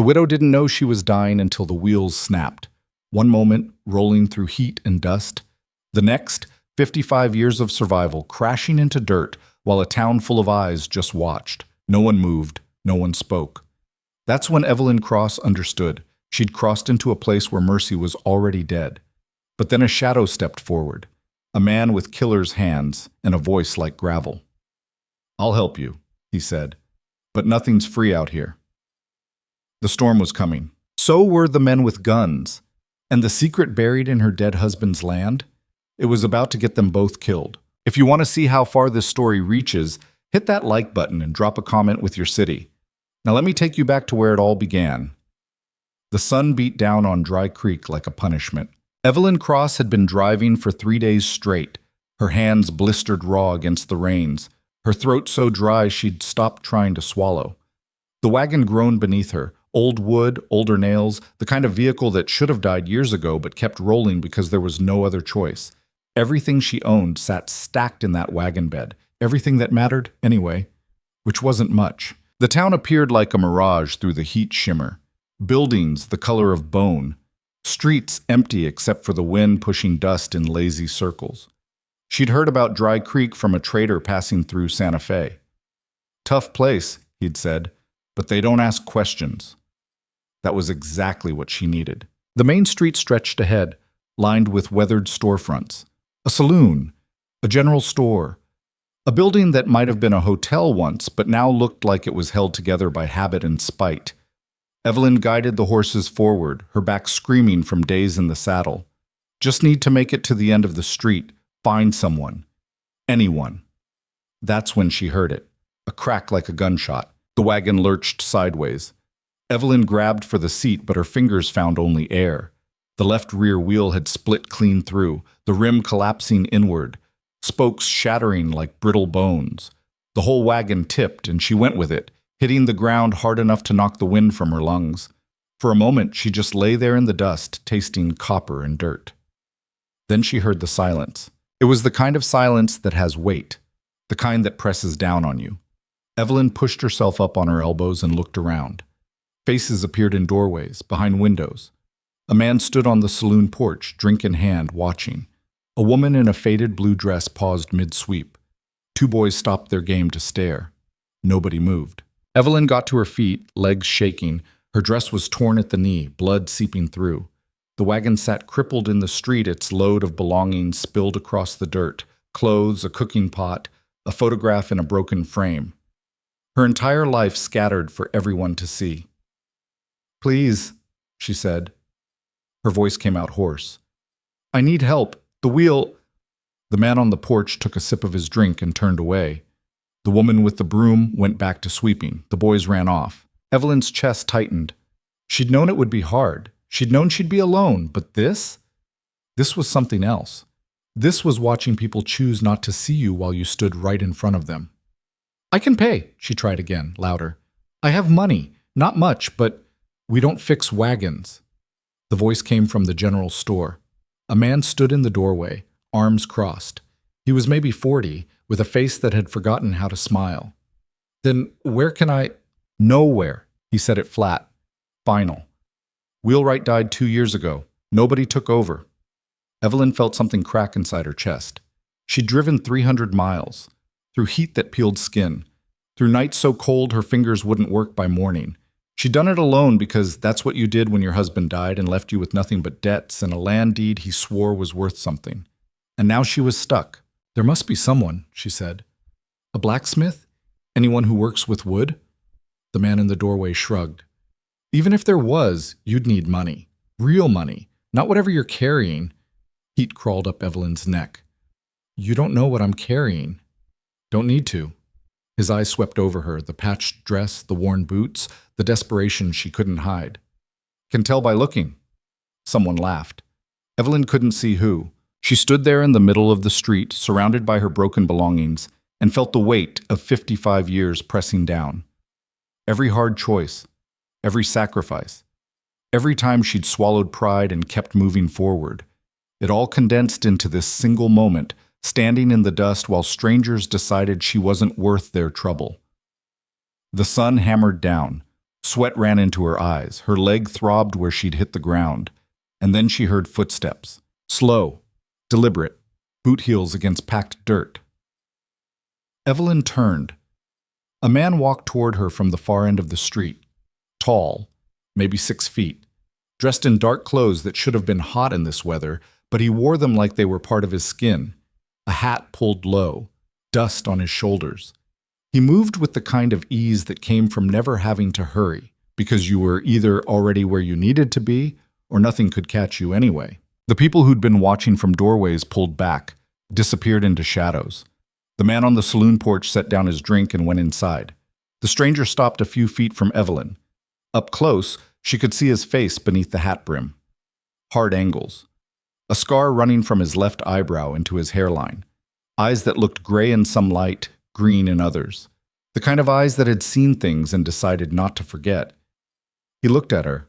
The widow didn't know she was dying until the wheels snapped. One moment, rolling through heat and dust. The next, 55 years of survival crashing into dirt while a town full of eyes just watched. No one moved. No one spoke. That's when Evelyn Cross understood. She'd crossed into a place where Mercy was already dead. But then a shadow stepped forward. A man with killer's hands and a voice like gravel. "I'll help you," he said. "But nothing's free out here." The storm was coming. So were the men with guns. And the secret buried in her dead husband's land? It was about to get them both killed. If you want to see how far this story reaches, hit that like button and drop a comment with your city. Now let me take you back to where it all began. The sun beat down on Dry Creek like a punishment. Evelyn Cross had been driving for 3 days straight, her hands blistered raw against the reins, her throat so dry she'd stopped trying to swallow. The wagon groaned beneath her, old wood, older nails, the kind of vehicle that should have died years ago but kept rolling because there was no other choice. Everything she owned sat stacked in that wagon bed, everything that mattered, anyway, which wasn't much. The town appeared like a mirage through the heat shimmer. Buildings the color of bone. Streets empty except for the wind pushing dust in lazy circles. She'd heard about Dry Creek from a trader passing through Santa Fe. "Tough place," he'd said, "but they don't ask questions." That was exactly what she needed. The main street stretched ahead, lined with weathered storefronts. A saloon, a general store, a building that might have been a hotel once, but now looked like it was held together by habit and spite. Evelyn guided the horses forward, her back screaming from days in the saddle. Just need to make it to the end of the street, find someone. Anyone. That's when she heard it. A crack like a gunshot. The wagon lurched sideways. Evelyn grabbed for the seat, but her fingers found only air. The left rear wheel had split clean through, the rim collapsing inward, spokes shattering like brittle bones. The whole wagon tipped, and she went with it, hitting the ground hard enough to knock the wind from her lungs. For a moment, she just lay there in the dust, tasting copper and dirt. Then she heard the silence. It was the kind of silence that has weight, the kind that presses down on you. Evelyn pushed herself up on her elbows and looked around. Faces appeared in doorways, behind windows. A man stood on the saloon porch, drink in hand, watching. A woman in a faded blue dress paused mid-sweep. 2 boys stopped their game to stare. Nobody moved. Evelyn got to her feet, legs shaking. Her dress was torn at the knee, blood seeping through. The wagon sat crippled in the street, its load of belongings spilled across the dirt. Clothes, a cooking pot, a photograph in a broken frame. Her entire life scattered for everyone to see. "Please," she said. Her voice came out hoarse. "I need help. The wheel—" The man on the porch took a sip of his drink and turned away. The woman with the broom went back to sweeping. The boys ran off. Evelyn's chest tightened. She'd known it would be hard. She'd known she'd be alone. But this? This was something else. This was watching people choose not to see you while you stood right in front of them. "I can pay," she tried again, louder. "I have money. Not much, but we don't fix wagons." The voice came from the general store. A man stood in the doorway, arms crossed. He was maybe 40, with a face that had forgotten how to smile. "Then where can I—" "Nowhere," he said it flat. Final. "Wheelwright died 2 years ago. Nobody took over." Evelyn felt something crack inside her chest. She'd driven 300 miles, through heat that peeled skin, through nights so cold her fingers wouldn't work by morning. She'd done it alone because that's what you did when your husband died and left you with nothing but debts and a land deed he swore was worth something. And now she was stuck. "There must be someone," she said. "A blacksmith? Anyone who works with wood?" The man in the doorway shrugged. "Even if there was, you'd need money. Real money. Not whatever you're carrying." Heat crawled up Evelyn's neck. "You don't know what I'm carrying." "Don't need to." His eyes swept over her, the patched dress, the worn boots, the desperation she couldn't hide. "Can tell by looking." Someone laughed. Evelyn couldn't see who. She stood there in the middle of the street, surrounded by her broken belongings, and felt the weight of 55 years pressing down. Every hard choice, every sacrifice, every time she'd swallowed pride and kept moving forward, it all condensed into this single moment, standing in the dust while strangers decided she wasn't worth their trouble. The sun hammered down, Sweat ran into her eyes. Her leg throbbed where she'd hit the ground. And then she heard footsteps. Slow, deliberate, boot heels against packed dirt. Evelyn turned. A man walked toward her from the far end of the street. Tall, maybe 6 feet, dressed in dark clothes that should have been hot in this weather, but he wore them like they were part of his skin. A hat pulled low, dust on his shoulders. He moved with the kind of ease that came from never having to hurry, because you were either already where you needed to be, or nothing could catch you anyway. The people who'd been watching from doorways pulled back, disappeared into shadows. The man on the saloon porch set down his drink and went inside. The stranger stopped a few feet from Evelyn. Up close, she could see his face beneath the hat brim. Hard angles. A scar running from his left eyebrow into his hairline. Eyes that looked gray in some light, green in others. The kind of eyes that had seen things and decided not to forget. He looked at her,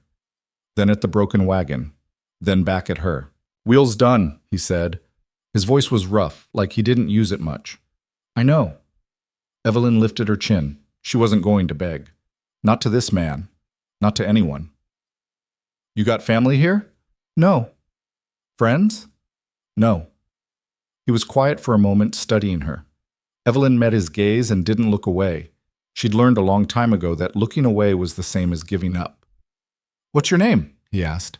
then at the broken wagon, then back at her. "Wheel's done," he said. His voice was rough, like he didn't use it much. "I know." Evelyn lifted her chin. She wasn't going to beg. Not to this man. Not to anyone. "You got family here?" "No." "Friends?" "No." He was quiet for a moment, studying her. Evelyn met his gaze and didn't look away. She'd learned a long time ago that looking away was the same as giving up. "What's your name?" he asked.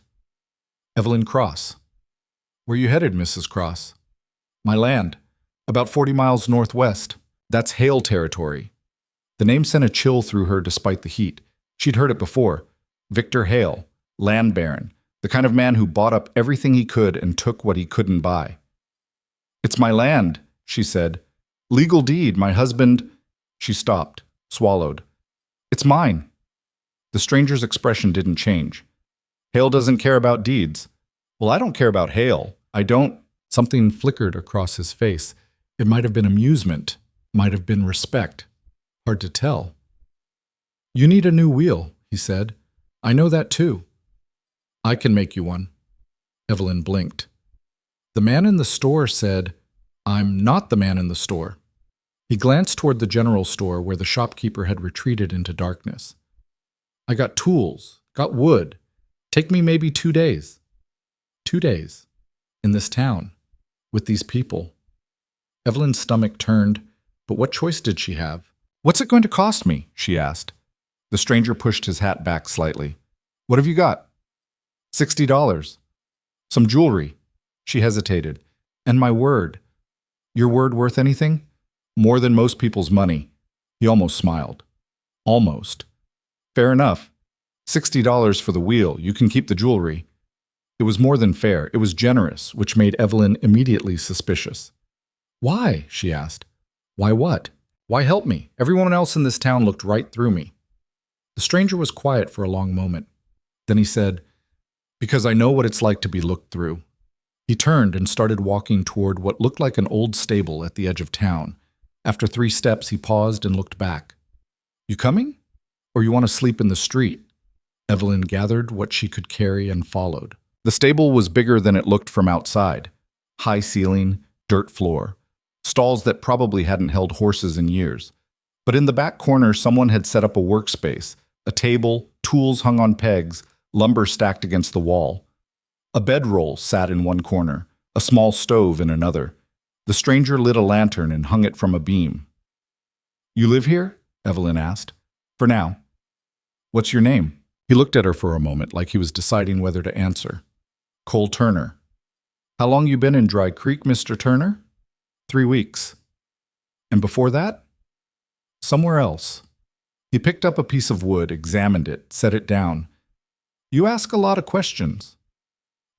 "Evelyn Cross." "Where you headed, Mrs. Cross?" "My land. About 40 miles northwest. That's Hale territory." The name sent a chill through her despite the heat. She'd heard it before. Victor Hale, land baron, the kind of man who bought up everything he could and took what he couldn't buy. "It's my land," she said. "Legal deed, my husband—" She stopped, swallowed. "It's mine." The stranger's expression didn't change. "Hale doesn't care about deeds." "Well, I don't care about Hale. I don't—" Something flickered across his face. It might have been amusement, might have been respect. Hard to tell. "You need a new wheel," he said. "I know that too." "I can make you one." Evelyn blinked. The man in the store said, "I'm not the man in the store." He glanced toward the general store where the shopkeeper had retreated into darkness. "I got tools, got wood. Take me maybe 2 days." 2 days. In this town. With these people. Evelyn's stomach turned, but what choice did she have? "What's it going to cost me?" she asked. The stranger pushed his hat back slightly. "What have you got?" $60. "Some jewelry." She hesitated. "And my word." "Your word worth anything?" "More than most people's money." He almost smiled. "Almost." "Fair enough. $60 for the wheel. You can keep the jewelry." It was more than fair. It was generous, which made Evelyn immediately suspicious. "Why?" she asked. "Why what? Why help me? Everyone else in this town looked right through me." The stranger was quiet for a long moment. Then he said, "Because I know what it's like to be looked through." He turned and started walking toward what looked like an old stable at the edge of town. After 3 steps, he paused and looked back. "You coming? Or you want to sleep in the street?" Evelyn gathered what she could carry and followed. The stable was bigger than it looked from outside. High ceiling, dirt floor. Stalls that probably hadn't held horses in years. But in the back corner, someone had set up a workspace, a table, tools hung on pegs, lumber stacked against the wall. A bedroll sat in one corner, a small stove in another. The stranger lit a lantern and hung it from a beam. "You live here?" Evelyn asked. "For now." "What's your name?" He looked at her for a moment like he was deciding whether to answer. "Cole Turner." "How long you been in Dry Creek, Mr. Turner?" 3 weeks. "And before that?" "Somewhere else." He picked up a piece of wood, examined it, set it down. "You ask a lot of questions.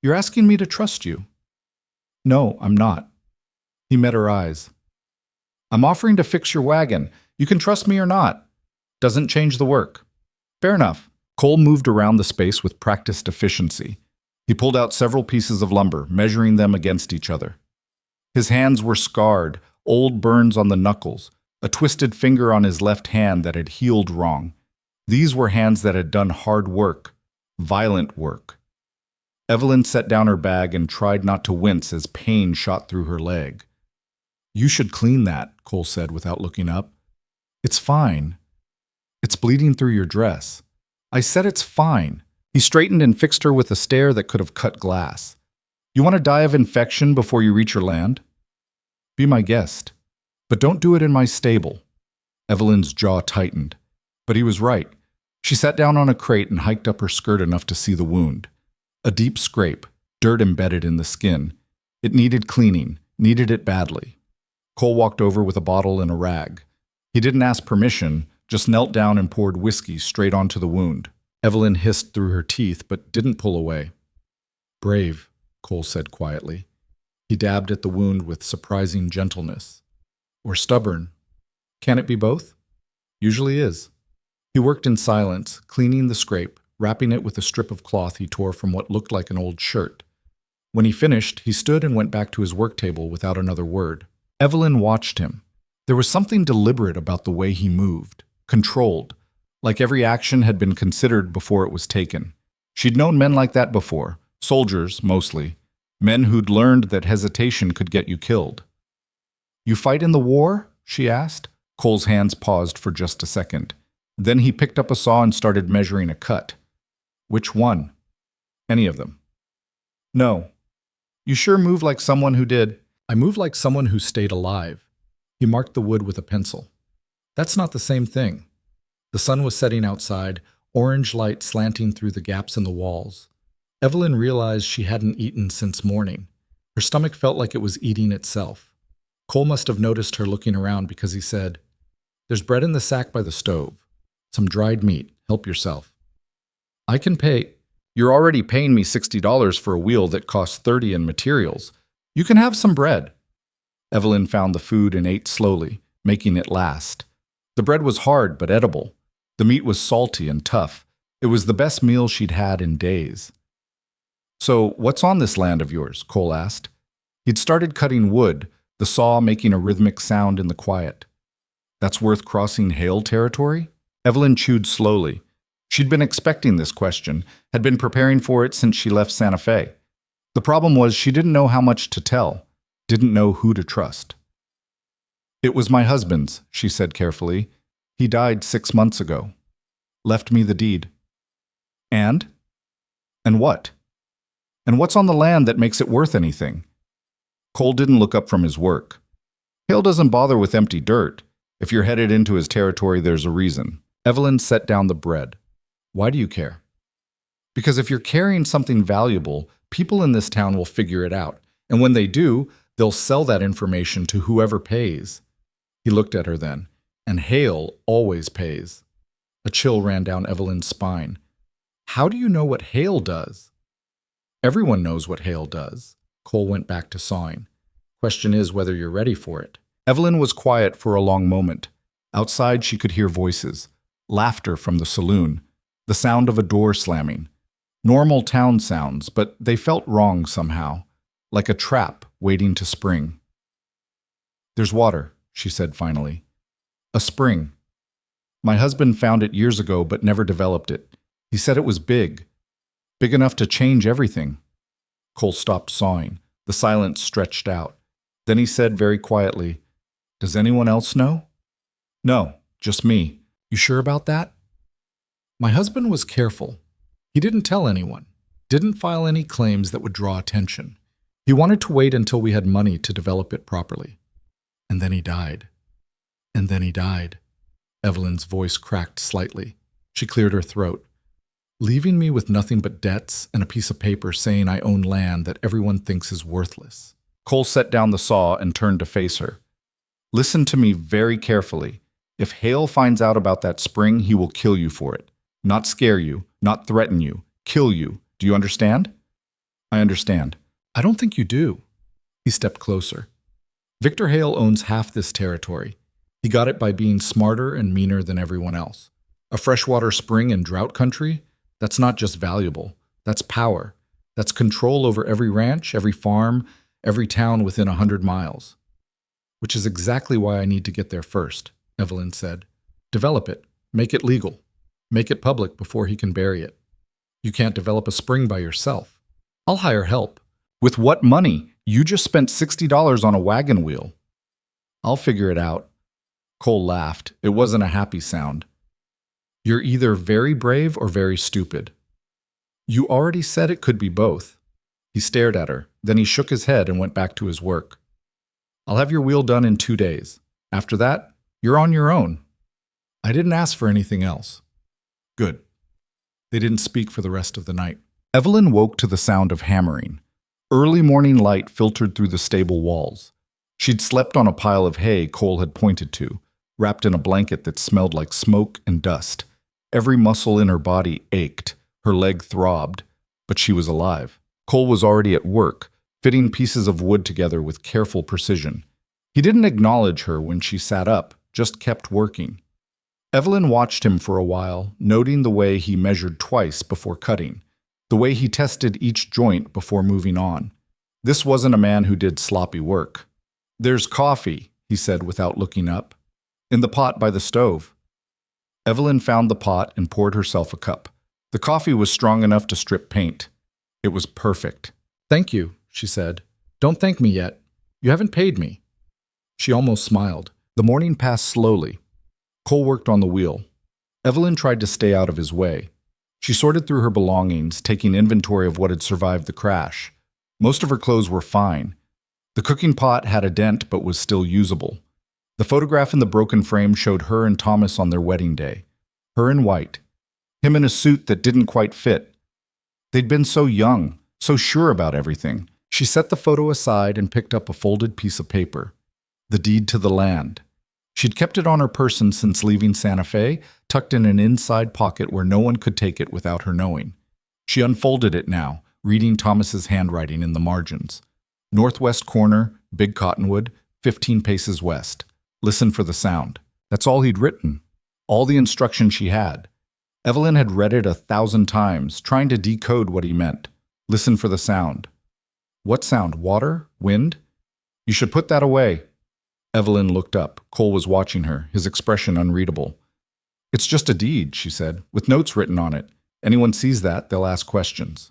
You're asking me to trust you." "No, I'm not." He met her eyes. "I'm offering to fix your wagon. You can trust me or not. Doesn't change the work." "Fair enough." Cole moved around the space with practiced efficiency. He pulled out several pieces of lumber, measuring them against each other. His hands were scarred, old burns on the knuckles, a twisted finger on his left hand that had healed wrong. These were hands that had done hard work, violent work. Evelyn set down her bag and tried not to wince as pain shot through her leg. "You should clean that," Cole said without looking up. "It's fine. It's bleeding through your dress." I said it's fine. He straightened and fixed her with a stare that could have cut glass. You want to die of infection before you reach your land? Be my guest. But don't do it in my stable. Evelyn's jaw tightened. But he was right. She sat down on a crate and hiked up her skirt enough to see the wound. A deep scrape, dirt embedded in the skin. It needed cleaning, needed it badly. Cole walked over with a bottle and a rag. He didn't ask permission, just knelt down and poured whiskey straight onto the wound. Evelyn hissed through her teeth but didn't pull away. Brave, Cole said quietly. He dabbed at the wound with surprising gentleness. Or stubborn. Can it be both? Usually is. He worked in silence, cleaning the scrape, wrapping it with a strip of cloth he tore from what looked like an old shirt. When he finished, he stood and went back to his work table without another word. Evelyn watched him. There was something deliberate about the way he moved, controlled, like every action had been considered before it was taken. She'd known men like that before, soldiers mostly, men who'd learned that hesitation could get you killed. You fight in the war? She asked. Cole's hands paused for just a second. Then he picked up a saw and started measuring a cut. Which one? Any of them. No. You sure move like someone who did. I move like someone who stayed alive. He marked the wood with a pencil. That's not the same thing. The sun was setting outside, orange light slanting through the gaps in the walls. Evelyn realized she hadn't eaten since morning. Her stomach felt like it was eating itself. Cole must have noticed her looking around because he said, There's bread in the sack by the stove. Some dried meat. Help yourself. I can pay. You're already paying me $60 for a wheel that costs $30 in materials. You can have some bread. Evelyn found the food and ate slowly, making it last. The bread was hard but edible. The meat was salty and tough. It was the best meal she'd had in days. So, what's on this land of yours? Cole asked. He'd started cutting wood, the saw making a rhythmic sound in the quiet. That's worth crossing Hale territory? Evelyn chewed slowly. She'd been expecting this question, had been preparing for it since she left Santa Fe. The problem was she didn't know how much to tell, didn't know who to trust. It was my husband's, she said carefully. He died 6 months ago. Left me the deed. And? And what? And what's on the land that makes it worth anything? Cole didn't look up from his work. Hale doesn't bother with empty dirt. If you're headed into his territory, there's a reason. Evelyn set down the bread. Why do you care? Because if you're carrying something valuable, people in this town will figure it out. And when they do, they'll sell that information to whoever pays. He looked at her then. And Hale always pays. A chill ran down Evelyn's spine. How do you know what Hale does? Everyone knows what Hale does. Cole went back to sawing. Question is whether you're ready for it. Evelyn was quiet for a long moment. Outside she could hear voices. Laughter from the saloon. The sound of a door slamming. Normal town sounds, but they felt wrong somehow. Like a trap waiting to spring. There's water, she said finally. A spring. My husband found it years ago but never developed it. He said it was big. Big enough to change everything. Cole stopped sawing. The silence stretched out. Then he said very quietly, Does anyone else know? No, just me. You sure about that? My husband was careful. He didn't tell anyone. Didn't file any claims that would draw attention. He wanted to wait until we had money to develop it properly. And then he died. And then he died. Evelyn's voice cracked slightly. She cleared her throat. Leaving me with nothing but debts and a piece of paper saying I own land that everyone thinks is worthless. Cole set down the saw and turned to face her. Listen to me very carefully. If Hale finds out about that spring, he will kill you for it. Not scare you, not threaten you, kill you. Do you understand? I understand. I don't think you do. He stepped closer. Victor Hale owns half this territory. He got it by being smarter and meaner than everyone else. A freshwater spring in drought country? That's not just valuable. That's power. That's control over every ranch, every farm, every town within 100 miles. Which is exactly why I need to get there first, Evelyn said. Develop it. Make it legal. Make it public before he can bury it. You can't develop a spring by yourself. I'll hire help. With what money? You just spent $60 on a wagon wheel. I'll figure it out. Cole laughed. It wasn't a happy sound. You're either very brave or very stupid. You already said it could be both. He stared at her, then he shook his head and went back to his work. I'll have your wheel done in 2 days. After that, you're on your own. I didn't ask for anything else. Good. They didn't speak for the rest of the night. Evelyn woke to the sound of hammering. Early morning light filtered through the stable walls. She'd slept on a pile of hay Cole had pointed to, wrapped in a blanket that smelled like smoke and dust. Every muscle in her body ached, her leg throbbed, but she was alive. Cole was already at work, fitting pieces of wood together with careful precision. He didn't acknowledge her when she sat up, just kept working. Evelyn watched him for a while, noting the way he measured twice before cutting, the way he tested each joint before moving on. This wasn't a man who did sloppy work. There's coffee, he said without looking up, in the pot by the stove. Evelyn found the pot and poured herself a cup. The coffee was strong enough to strip paint. It was perfect. Thank you, she said. Don't thank me yet. You haven't paid me. She almost smiled. The morning passed slowly. Cole worked on the wheel. Evelyn tried to stay out of his way. She sorted through her belongings, taking inventory of what had survived the crash. Most of her clothes were fine. The cooking pot had a dent but was still usable. The photograph in the broken frame showed her and Thomas on their wedding day. Her in white. Him in a suit that didn't quite fit. They'd been so young, so sure about everything. She set the photo aside and picked up a folded piece of paper. The deed to the land. She'd kept it on her person since leaving Santa Fe, tucked in an inside pocket where no one could take it without her knowing. She unfolded it now, reading Thomas's handwriting in the margins. Northwest corner, Big Cottonwood, 15 paces west. Listen for the sound. That's all he'd written. All the instruction she had. Evelyn had read it 1,000 times, trying to decode what he meant. Listen for the sound. What sound? Water? Wind? You should put that away. Evelyn looked up. Cole was watching her, his expression unreadable. It's just a deed, she said, with notes written on it. Anyone sees that, they'll ask questions.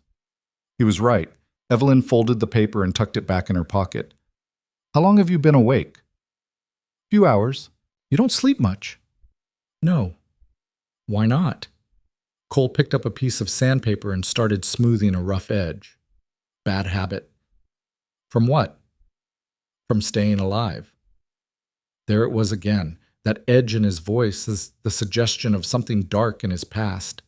He was right. Evelyn folded the paper and tucked it back in her pocket. How long have you been awake? Few hours. You don't sleep much. No. Why not? Cole picked up a piece of sandpaper and started smoothing a rough edge. Bad habit. From what? From staying alive. There it was again, that edge in his voice, the suggestion of something dark in his past.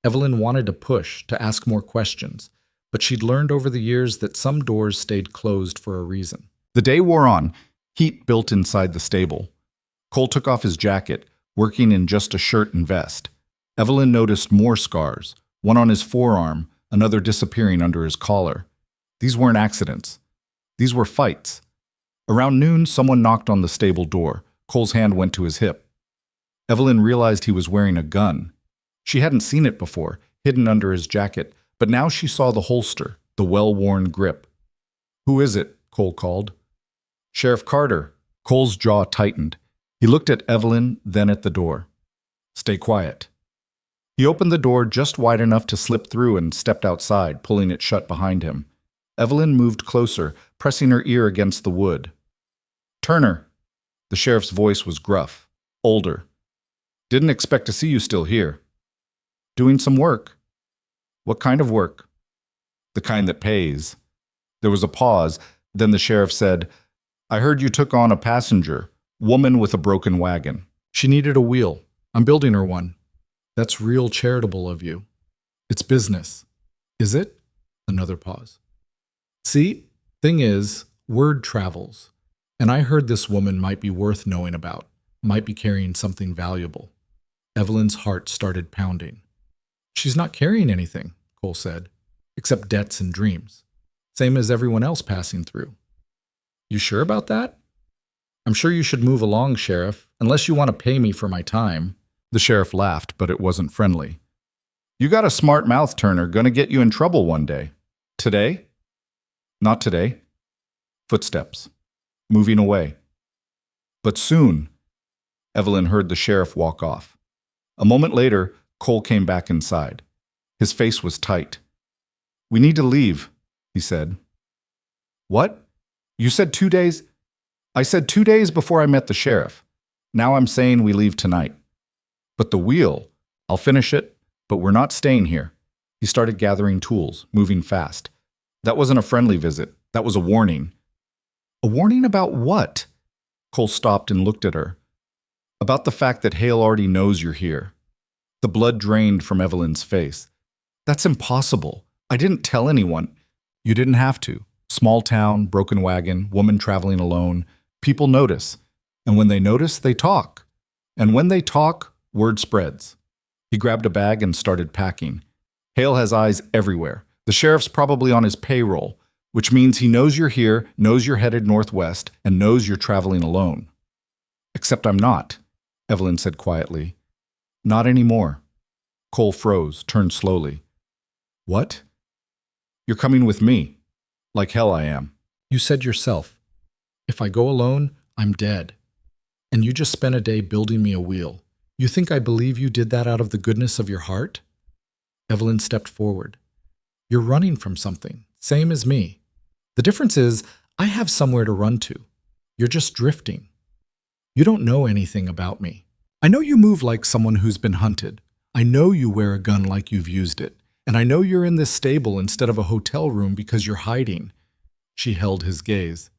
Evelyn wanted to push, to ask more questions, but she'd learned over the years that some doors stayed closed for a reason. The day wore on, heat built inside the stable. Cole took off his jacket, working in just a shirt and vest. Evelyn noticed more scars, one on his forearm, another disappearing under his collar. These weren't accidents. These were fights. Around noon, someone knocked on the stable door. Cole's hand went to his hip. Evelyn realized he was wearing a gun. She hadn't seen it before, hidden under his jacket, but now she saw the holster, the well-worn grip. Who is it? Cole called. Sheriff Carter. Cole's jaw tightened. He looked at Evelyn, then at the door. Stay quiet. He opened the door just wide enough to slip through and stepped outside, pulling it shut behind him. Evelyn moved closer, pressing her ear against the wood. Turner. The sheriff's voice was gruff, older. Didn't expect to see you still here. Doing some work. What kind of work? The kind that pays. There was a pause, then the sheriff said, I heard you took on a passenger, woman with a broken wagon. She needed a wheel. I'm building her one. That's real charitable of you. It's business. Is it? Another pause. See, thing is, word travels. And I heard this woman might be worth knowing about, might be carrying something valuable. Evelyn's heart started pounding. She's not carrying anything, Cole said, except debts and dreams. Same as everyone else passing through. You sure about that? I'm sure you should move along, Sheriff, unless you want to pay me for my time. The sheriff laughed, but it wasn't friendly. You got a smart mouth, Turner, gonna get you in trouble one day. Today? Not today. Footsteps. Moving away. But soon, Evelyn heard the sheriff walk off. A moment later, Cole came back inside. His face was tight. We need to leave, he said. What? You said 2 days? I said 2 days before I met the sheriff. Now I'm saying we leave tonight. But the wheel, I'll finish it, but we're not staying here. He started gathering tools, moving fast. That wasn't a friendly visit. That was a warning. A warning about what? Cole stopped and looked at her. About the fact that Hale already knows you're here. The blood drained from Evelyn's face. That's impossible. I didn't tell anyone. You didn't have to. Small town, broken wagon, woman traveling alone. People notice. And when they notice, they talk. And when they talk, word spreads. He grabbed a bag and started packing. Hale has eyes everywhere. The sheriff's probably on his payroll, which means he knows you're here, knows you're headed northwest, and knows you're traveling alone. Except I'm not, Evelyn said quietly. Not anymore. Cole froze, turned slowly. What? You're coming with me. Like hell I am. You said yourself, if I go alone, I'm dead. And you just spent a day building me a wheel. You think I believe you did that out of the goodness of your heart? Evelyn stepped forward. You're running from something, same as me. The difference is, I have somewhere to run to. You're just drifting. You don't know anything about me. I know you move like someone who's been hunted. I know you wear a gun like you've used it. And I know you're in this stable instead of a hotel room because you're hiding. She held his gaze.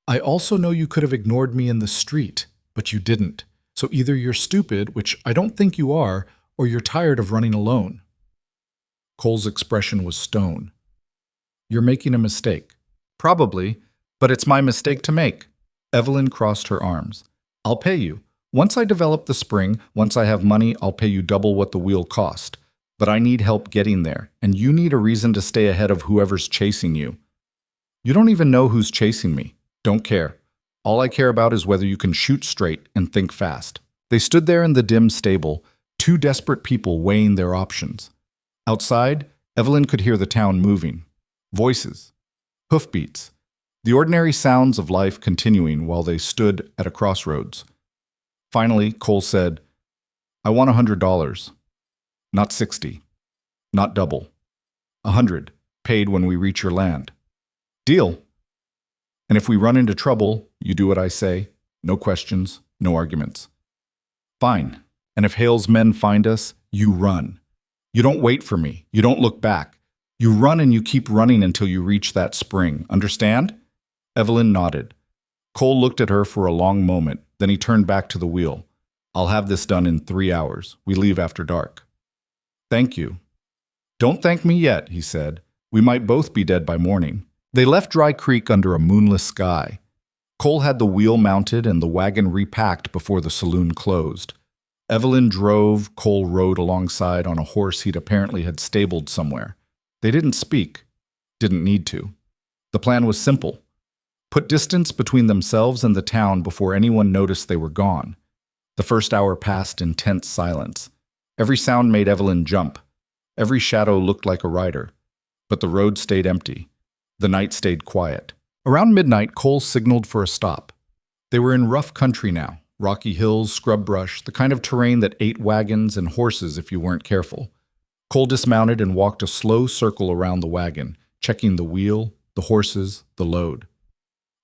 I also know you could have ignored me in the street, but you didn't. So either you're stupid, which I don't think you are, or you're tired of running alone. Cole's expression was stone. You're making a mistake. Probably, but it's my mistake to make. Evelyn crossed her arms. I'll pay you. Once I develop the spring, once I have money, I'll pay you double what the wheel cost. But I need help getting there, and you need a reason to stay ahead of whoever's chasing you. You don't even know who's chasing me. Don't care. All I care about is whether you can shoot straight and think fast. They stood there in the dim stable, two desperate people weighing their options. Outside, Evelyn could hear the town moving. Voices. Hoofbeats. The ordinary sounds of life continuing while they stood at a crossroads. Finally, Cole said, I want $100. Not 60. Not double. 100, paid when we reach your land. Deal. And if we run into trouble, you do what I say. No questions, no arguments. Fine. And if Hale's men find us, you run. You don't wait for me. You don't look back. You run and you keep running until you reach that spring. Understand? Evelyn nodded. Cole looked at her for a long moment, then he turned back to the wheel. I'll have this done in 3 hours. We leave after dark. Thank you. Don't thank me yet, he said. We might both be dead by morning. They left Dry Creek under a moonless sky. Cole had the wheel mounted and the wagon repacked before the saloon closed. Evelyn drove, Cole rode alongside on a horse he'd apparently had stabled somewhere. They didn't speak. Didn't need to. The plan was simple. Put distance between themselves and the town before anyone noticed they were gone. The first hour passed in tense silence. Every sound made Evelyn jump. Every shadow looked like a rider. But the road stayed empty. The night stayed quiet. Around midnight, Cole signaled for a stop. They were in rough country now. Rocky hills, scrub brush, the kind of terrain that ate wagons and horses if you weren't careful. Cole dismounted and walked a slow circle around the wagon, checking the wheel, the horses, the load.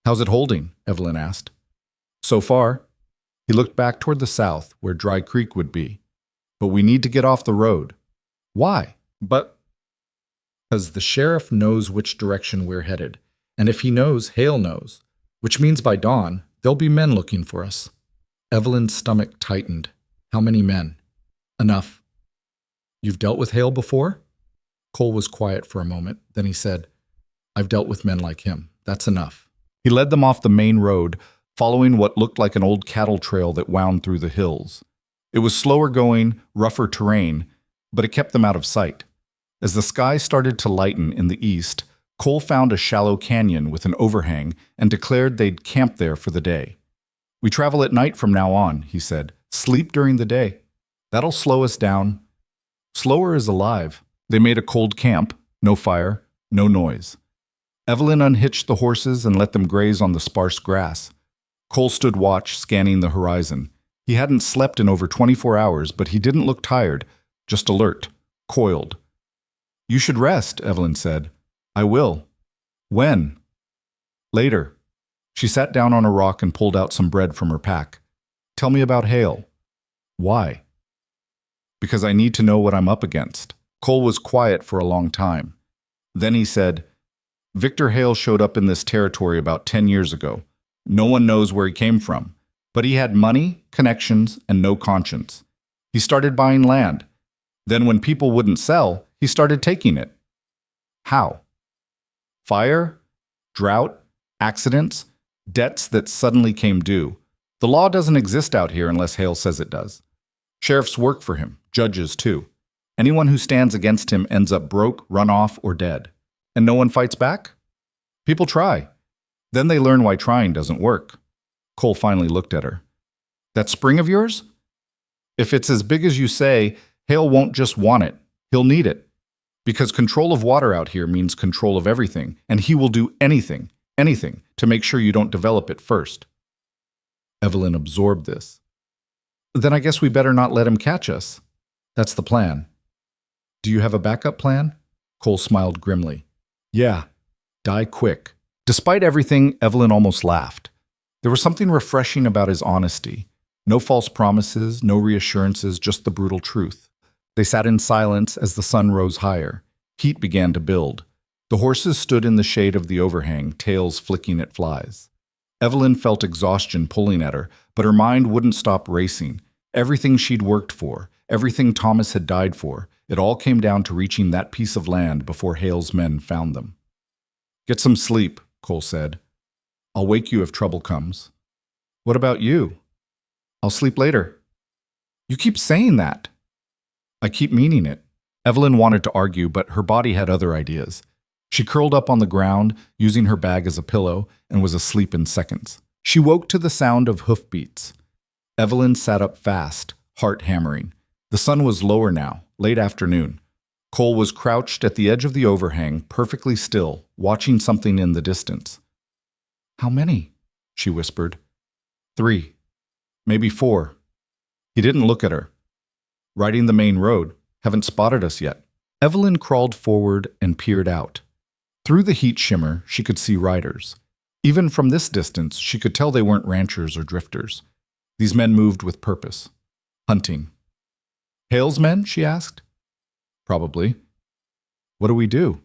How's it holding? Evelyn asked. So far. He looked back toward the south, where Dry Creek would be. But we need to get off the road. Why? Because the sheriff knows which direction we're headed. And if he knows, Hale knows. Which means by dawn, there'll be men looking for us. Evelyn's stomach tightened. How many men? Enough. You've dealt with Hale before? Cole was quiet for a moment. Then he said, I've dealt with men like him. That's enough. He led them off the main road, following what looked like an old cattle trail that wound through the hills. It was slower going, rougher terrain, but it kept them out of sight. As the sky started to lighten in the east, Cole found a shallow canyon with an overhang and declared they'd camp there for the day. We travel at night from now on, he said. Sleep during the day. That'll slow us down. Slower is alive. They made a cold camp. No fire, no noise. Evelyn unhitched the horses and let them graze on the sparse grass. Cole stood watch, scanning the horizon. He hadn't slept in over 24 hours, but he didn't look tired, just alert, coiled. You should rest, Evelyn said. I will. When? Later. She sat down on a rock and pulled out some bread from her pack. Tell me about Hale. Why? Because I need to know what I'm up against. Cole was quiet for a long time. Then he said, Victor Hale showed up in this territory about 10 years ago. No one knows where he came from, but he had money, connections, and no conscience. He started buying land. Then when people wouldn't sell, he started taking it. How? Fire, drought, accidents, debts that suddenly came due. The law doesn't exist out here unless Hale says it does. Sheriffs work for him, judges too. Anyone who stands against him ends up broke, run off, or dead. And no one fights back? People try. Then they learn why trying doesn't work. Cole finally looked at her. That spring of yours? If it's as big as you say, Hale won't just want it. He'll need it. Because control of water out here means control of everything, and he will do anything, to make sure you don't develop it first. Evelyn absorbed this. Then I guess we better not let him catch us. That's the plan. Do you have a backup plan? Cole smiled grimly. Yeah, die quick. Despite everything, Evelyn almost laughed. There was something refreshing about his honesty. No false promises, no reassurances, just the brutal truth. They sat in silence as the sun rose higher. Heat began to build. The horses stood in the shade of the overhang, tails flicking at flies. Evelyn felt exhaustion pulling at her, but her mind wouldn't stop racing. Everything she'd worked for, everything Thomas had died for, it all came down to reaching that piece of land before Hale's men found them. Get some sleep, Cole said. I'll wake you if trouble comes. What about you? I'll sleep later. You keep saying that. I keep meaning it. Evelyn wanted to argue, but her body had other ideas. She curled up on the ground, using her bag as a pillow, and was asleep in seconds. She woke to the sound of hoofbeats. Evelyn sat up fast, heart hammering. The sun was lower now, late afternoon. Cole was crouched at the edge of the overhang, perfectly still, watching something in the distance. How many? She whispered. 3. Maybe 4. He didn't look at her. Riding the main road. Haven't spotted us yet. Evelyn crawled forward and peered out. Through the heat shimmer, she could see riders. Even from this distance, she could tell they weren't ranchers or drifters. These men moved with purpose. Hunting. Hale's men? She asked. Probably. What do we do?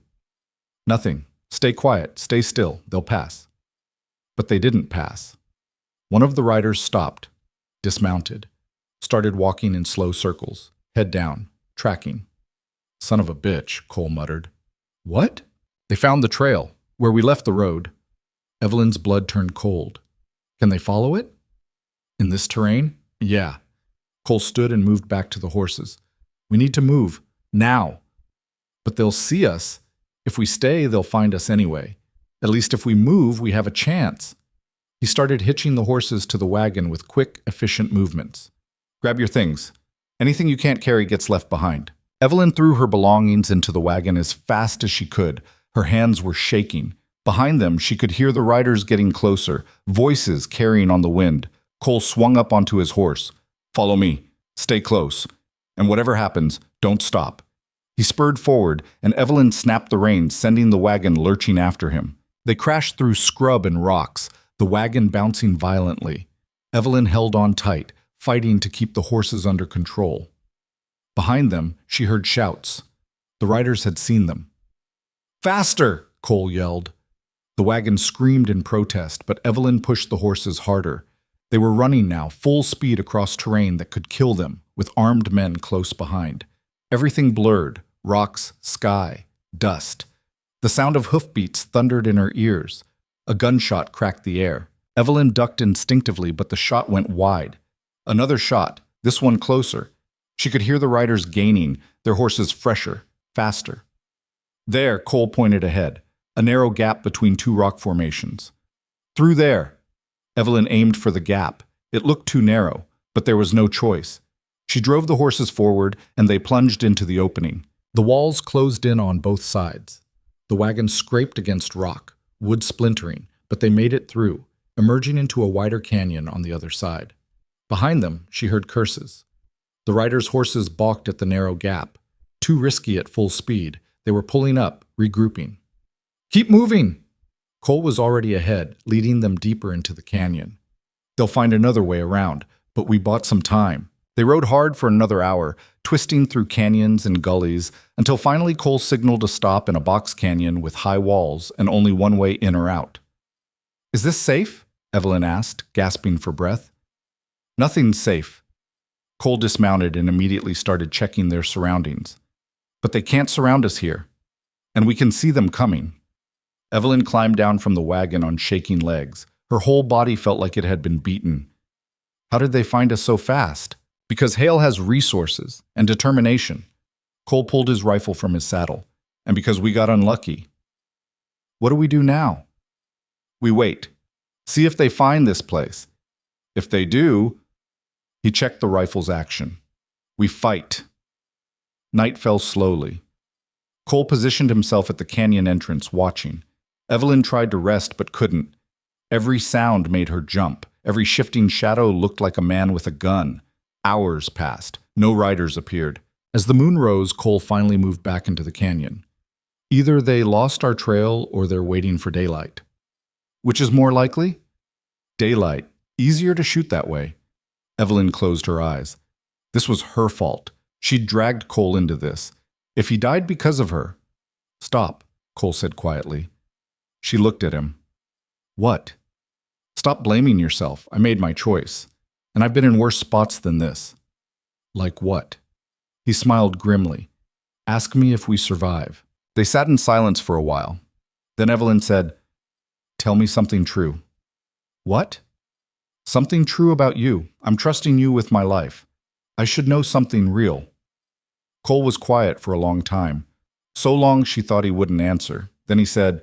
Nothing. Stay quiet. Stay still. They'll pass. But they didn't pass. One of the riders stopped, dismounted, started walking in slow circles, head down, tracking. Son of a bitch, Cole muttered. What? They found the trail, where we left the road. Evelyn's blood turned cold. Can they follow it? In this terrain? Yeah. Cole stood and moved back to the horses. We need to move. Now. But they'll see us. If we stay, they'll find us anyway. At least if we move, we have a chance. He started hitching the horses to the wagon with quick, efficient movements. Grab your things. Anything you can't carry gets left behind. Evelyn threw her belongings into the wagon as fast as she could. Her hands were shaking. Behind them, she could hear the riders getting closer, voices carrying on the wind. Cole swung up onto his horse. Follow me. Stay close. And whatever happens, don't stop. He spurred forward, and Evelyn snapped the reins, sending the wagon lurching after him. They crashed through scrub and rocks, the wagon bouncing violently. Evelyn held on tight, fighting to keep the horses under control. Behind them, she heard shouts. The riders had seen them. Faster! Cole yelled. The wagon screamed in protest, but Evelyn pushed the horses harder. They were running now, full speed across terrain that could kill them, with armed men close behind. Everything blurred, rocks, sky, dust. The sound of hoofbeats thundered in her ears. A gunshot cracked the air. Evelyn ducked instinctively, but the shot went wide. Another shot, this one closer. She could hear the riders gaining, their horses fresher, faster. There, Cole pointed ahead, a narrow gap between two rock formations. Through there. Evelyn aimed for the gap. It looked too narrow, but there was no choice. She drove the horses forward, and they plunged into the opening. The walls closed in on both sides. The wagon scraped against rock, wood splintering, but they made it through, emerging into a wider canyon on the other side. Behind them, she heard curses. The riders' horses balked at the narrow gap. Too risky at full speed, they were pulling up, regrouping. Keep moving! Cole was already ahead, leading them deeper into the canyon. They'll find another way around, but we bought some time. They rode hard for another hour, twisting through canyons and gullies, until finally Cole signaled a stop in a box canyon with high walls and only one way in or out. "Is this safe?" Evelyn asked, gasping for breath. "Nothing's safe." Cole dismounted and immediately started checking their surroundings. "But they can't surround us here. And we can see them coming." Evelyn climbed down from the wagon on shaking legs. Her whole body felt like it had been beaten. "How did they find us so fast?" "Because Hale has resources and determination." Cole pulled his rifle from his saddle. "And because we got unlucky." "What do we do now?" "We wait. See if they find this place. If they do—" He checked the rifle's action. "We fight." Night fell slowly. Cole positioned himself at the canyon entrance, watching. Evelyn tried to rest but couldn't. Every sound made her jump. Every shifting shadow looked like a man with a gun. Hours passed. No riders appeared. As the moon rose, Cole finally moved back into the canyon. "Either they lost our trail or they're waiting for daylight." "Which is more likely?" "Daylight. Easier to shoot that way." Evelyn closed her eyes. This was her fault. She'd dragged Cole into this. If he died because of her— "Stop," Cole said quietly. She looked at him. "What?" "Stop blaming yourself. I made my choice. And I've been in worse spots than this." "Like what?" He smiled grimly. "Ask me if we survive." They sat in silence for a while. Then Evelyn said, "Tell me something true." "What?" "Something true about you. I'm trusting you with my life. I should know something real." Cole was quiet for a long time. So long she thought he wouldn't answer. Then he said,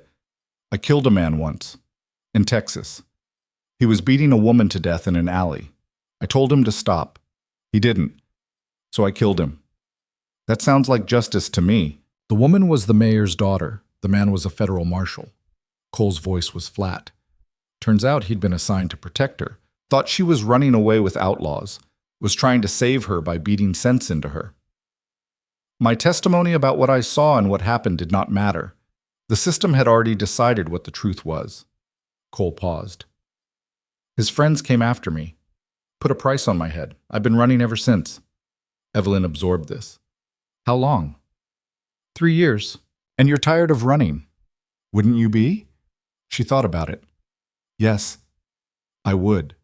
"I killed a man once. In Texas. He was beating a woman to death in an alley. I told him to stop. He didn't. So I killed him." "That sounds like justice to me." The woman was the mayor's daughter. The man was a federal marshal. Cole's voice was flat. Turns out he'd been assigned to protect her. Thought she was running away with outlaws. Was trying to save her by beating sense into her. "My testimony about what I saw and what happened did not matter. The system had already decided what the truth was." Cole paused. "His friends came after me. Put a price on my head. I've been running ever since." Evelyn absorbed this. "How long?" 3 years. And you're tired of running. Wouldn't you be?" She thought about it. "Yes, I would."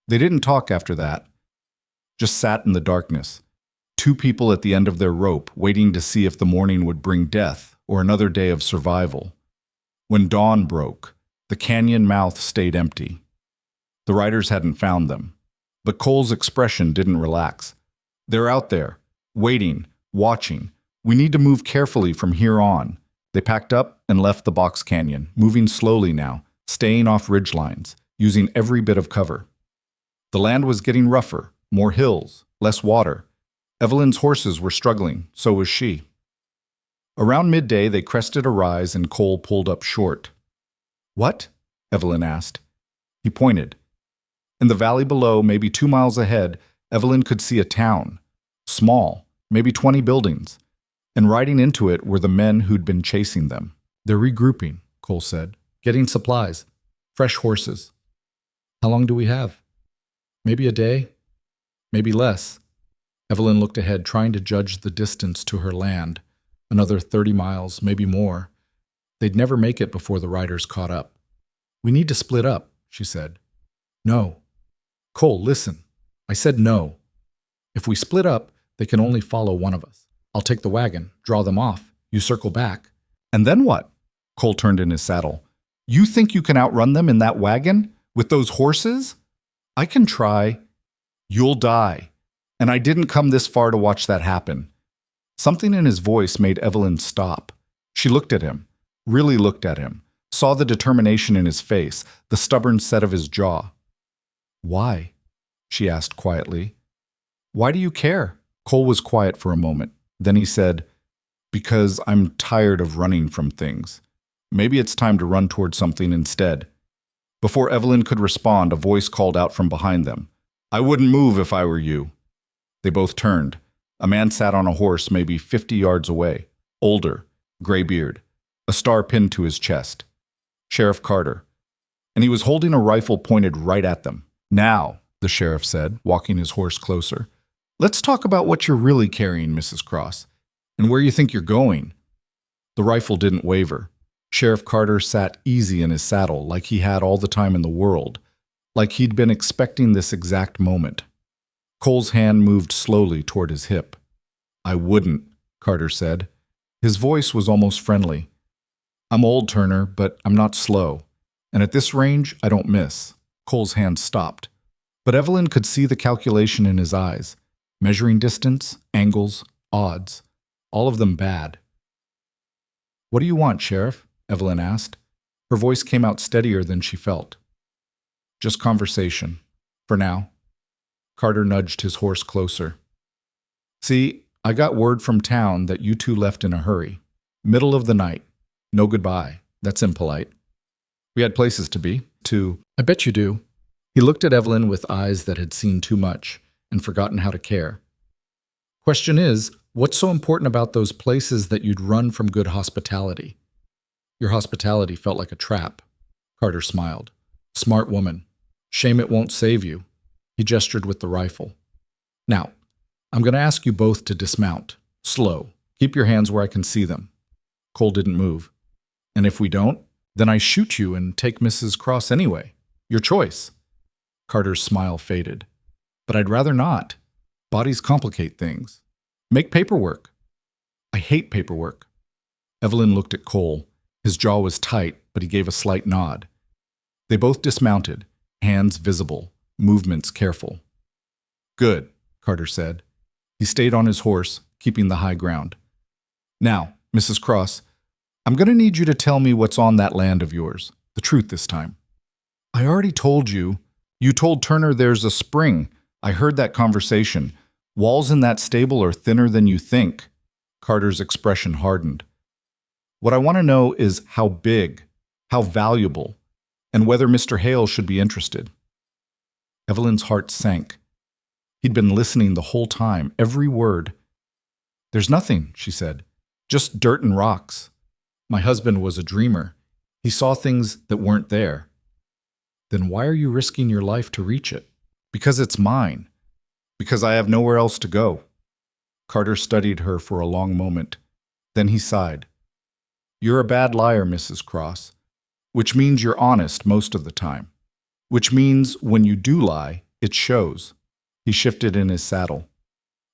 They didn't talk after that. Just sat in the darkness. Two people at the end of their rope, waiting to see if the morning would bring death or another day of survival. When dawn broke, the canyon mouth stayed empty. The riders hadn't found them. But Cole's expression didn't relax. "They're out there, waiting, watching. We need to move carefully from here on." They packed up and left the box canyon, moving slowly now, staying off ridgelines, using every bit of cover. The land was getting rougher, more hills, less water. Evelyn's horses were struggling, so was she. Around midday, they crested a rise and Cole pulled up short. "What?" Evelyn asked. He pointed. In the valley below, maybe 2 miles ahead, Evelyn could see a town. Small, maybe 20 buildings. And riding into it were the men who'd been chasing them. "They're regrouping," Cole said. "Getting supplies. Fresh horses." "How long do we have?" "Maybe a day. Maybe less." Evelyn looked ahead, trying to judge the distance to her land. Another 30 miles, maybe more. They'd never make it before the riders caught up. "We need to split up," she said. "No." "Cole, listen. I said no. If we split up, they can only follow one of us. I'll take the wagon, draw them off. You circle back." "And then what?" Cole turned in his saddle. "You think you can outrun them in that wagon? With those horses?" "I can try." "You'll die. And I didn't come this far to watch that happen." Something in his voice made Evelyn stop. She looked at him, really looked at him, saw the determination in his face, the stubborn set of his jaw. "Why?" she asked quietly. "Why do you care?" Cole was quiet for a moment. Then he said, "Because I'm tired of running from things. Maybe it's time to run toward something instead." Before Evelyn could respond, a voice called out from behind them. "I wouldn't move if I were you." They both turned. A man sat on a horse maybe 50 yards away, older, gray beard, a star pinned to his chest. Sheriff Carter. And he was holding a rifle pointed right at them. Now, the sheriff said, walking his horse closer. Let's talk about what you're really carrying, Mrs. Cross, and where you think you're going. The rifle didn't waver. Sheriff Carter sat easy in his saddle, like he had all the time in the world, like he'd been expecting this exact moment. Cole's hand moved slowly toward his hip. I wouldn't, Carter said. His voice was almost friendly. I'm old, Turner, but I'm not slow. And at this range, I don't miss. Cole's hand stopped. But Evelyn could see the calculation in his eyes. Measuring distance, angles, odds. All of them bad. What do you want, Sheriff? Evelyn asked. Her voice came out steadier than she felt. Just conversation. For now. Carter nudged his horse closer. See, I got word from town that you two left in a hurry. Middle of the night. No goodbye. That's impolite. We had places to be. I bet you do. He looked at Evelyn with eyes that had seen too much and forgotten how to care. Question is, what's so important about those places that you'd run from good hospitality? Your hospitality felt like a trap. Carter smiled. Smart woman. Shame it won't save you. He gestured with the rifle. Now, I'm going to ask you both to dismount. Slow. Keep your hands where I can see them. Cole didn't move. And if we don't, then I shoot you and take Mrs. Cross anyway. Your choice. Carter's smile faded. But I'd rather not. Bodies complicate things. Make paperwork. I hate paperwork. Evelyn looked at Cole. His jaw was tight, but he gave a slight nod. They both dismounted, hands visible, movements careful. Good, Carter said. He stayed on his horse, keeping the high ground. Now, Mrs. Cross, I'm going to need you to tell me what's on that land of yours. The truth this time. I already told you. You told Turner there's a spring. I heard that conversation. Walls in that stable are thinner than you think. Carter's expression hardened. What I want to know is how big, how valuable, and whether Mr. Hale should be interested. Evelyn's heart sank. He'd been listening the whole time, every word. There's nothing, she said. Just dirt and rocks. My husband was a dreamer. He saw things that weren't there. Then why are you risking your life to reach it? Because it's mine. Because I have nowhere else to go. Carter studied her for a long moment. Then he sighed. You're a bad liar, Mrs. Cross. Which means you're honest most of the time. Which means when you do lie, it shows. He shifted in his saddle.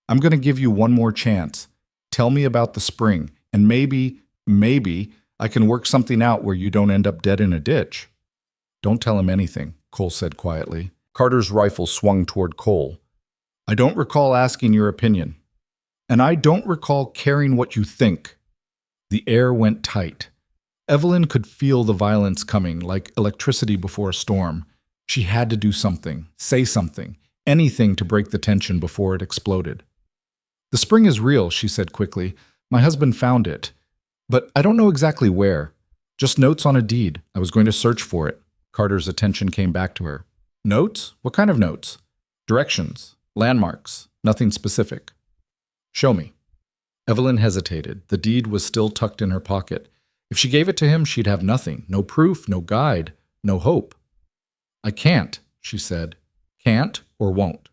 I'm going to give you one more chance. Tell me about the spring, and maybe I can work something out where you don't end up dead in a ditch. Don't tell him anything, Cole said quietly. Carter's rifle swung toward Cole. I don't recall asking your opinion. And I don't recall caring what you think. The air went tight. Evelyn could feel the violence coming, like electricity before a storm. She had to do something, say something, anything to break the tension before it exploded. The spring is real, she said quickly. My husband found it. But I don't know exactly where. Just notes on a deed. I was going to search for it. Carter's attention came back to her. Notes? What kind of notes? Directions. Landmarks. Nothing specific. Show me. Evelyn hesitated. The deed was still tucked in her pocket. If she gave it to him, she'd have nothing. No proof, no guide, no hope. I can't, she said. Can't or won't.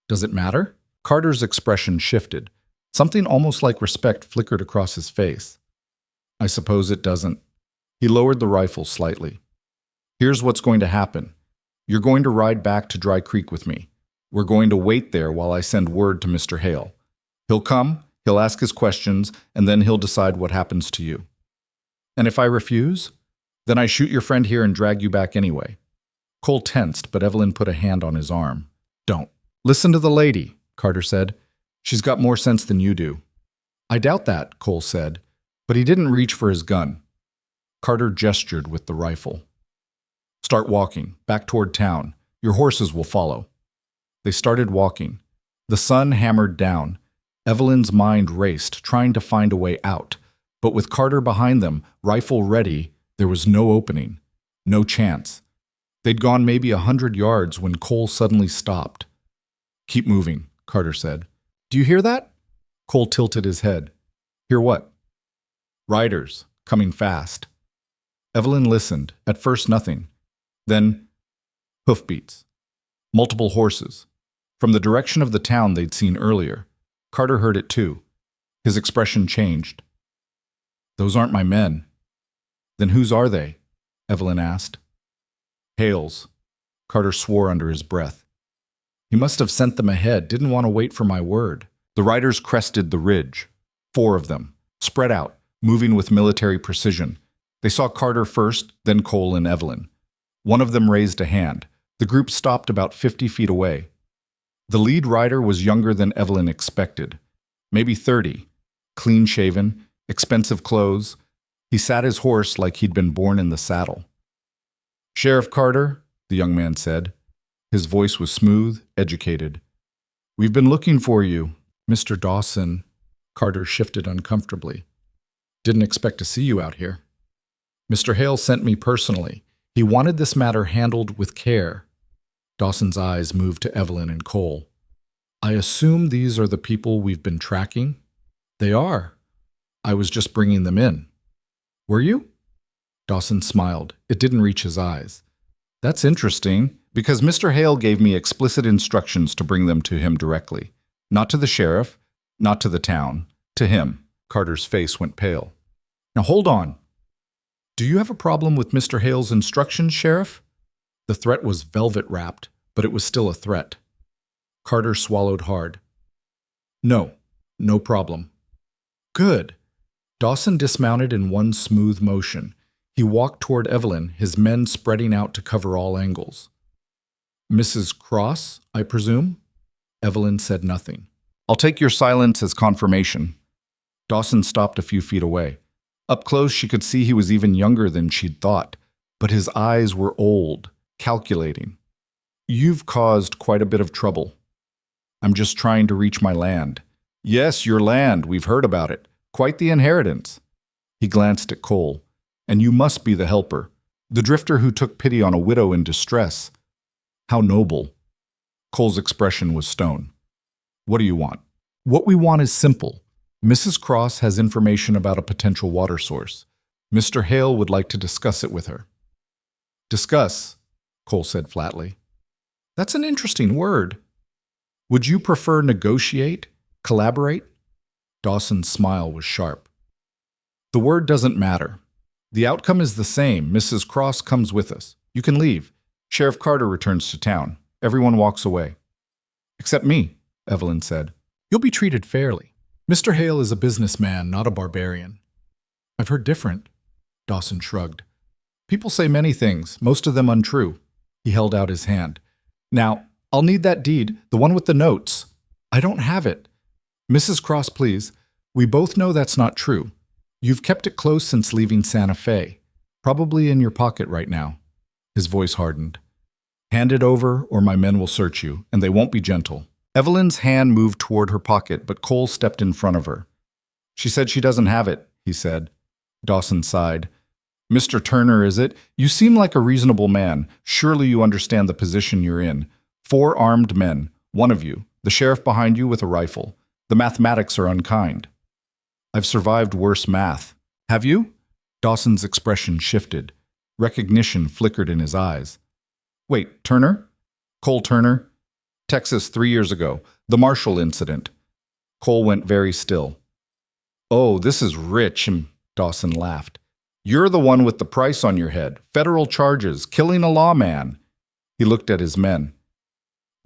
Does it matter? Carter's expression shifted. Something almost like respect flickered across his face. I suppose it doesn't. He lowered the rifle slightly. Here's what's going to happen. You're going to ride back to Dry Creek with me. We're going to wait there while I send word to Mr. Hale. He'll come, he'll ask his questions, and then he'll decide what happens to you. And if I refuse, then I shoot your friend here and drag you back anyway. Cole tensed, but Evelyn put a hand on his arm. Don't. Listen to the lady, Carter said. She's got more sense than you do. I doubt that, Cole said, but he didn't reach for his gun. Carter gestured with the rifle. Start walking, back toward town. Your horses will follow. They started walking. The sun hammered down. Evelyn's mind raced, trying to find a way out. But with Carter behind them, rifle ready, there was no opening. No chance. They'd gone maybe 100 yards when Cole suddenly stopped. Keep moving, Carter said. Do you hear that? Cole tilted his head. Hear what? Riders, coming fast. Evelyn listened. At first, nothing. Then, hoofbeats. Multiple horses. From the direction of the town they'd seen earlier. Carter heard it too. His expression changed. Those aren't my men. Then whose are they? Evelyn asked. Hale's. Carter swore under his breath. He must have sent them ahead, didn't want to wait for my word. The riders crested the ridge. 4 of them, spread out, moving with military precision. They saw Carter first, then Cole and Evelyn. One of them raised a hand. The group stopped about 50 feet away. The lead rider was younger than Evelyn expected. Maybe 30. Clean-shaven, expensive clothes. He sat his horse like he'd been born in the saddle. Sheriff Carter, the young man said. His voice was smooth, educated. We've been looking for you, Mr. Dawson. Carter shifted uncomfortably. Didn't expect to see you out here. Mr. Hale sent me personally. He wanted this matter handled with care. Dawson's eyes moved to Evelyn and Cole. I assume these are the people we've been tracking? They are. I was just bringing them in. Were you? Dawson smiled. It didn't reach his eyes. That's interesting, because Mr. Hale gave me explicit instructions to bring them to him directly. Not to the sheriff, not to the town, to him. Carter's face went pale. Now hold on. Do you have a problem with Mr. Hale's instructions, Sheriff? The threat was velvet-wrapped, but it was still a threat. Carter swallowed hard. No, no problem. Good. Dawson dismounted in one smooth motion. He walked toward Evelyn, his men spreading out to cover all angles. Mrs. Cross, I presume? Evelyn said nothing. I'll take your silence as confirmation. Dawson stopped a few feet away. Up close, she could see he was even younger than she'd thought, but his eyes were old, calculating. You've caused quite a bit of trouble. I'm just trying to reach my land. Yes, your land, we've heard about it. Quite the inheritance. He glanced at Cole. And you must be the helper, the drifter who took pity on a widow in distress. How noble. Cole's expression was stone. What do you want? What we want is simple. Mrs. Cross has information about a potential water source. Mr. Hale would like to discuss it with her. Discuss, Cole said flatly. That's an interesting word. Would you prefer negotiate, collaborate? Dawson's smile was sharp. The word doesn't matter. The outcome is the same. Mrs. Cross comes with us. You can leave. Sheriff Carter returns to town. Everyone walks away. Except me, Evelyn said. You'll be treated fairly. Mr. Hale is a businessman, not a barbarian. I've heard different. Dawson shrugged. People say many things, most of them untrue. He held out his hand. Now, I'll need that deed, the one with the notes. I don't have it. Mrs. Cross, please. We both know that's not true. You've kept it close since leaving Santa Fe. Probably in your pocket right now. His voice hardened. Hand it over, or my men will search you, and they won't be gentle. Evelyn's hand moved toward her pocket, but Cole stepped in front of her. She said she doesn't have it, he said. Dawson sighed. Mr. Turner, is it? You seem like a reasonable man. Surely you understand the position you're in. 4 armed men, one of you, the sheriff behind you with a rifle. The mathematics are unkind. I've survived worse math. Have you? Dawson's expression shifted. Recognition flickered in his eyes. Wait, Turner? Cole Turner? Texas 3 years ago. The Marshall incident. Cole went very still. Oh, this is rich, Dawson laughed. You're the one with the price on your head. Federal charges, killing a lawman. He looked at his men.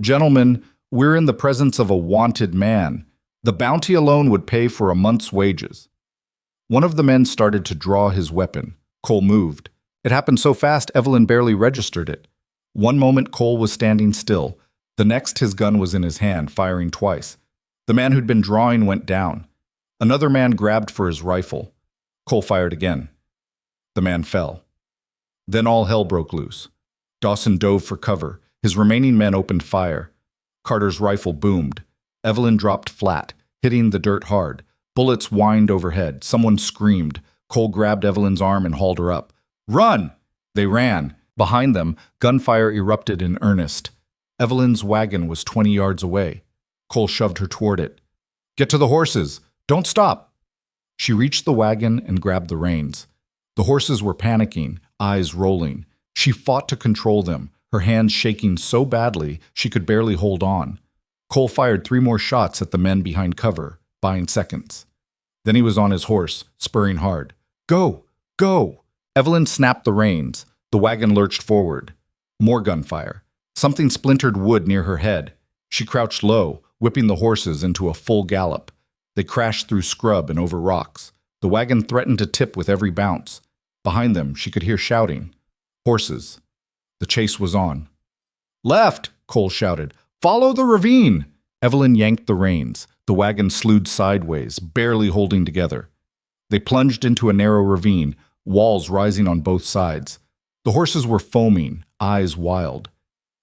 Gentlemen, we're in the presence of a wanted man. The bounty alone would pay for a month's wages. One of the men started to draw his weapon. Cole moved. It happened so fast Evelyn barely registered it. One moment Cole was standing still. The next his gun was in his hand, firing twice. The man who'd been drawing went down. Another man grabbed for his rifle. Cole fired again. The man fell. Then all hell broke loose. Dawson dove for cover. His remaining men opened fire. Carter's rifle boomed. Evelyn dropped flat, hitting the dirt hard. Bullets whined overhead. Someone screamed. Cole grabbed Evelyn's arm and hauled her up. Run! They ran. Behind them, gunfire erupted in earnest. Evelyn's wagon was 20 yards away. Cole shoved her toward it. Get to the horses! Don't stop! She reached the wagon and grabbed the reins. The horses were panicking, eyes rolling. She fought to control them. her hands shaking so badly she could barely hold on. Cole fired 3 more shots at the men behind cover, buying seconds. Then he was on his horse, spurring hard. Go! Go! Evelyn snapped the reins. The wagon lurched forward. More gunfire. Something splintered wood near her head. She crouched low, whipping the horses into a full gallop. They crashed through scrub and over rocks. The wagon threatened to tip with every bounce. Behind them, she could hear shouting. Horses. The chase was on. Left! Cole shouted. Follow the ravine! Evelyn yanked the reins. The wagon slewed sideways, barely holding together. They plunged into a narrow ravine, walls rising on both sides. The horses were foaming, eyes wild.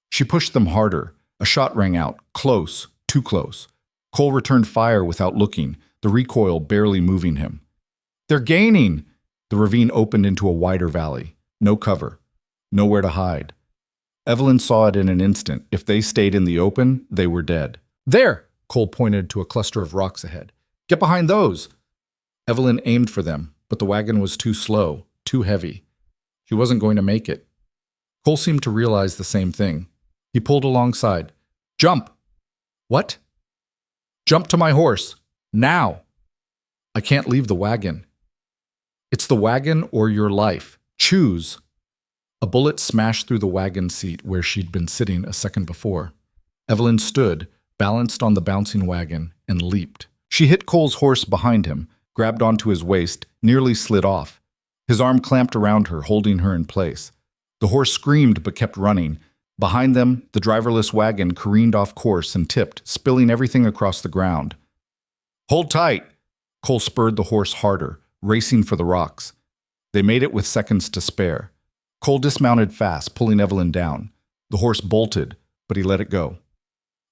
She pushed them harder. A shot rang out, close, too close. Cole returned fire without looking, the recoil barely moving him. They're gaining! The ravine opened into a wider valley. No cover. Nowhere to hide. Evelyn saw it in an instant. If they stayed in the open, they were dead. There! Cole pointed to a cluster of rocks ahead. Get behind those! Evelyn aimed for them, but the wagon was too slow, too heavy. She wasn't going to make it. Cole seemed to realize the same thing. He pulled alongside. Jump! What? Jump to my horse. Now! I can't leave the wagon. It's the wagon or your life. Choose. A bullet smashed through the wagon seat where she'd been sitting a second before. Evelyn stood, balanced on the bouncing wagon, and leaped. She hit Cole's horse behind him, grabbed onto his waist, nearly slid off. His arm clamped around her, holding her in place. The horse screamed but kept running. Behind them, the driverless wagon careened off course and tipped, spilling everything across the ground. Hold tight! Cole spurred the horse harder, racing for the rocks. They made it with seconds to spare. Cole dismounted fast, pulling Evelyn down. The horse bolted, but he let it go.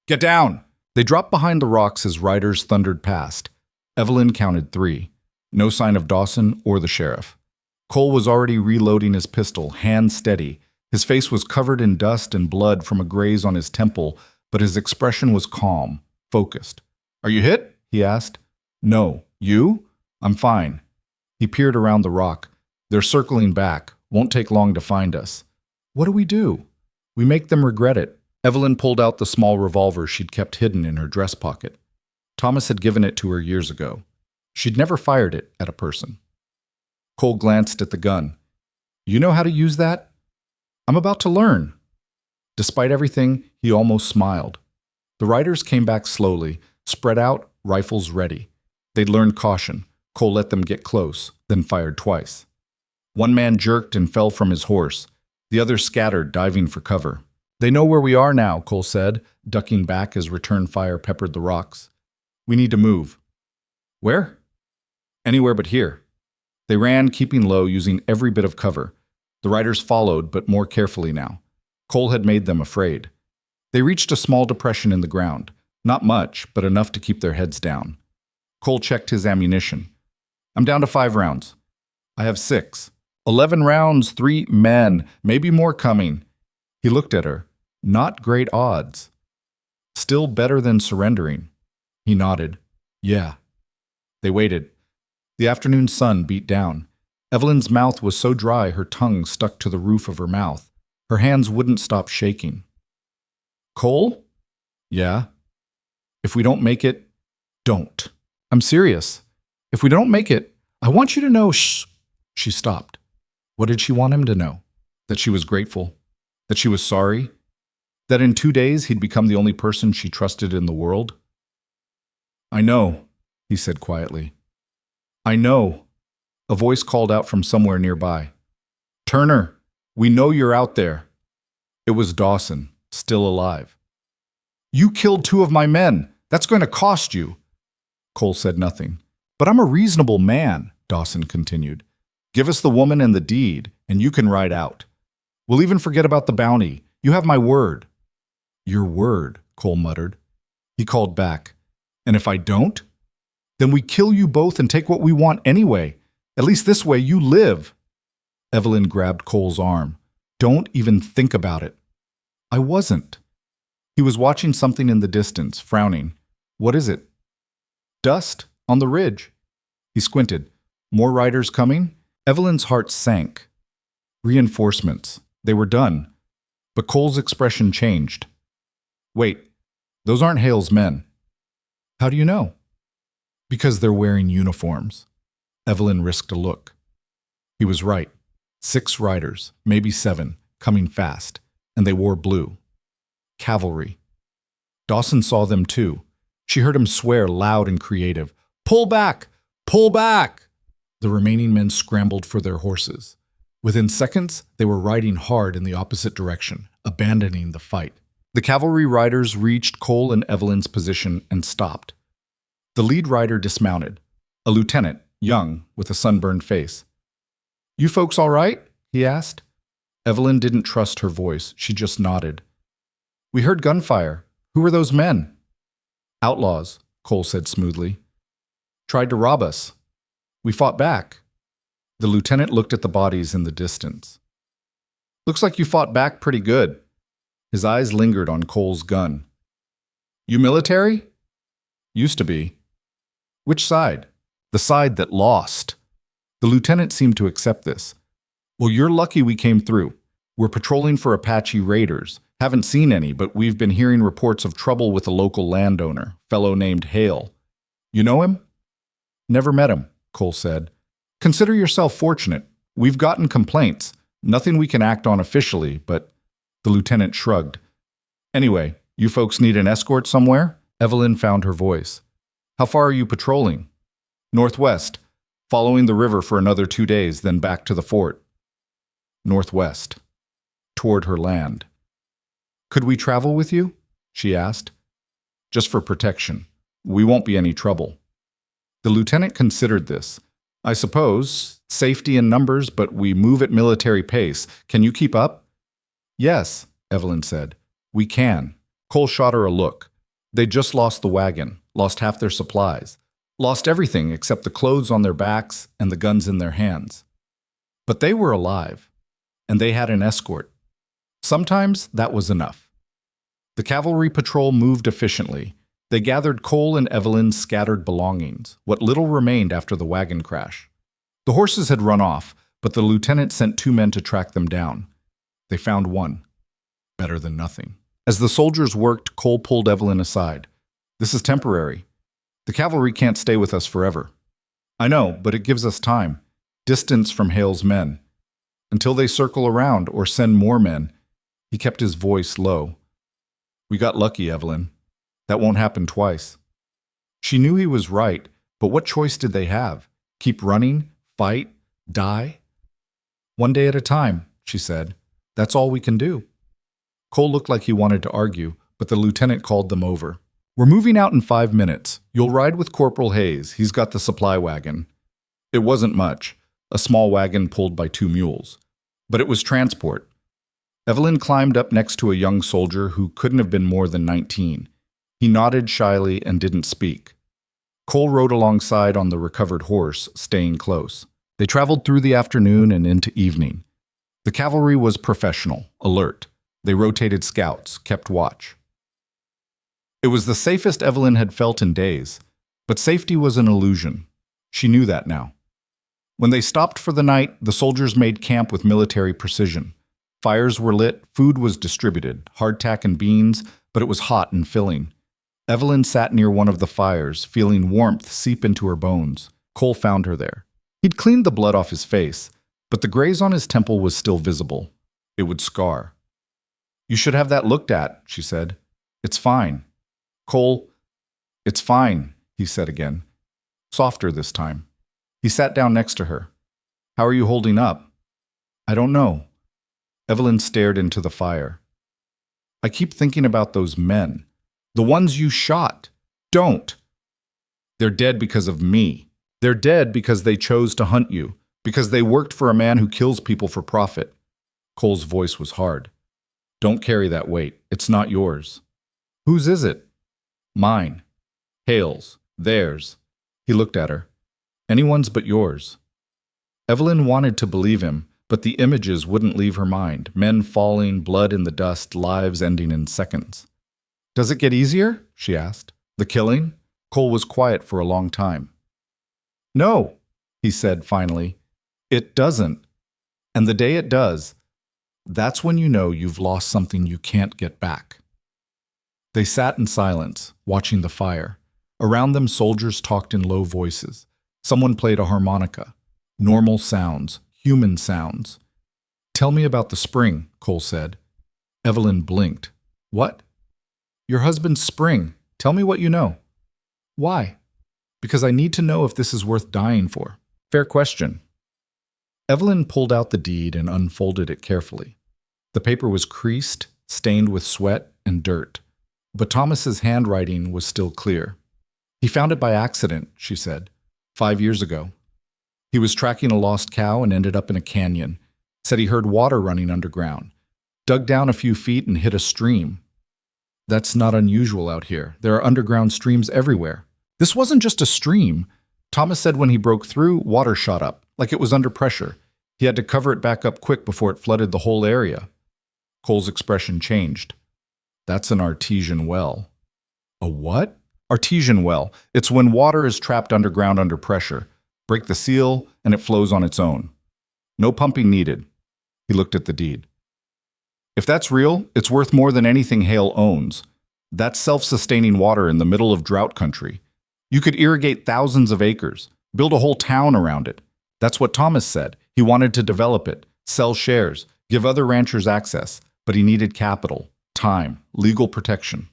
Get down! They dropped behind the rocks as riders thundered past. Evelyn counted 3. No sign of Dawson or the sheriff. Cole was already reloading his pistol, hand steady. His face was covered in dust and blood from a graze on his temple, but his expression was calm, focused. Are you hit? He asked. No. You? I'm fine. He peered around the rock. They're circling back. Won't take long to find us. What do? We make them regret it. Evelyn pulled out the small revolver she'd kept hidden in her dress pocket. Thomas had given it to her years ago. She'd never fired it at a person. Cole glanced at the gun. You know how to use that? I'm about to learn. Despite everything, he almost smiled. The riders came back slowly, spread out, rifles ready. They'd learned caution. Cole let them get close, then fired twice. One man jerked and fell from his horse. The others scattered, diving for cover. They know where we are now, Cole said, ducking back as return fire peppered the rocks. We need to move. Where? Anywhere but here. They ran, keeping low, using every bit of cover. The riders followed, but more carefully now. Cole had made them afraid. They reached a small depression in the ground. Not much, but enough to keep their heads down. Cole checked his ammunition. I'm down to 5 rounds. I have 6. 11 rounds, 3 men, maybe more coming. He looked at her. Not great odds. Still better than surrendering. He nodded. Yeah. They waited. The afternoon sun beat down. Evelyn's mouth was so dry her tongue stuck to the roof of her mouth. Her hands wouldn't stop shaking. Cole? Yeah. If we don't make it, don't. I'm serious. If we don't make it, I want you to know shh. She stopped. What did she want him to know? That she was grateful? That she was sorry? That in 2 days he'd become the only person she trusted in the world? I know, he said quietly. I know. A voice called out from somewhere nearby. Turner, we know you're out there. It was Dawson, still alive. You killed 2 of my men. That's going to cost you. Cole said nothing. But I'm a reasonable man, Dawson continued. Give us the woman and the deed, and you can ride out. We'll even forget about the bounty. You have my word. Your word, Cole muttered. He called back. And if I don't? Then we kill you both and take what we want anyway. At least this way you live. Evelyn grabbed Cole's arm. Don't even think about it. I wasn't. He was watching something in the distance, frowning. What is it? Dust on the ridge. He squinted. More riders coming? Evelyn's heart sank. Reinforcements. They were done. But Cole's expression changed. Wait, those aren't Hale's men. How do you know? Because they're wearing uniforms. Evelyn risked a look. He was right. 6 riders, maybe 7, coming fast, and they wore blue. Cavalry. Dawson saw them too. She heard him swear loud and creative. Pull back! Pull back! The remaining men scrambled for their horses. Within seconds, they were riding hard in the opposite direction, abandoning the fight. The cavalry riders reached Cole and Evelyn's position and stopped. The lead rider dismounted, a lieutenant, young, with a sunburned face. You folks all right? He asked. Evelyn didn't trust her voice. She just nodded. We heard gunfire. Who were those men? Outlaws, Cole said smoothly. Tried to rob us. We fought back. The lieutenant looked at the bodies in the distance. Looks like you fought back pretty good. His eyes lingered on Cole's gun. You military? Used to be. Which side? The side that lost. The lieutenant seemed to accept this. Well, you're lucky we came through. We're patrolling for Apache raiders. Haven't seen any, but we've been hearing reports of trouble with a local landowner, fellow named Hale. You know him? Never met him, Cole said. Consider yourself fortunate. We've gotten complaints. Nothing we can act on officially, but... The lieutenant shrugged. Anyway, you folks need an escort somewhere? Evelyn found her voice. How far are you patrolling? Northwest, following the river for another 2 days, then back to the fort. Northwest, toward her land. Could we travel with you? She asked. Just for protection. We won't be any trouble. The lieutenant considered this. I suppose, safety in numbers, but we move at military pace. Can you keep up? Yes, Evelyn said. We can. Cole shot her a look. They'd just lost the wagon, lost half their supplies, lost everything except the clothes on their backs and the guns in their hands. But they were alive, and they had an escort. Sometimes that was enough. The cavalry patrol moved efficiently. They gathered Cole and Evelyn's scattered belongings, what little remained after the wagon crash. The horses had run off, but the lieutenant sent 2 men to track them down. They found one. Better than nothing. As the soldiers worked, Cole pulled Evelyn aside. This is temporary. The cavalry can't stay with us forever. I know, but it gives us time. Distance from Hale's men. Until they circle around or send more men. He kept his voice low. We got lucky, Evelyn. That won't happen twice. She knew he was right, but what choice did they have? Keep running? Fight? Die? One day at a time, she said. That's all we can do. Cole looked like he wanted to argue, but the lieutenant called them over. We're moving out in 5 minutes. You'll ride with Corporal Hayes. He's got the supply wagon. It wasn't much, a small wagon pulled by 2 mules. But it was transport. Evelyn climbed up next to a young soldier who couldn't have been more than 19. He nodded shyly and didn't speak. Cole rode alongside on the recovered horse, staying close. They traveled through the afternoon and into evening. The cavalry was professional, alert. They rotated scouts, kept watch. It was the safest Evelyn had felt in days, but safety was an illusion. She knew that now. When they stopped for the night, the soldiers made camp with military precision. Fires were lit, food was distributed, hardtack and beans, but it was hot and filling. Evelyn sat near one of the fires, feeling warmth seep into her bones. Cole found her there. He'd cleaned the blood off his face, but the graze on his temple was still visible. It would scar. You should have that looked at, she said. It's fine. Cole, it's fine, he said again. Softer this time. He sat down next to her. How are you holding up? I don't know. Evelyn stared into the fire. I keep thinking about those men. The ones you shot. Don't. They're dead because of me. They're dead because they chose to hunt you. Because they worked for a man who kills people for profit. Cole's voice was hard. Don't carry that weight. It's not yours. Whose is it? Mine. Hale's. Theirs. He looked at her. Anyone's but yours. Evelyn wanted to believe him, but the images wouldn't leave her mind. Men falling, blood in the dust, lives ending in seconds. Does it get easier? She asked. The killing? Cole was quiet for a long time. No, he said finally. It doesn't. And the day it does, That's when you know you've lost something you can't get back. They sat in silence, watching the fire. Around them, soldiers talked in low voices. Someone played a harmonica. Normal sounds, human sounds. "Tell me about the spring," Cole said. Evelyn blinked. "What?" "Your husband's spring. Tell me what you know." "Why?" "Because I need to know if this is worth dying for." "Fair question." Evelyn pulled out the deed and unfolded it carefully. The paper was creased, stained with sweat and dirt, but Thomas's handwriting was still clear. "He found it by accident," she said, 5 years ago. He was tracking a lost cow and ended up in a canyon. Said he heard water running underground. Dug down a few feet and hit a stream. That's not unusual out here. There are underground streams everywhere. This wasn't just a stream. Thomas said when he broke through, water shot up, like it was under pressure. He had to cover it back up quick before it flooded the whole area. Cole's expression changed. "That's an artesian well." "A what?" "Artesian well. It's when water is trapped underground under pressure. Break the seal, and it flows on its own. No pumping needed." He looked at the deed. "If that's real, it's worth more than anything Hale owns. That's self-sustaining water in the middle of drought country. You could irrigate thousands of acres, build a whole town around it. That's what Thomas said. He wanted to develop it, sell shares, give other ranchers access, but he needed capital, time, legal protection."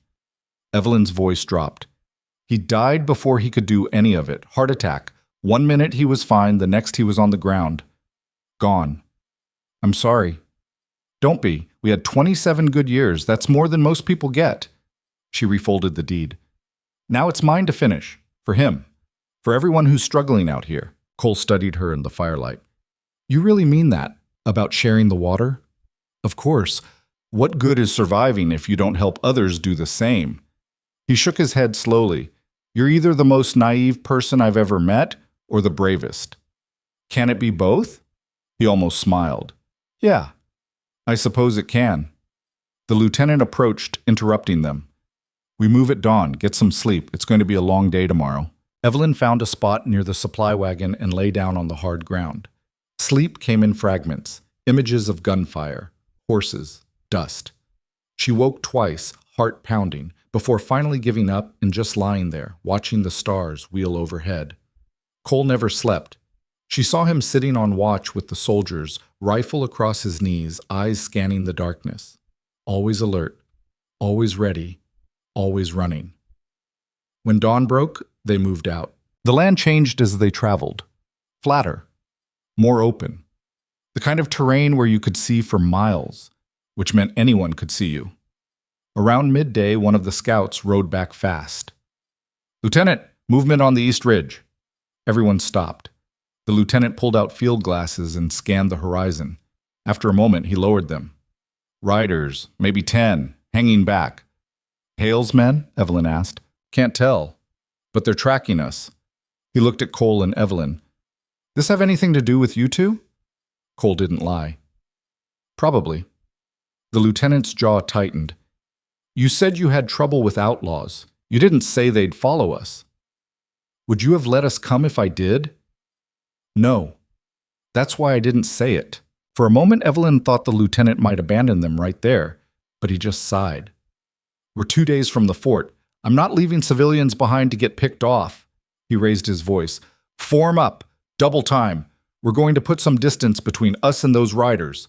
Evelyn's voice dropped. "He died before he could do any of it. Heart attack. 1 minute he was fine, the next he was on the ground. Gone." "I'm sorry." "Don't be. We had 27 good years. That's more than most people get." She refolded the deed. "Now it's mine to finish. For him. For everyone who's struggling out here." Cole studied her in the firelight. "You really mean that? About sharing the water?" "Of course. What good is surviving if you don't help others do the same?" He shook his head slowly. "You're either the most naive person I've ever met or the bravest." "Can it be both?" He almost smiled. "Yeah, I suppose it can." The lieutenant approached, interrupting them. "We move at dawn. Get some sleep. It's going to be a long day tomorrow." Evelyn found a spot near the supply wagon and lay down on the hard ground. Sleep came in fragments, images of gunfire, horses, dust. She woke twice, heart pounding, before finally giving up and just lying there, watching the stars wheel overhead. Cole never slept. She saw him sitting on watch with the soldiers, rifle across his knees, eyes scanning the darkness. Always alert, always ready, always running. When dawn broke, they moved out. The land changed as they traveled. Flatter, more open. The kind of terrain where you could see for miles, which meant anyone could see you. Around midday, one of the scouts rode back fast. "Lieutenant, movement on the East Ridge." Everyone stopped. The lieutenant pulled out field glasses and scanned the horizon. After a moment, he lowered them. "Riders, maybe 10, hanging back." "Hale's men?" Evelyn asked. "Can't tell. But they're tracking us." He looked at Cole and Evelyn. "This have anything to do with you two?" Cole didn't lie. "Probably." The lieutenant's jaw tightened. "You said you had trouble with outlaws. You didn't say they'd follow us." "Would you have let us come if I did?" "No. That's why I didn't say it." For a moment, Evelyn thought the lieutenant might abandon them right there, but he just sighed. "We're 2 days from the fort. I'm not leaving civilians behind to get picked off." He raised his voice. "Form up. Double time. We're going to put some distance between us and those riders."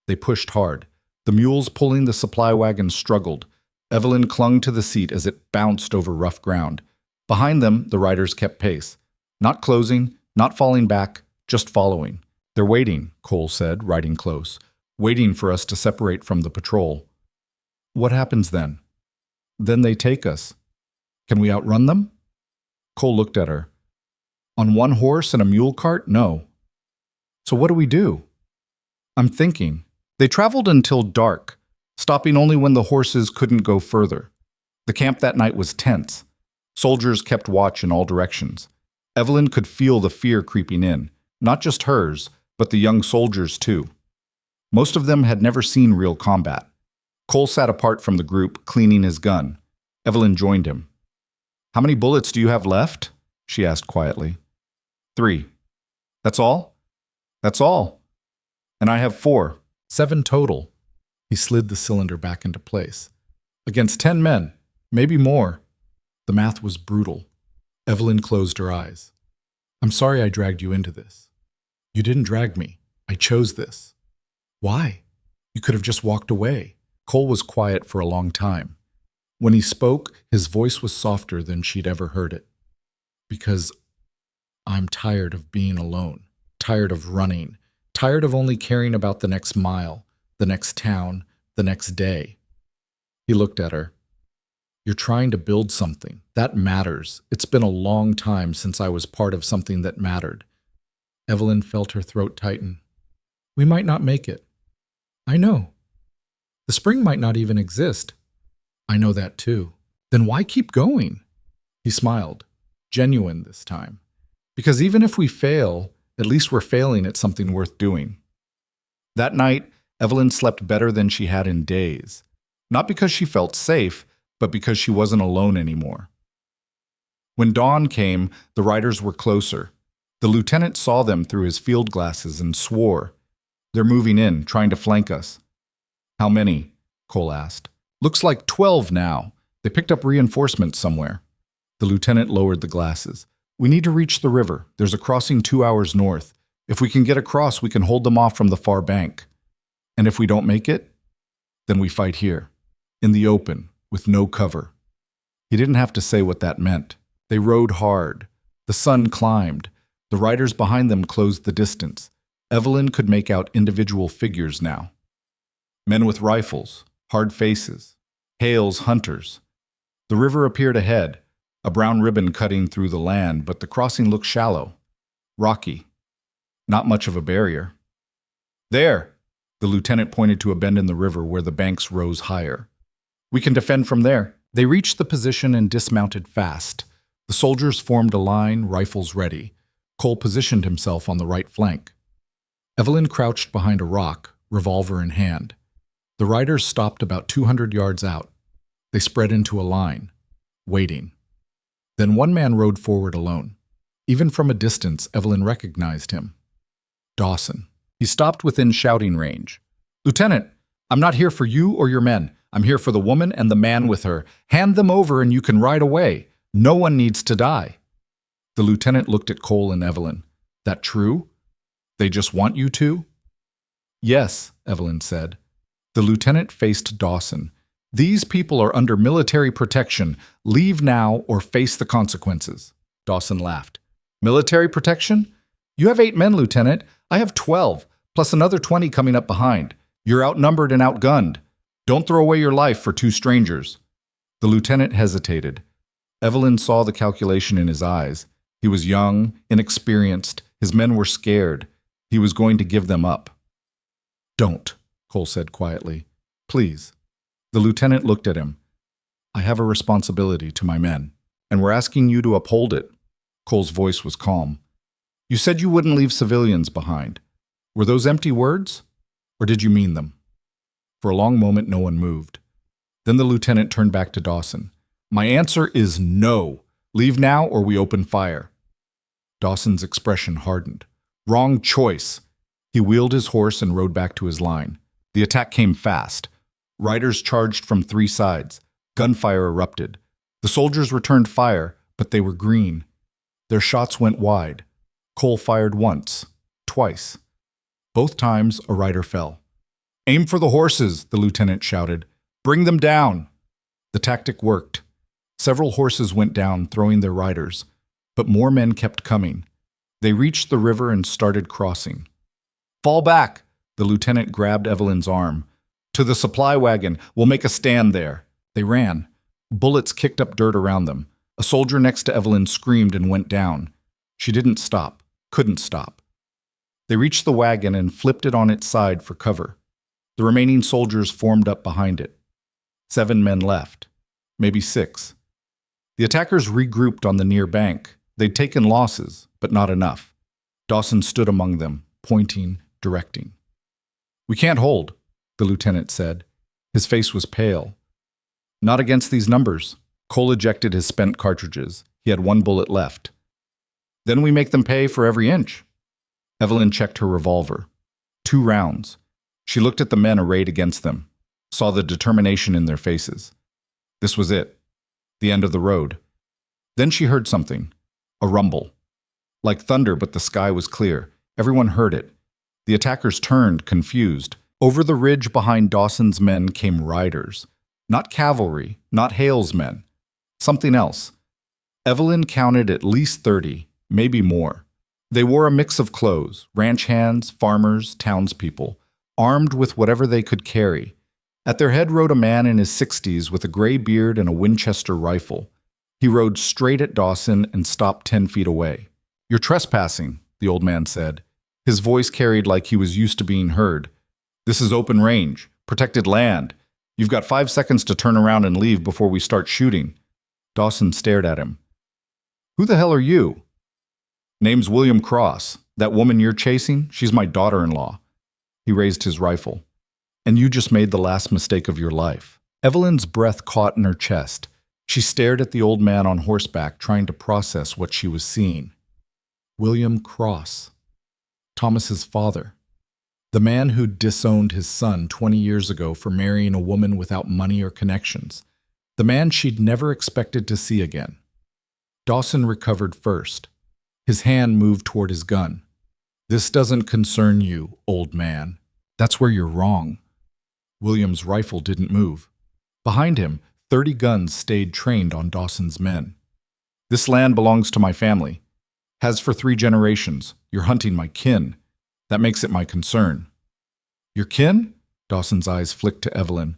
They pushed hard. The mules pulling the supply wagon struggled. Evelyn clung to the seat as it bounced over rough ground. Behind them, the riders kept pace. Not closing, not falling back, just following. "They're waiting," Cole said, riding close. "Waiting for us to separate from the patrol." "What happens then?" "Then they take us." "Can we outrun them?" Cole looked at her. "On one horse and a mule cart? No." "So what do we do?" "I'm thinking." They traveled until dark, stopping only when the horses couldn't go further. The camp that night was tense. Soldiers kept watch in all directions. Evelyn could feel the fear creeping in, not just hers, but the young soldiers too. Most of them had never seen real combat. Cole sat apart from the group, cleaning his gun. Evelyn joined him. "How many bullets do you have left?" she asked quietly. 3. "That's all?" "That's all." "And I have 4. 7 total. He slid the cylinder back into place. Against 10 men, maybe more. The math was brutal. Evelyn closed her eyes. I'm sorry I dragged you into this. You didn't drag me. I chose this. Why? You could have just walked away. Cole was quiet for a long time. When he spoke, his voice was softer than she'd ever heard it. Because I'm tired of being alone, tired of running, tired of only caring about the next mile, the next town, the next day. He looked at her. You're trying to build something. That matters. It's been a long time since I was part of something that mattered. Evelyn felt her throat tighten. We might not make it. I know. The spring might not even exist. I know that too. Then why keep going? He smiled, genuine this time. Because even if we fail, at least we're failing at something worth doing. That night, Evelyn slept better than she had in days. Not because she felt safe, but because she wasn't alone anymore. When dawn came, the riders were closer. The lieutenant saw them through his field glasses and swore. They're moving in, trying to flank us. How many? Cole asked. Looks like 12 now. They picked up reinforcements somewhere. The lieutenant lowered the glasses. We need to reach the river. There's a crossing 2 hours north. If we can get across, we can hold them off from the far bank. And if we don't make it, then we fight here, in the open, with no cover. He didn't have to say what that meant. They rode hard. The sun climbed. The riders behind them closed the distance. Evelyn could make out individual figures now. Men with rifles, hard faces, Hale's hunters. The river appeared ahead, a brown ribbon cutting through the land, but the crossing looked shallow, rocky, not much of a barrier. There! The lieutenant pointed to a bend in the river where the banks rose higher. We can defend from there. They reached the position and dismounted fast. The soldiers formed a line, rifles ready. Cole positioned himself on the right flank. Evelyn crouched behind a rock, revolver in hand. The riders stopped about 200 yards out. They spread into a line, waiting. Then one man rode forward alone. Even from a distance, Evelyn recognized him. Dawson. He stopped within shouting range. Lieutenant, I'm not here for you or your men. I'm here for the woman and the man with her. Hand them over and you can ride away. No one needs to die. The lieutenant looked at Cole and Evelyn. That true? They just want you to? Yes, Evelyn said. The lieutenant faced Dawson. These people are under military protection. Leave now or face the consequences. Dawson laughed. Military protection? You have 8 men, Lieutenant. I have 12, plus another 20 coming up behind. You're outnumbered and outgunned. Don't throw away your life for 2 strangers. The lieutenant hesitated. Evelyn saw the calculation in his eyes. He was young, inexperienced. His men were scared. He was going to give them up. Don't, Cole said quietly. Please. The lieutenant looked at him. I have a responsibility to my men, and we're asking you to uphold it. Cole's voice was calm. You said you wouldn't leave civilians behind. Were those empty words, or did you mean them? For a long moment, no one moved. Then the lieutenant turned back to Dawson. My answer is no. Leave now or we open fire. Dawson's expression hardened. Wrong choice. He wheeled his horse and rode back to his line. The attack came fast. Riders charged from 3 sides. Gunfire erupted. The soldiers returned fire, but they were green. Their shots went wide. Cole fired once, twice. Both times, a rider fell. Aim for the horses, the lieutenant shouted. Bring them down. The tactic worked. Several horses went down, throwing their riders, but more men kept coming. They reached the river and started crossing. Fall back, the lieutenant grabbed Evelyn's arm. To the supply wagon, we'll make a stand there. They ran. Bullets kicked up dirt around them. A soldier next to Evelyn screamed and went down. She didn't stop, couldn't stop. They reached the wagon and flipped it on its side for cover. The remaining soldiers formed up behind it. 7 men left, maybe 6. The attackers regrouped on the near bank. They'd taken losses, but not enough. Dawson stood among them, pointing, directing. We can't hold, the lieutenant said. His face was pale. Not against these numbers. Cole ejected his spent cartridges. He had 1 bullet left. Then we make them pay for every inch. Evelyn checked her revolver. 2 rounds. She looked at the men arrayed against them, saw the determination in their faces. This was it, the end of the road. Then she heard something, a rumble. Like thunder, but the sky was clear. Everyone heard it. The attackers turned, confused. Over the ridge behind Dawson's men came riders. Not cavalry, not Hale's men. Something else. Evelyn counted at least 30, maybe more. They wore a mix of clothes, ranch hands, farmers, townspeople, armed with whatever they could carry. At their head rode a man in his 60s with a gray beard and a Winchester rifle. He rode straight at Dawson and stopped 10 feet away. "You're trespassing," the old man said. His voice carried like he was used to being heard. "This is open range, protected land. You've got 5 seconds to turn around and leave before we start shooting." Dawson stared at him. "Who the hell are you?" "Name's William Cross. That woman you're chasing, she's my daughter-in-law." He raised his rifle. "And you just made the last mistake of your life." Evelyn's breath caught in her chest. She stared at the old man on horseback, trying to process what she was seeing. William Cross. Thomas's father. The man who'd disowned his son 20 years ago for marrying a woman without money or connections. The man she'd never expected to see again. Dawson recovered first. His hand moved toward his gun. "This doesn't concern you, old man. That's where you're wrong." William's rifle didn't move. Behind him, 30 guns stayed trained on Dawson's men. "This land belongs to my family. Has for 3 generations. You're hunting my kin. That makes it my concern." "Your kin?" Dawson's eyes flicked to Evelyn.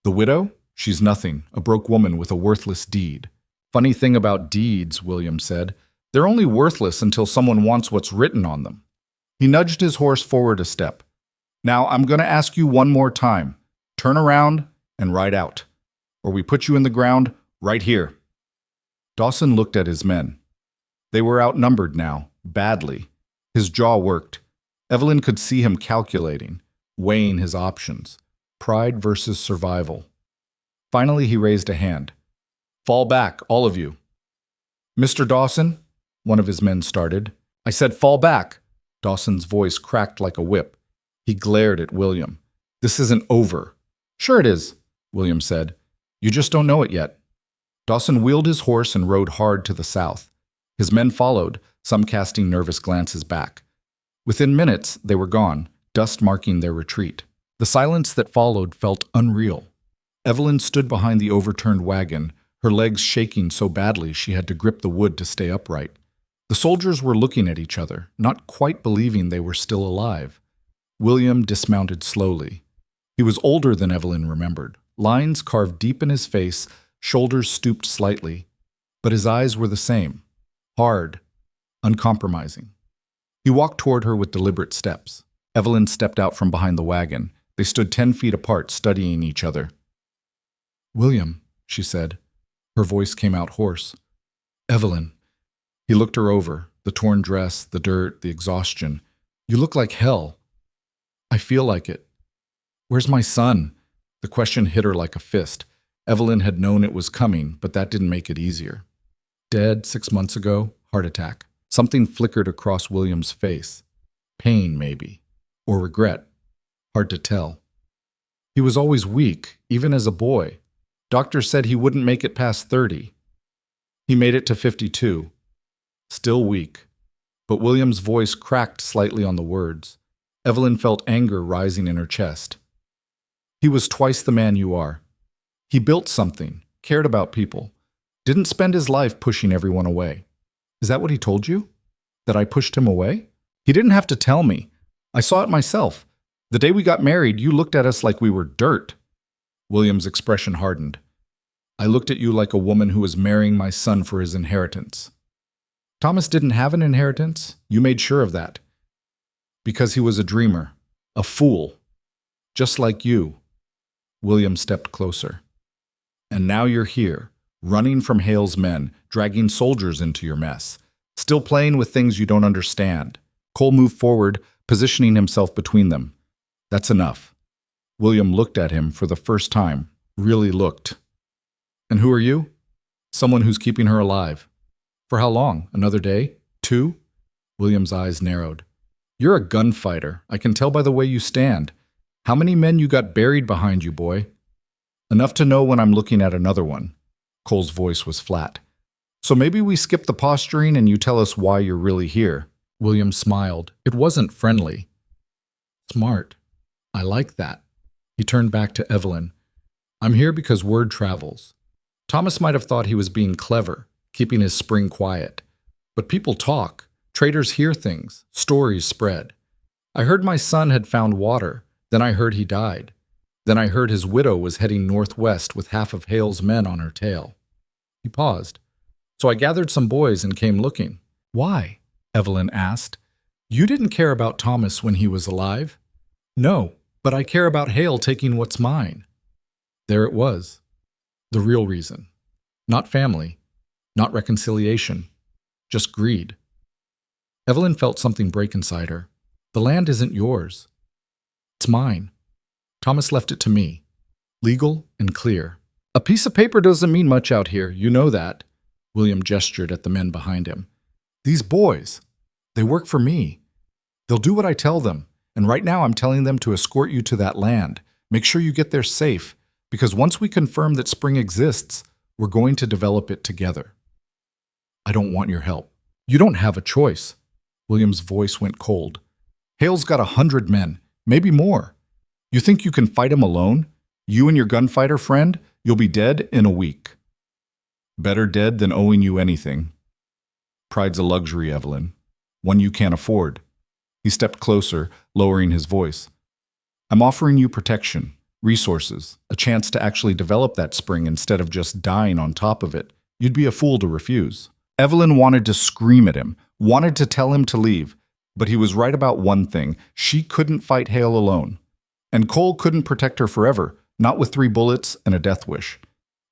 "The widow? She's nothing, a broke woman with a worthless deed." "Funny thing about deeds," William said. "They're only worthless until someone wants what's written on them." He nudged his horse forward a step. "Now I'm going to ask you one more time. Turn around and ride out, or we put you in the ground right here." Dawson looked at his men. They were outnumbered now, badly. His jaw worked. Evelyn could see him calculating, weighing his options. Pride versus survival. Finally, he raised a hand. "Fall back, all of you." "Mr. Dawson," one of his men started. "I said fall back." Dawson's voice cracked like a whip. He glared at William. "This isn't over." "Sure it is," William said. "You just don't know it yet." Dawson wheeled his horse and rode hard to the south. His men followed, some casting nervous glances back. Within minutes, they were gone, dust marking their retreat. The silence that followed felt unreal. Evelyn stood behind the overturned wagon, her legs shaking so badly she had to grip the wood to stay upright. The soldiers were looking at each other, not quite believing they were still alive. William dismounted slowly. He was older than Evelyn remembered, lines carved deep in his face, shoulders stooped slightly. But his eyes were the same. Hard, uncompromising. He walked toward her with deliberate steps. Evelyn stepped out from behind the wagon. They stood 10 feet apart, studying each other. "William," she said. Her voice came out hoarse. "Evelyn." He looked her over, the torn dress, the dirt, the exhaustion. "You look like hell." "I feel like it." "Where's my son?" The question hit her like a fist. Evelyn had known it was coming, but that didn't make it easier. "Dead 6 months ago, heart attack." Something flickered across William's face. Pain, maybe. Or regret. Hard to tell. He was always weak, even as a boy. Doctors said he wouldn't make it past 30. He made it to 52. Still weak. But William's voice cracked slightly on the words. Evelyn felt anger rising in her chest. "He was twice the man you are. He built something, cared about people. Didn't spend his life pushing everyone away." "Is that what he told you? That I pushed him away?" "He didn't have to tell me. I saw it myself. The day we got married, you looked at us like we were dirt." William's expression hardened. "I looked at you like a woman who was marrying my son for his inheritance." "Thomas didn't have an inheritance. You made sure of that." "Because he was a dreamer. A fool. Just like you." William stepped closer. "And now you're here. Running from Hale's men, dragging soldiers into your mess, still playing with things you don't understand." Cole moved forward, positioning himself between them. "That's enough." William looked at him for the first time, really looked. "And who are you?" "Someone who's keeping her alive." "For how long? Another day? 2? William's eyes narrowed. "You're a gunfighter. I can tell by the way you stand. How many men you got buried behind you, boy? Enough to know when I'm looking at another one. Cole's voice was flat. So maybe we skip the posturing and you tell us why you're really here. William smiled. It wasn't friendly. Smart. I like that. He turned back to Evelyn. I'm here because word travels. Thomas might have thought he was being clever, keeping his spring quiet. But people talk. Traders hear things. Stories spread. I heard my son had found water. Then I heard he died. Then I heard his widow was heading northwest with half of Hale's men on her tail. He paused. So I gathered some boys and came looking. Why? Evelyn asked. You didn't care about Thomas when he was alive? No, but I care about Hale taking what's mine. There it was. The real reason. Not family. Not reconciliation. Just greed. Evelyn felt something break inside her. The land isn't yours. It's mine. Thomas left it to me. Legal and clear. A piece of paper doesn't mean much out here, you know that. William gestured at the men behind him. These boys, they work for me. They'll do what I tell them, and right now I'm telling them to escort you to that land. Make sure you get there safe, because once we confirm that spring exists, we're going to develop it together. I don't want your help. You don't have a choice. William's voice went cold. Hale's got 100 men, maybe more. You think you can fight him alone? You and your gunfighter friend? You'll be dead in a week. Better dead than owing you anything. Pride's a luxury, Evelyn. One you can't afford. He stepped closer, lowering his voice. I'm offering you protection, resources, a chance to actually develop that spring instead of just dying on top of it. You'd be a fool to refuse. Evelyn wanted to scream at him, wanted to tell him to leave, but he was right about one thing. She couldn't fight Hale alone. And Cole couldn't protect her forever, not with 3 bullets and a death wish.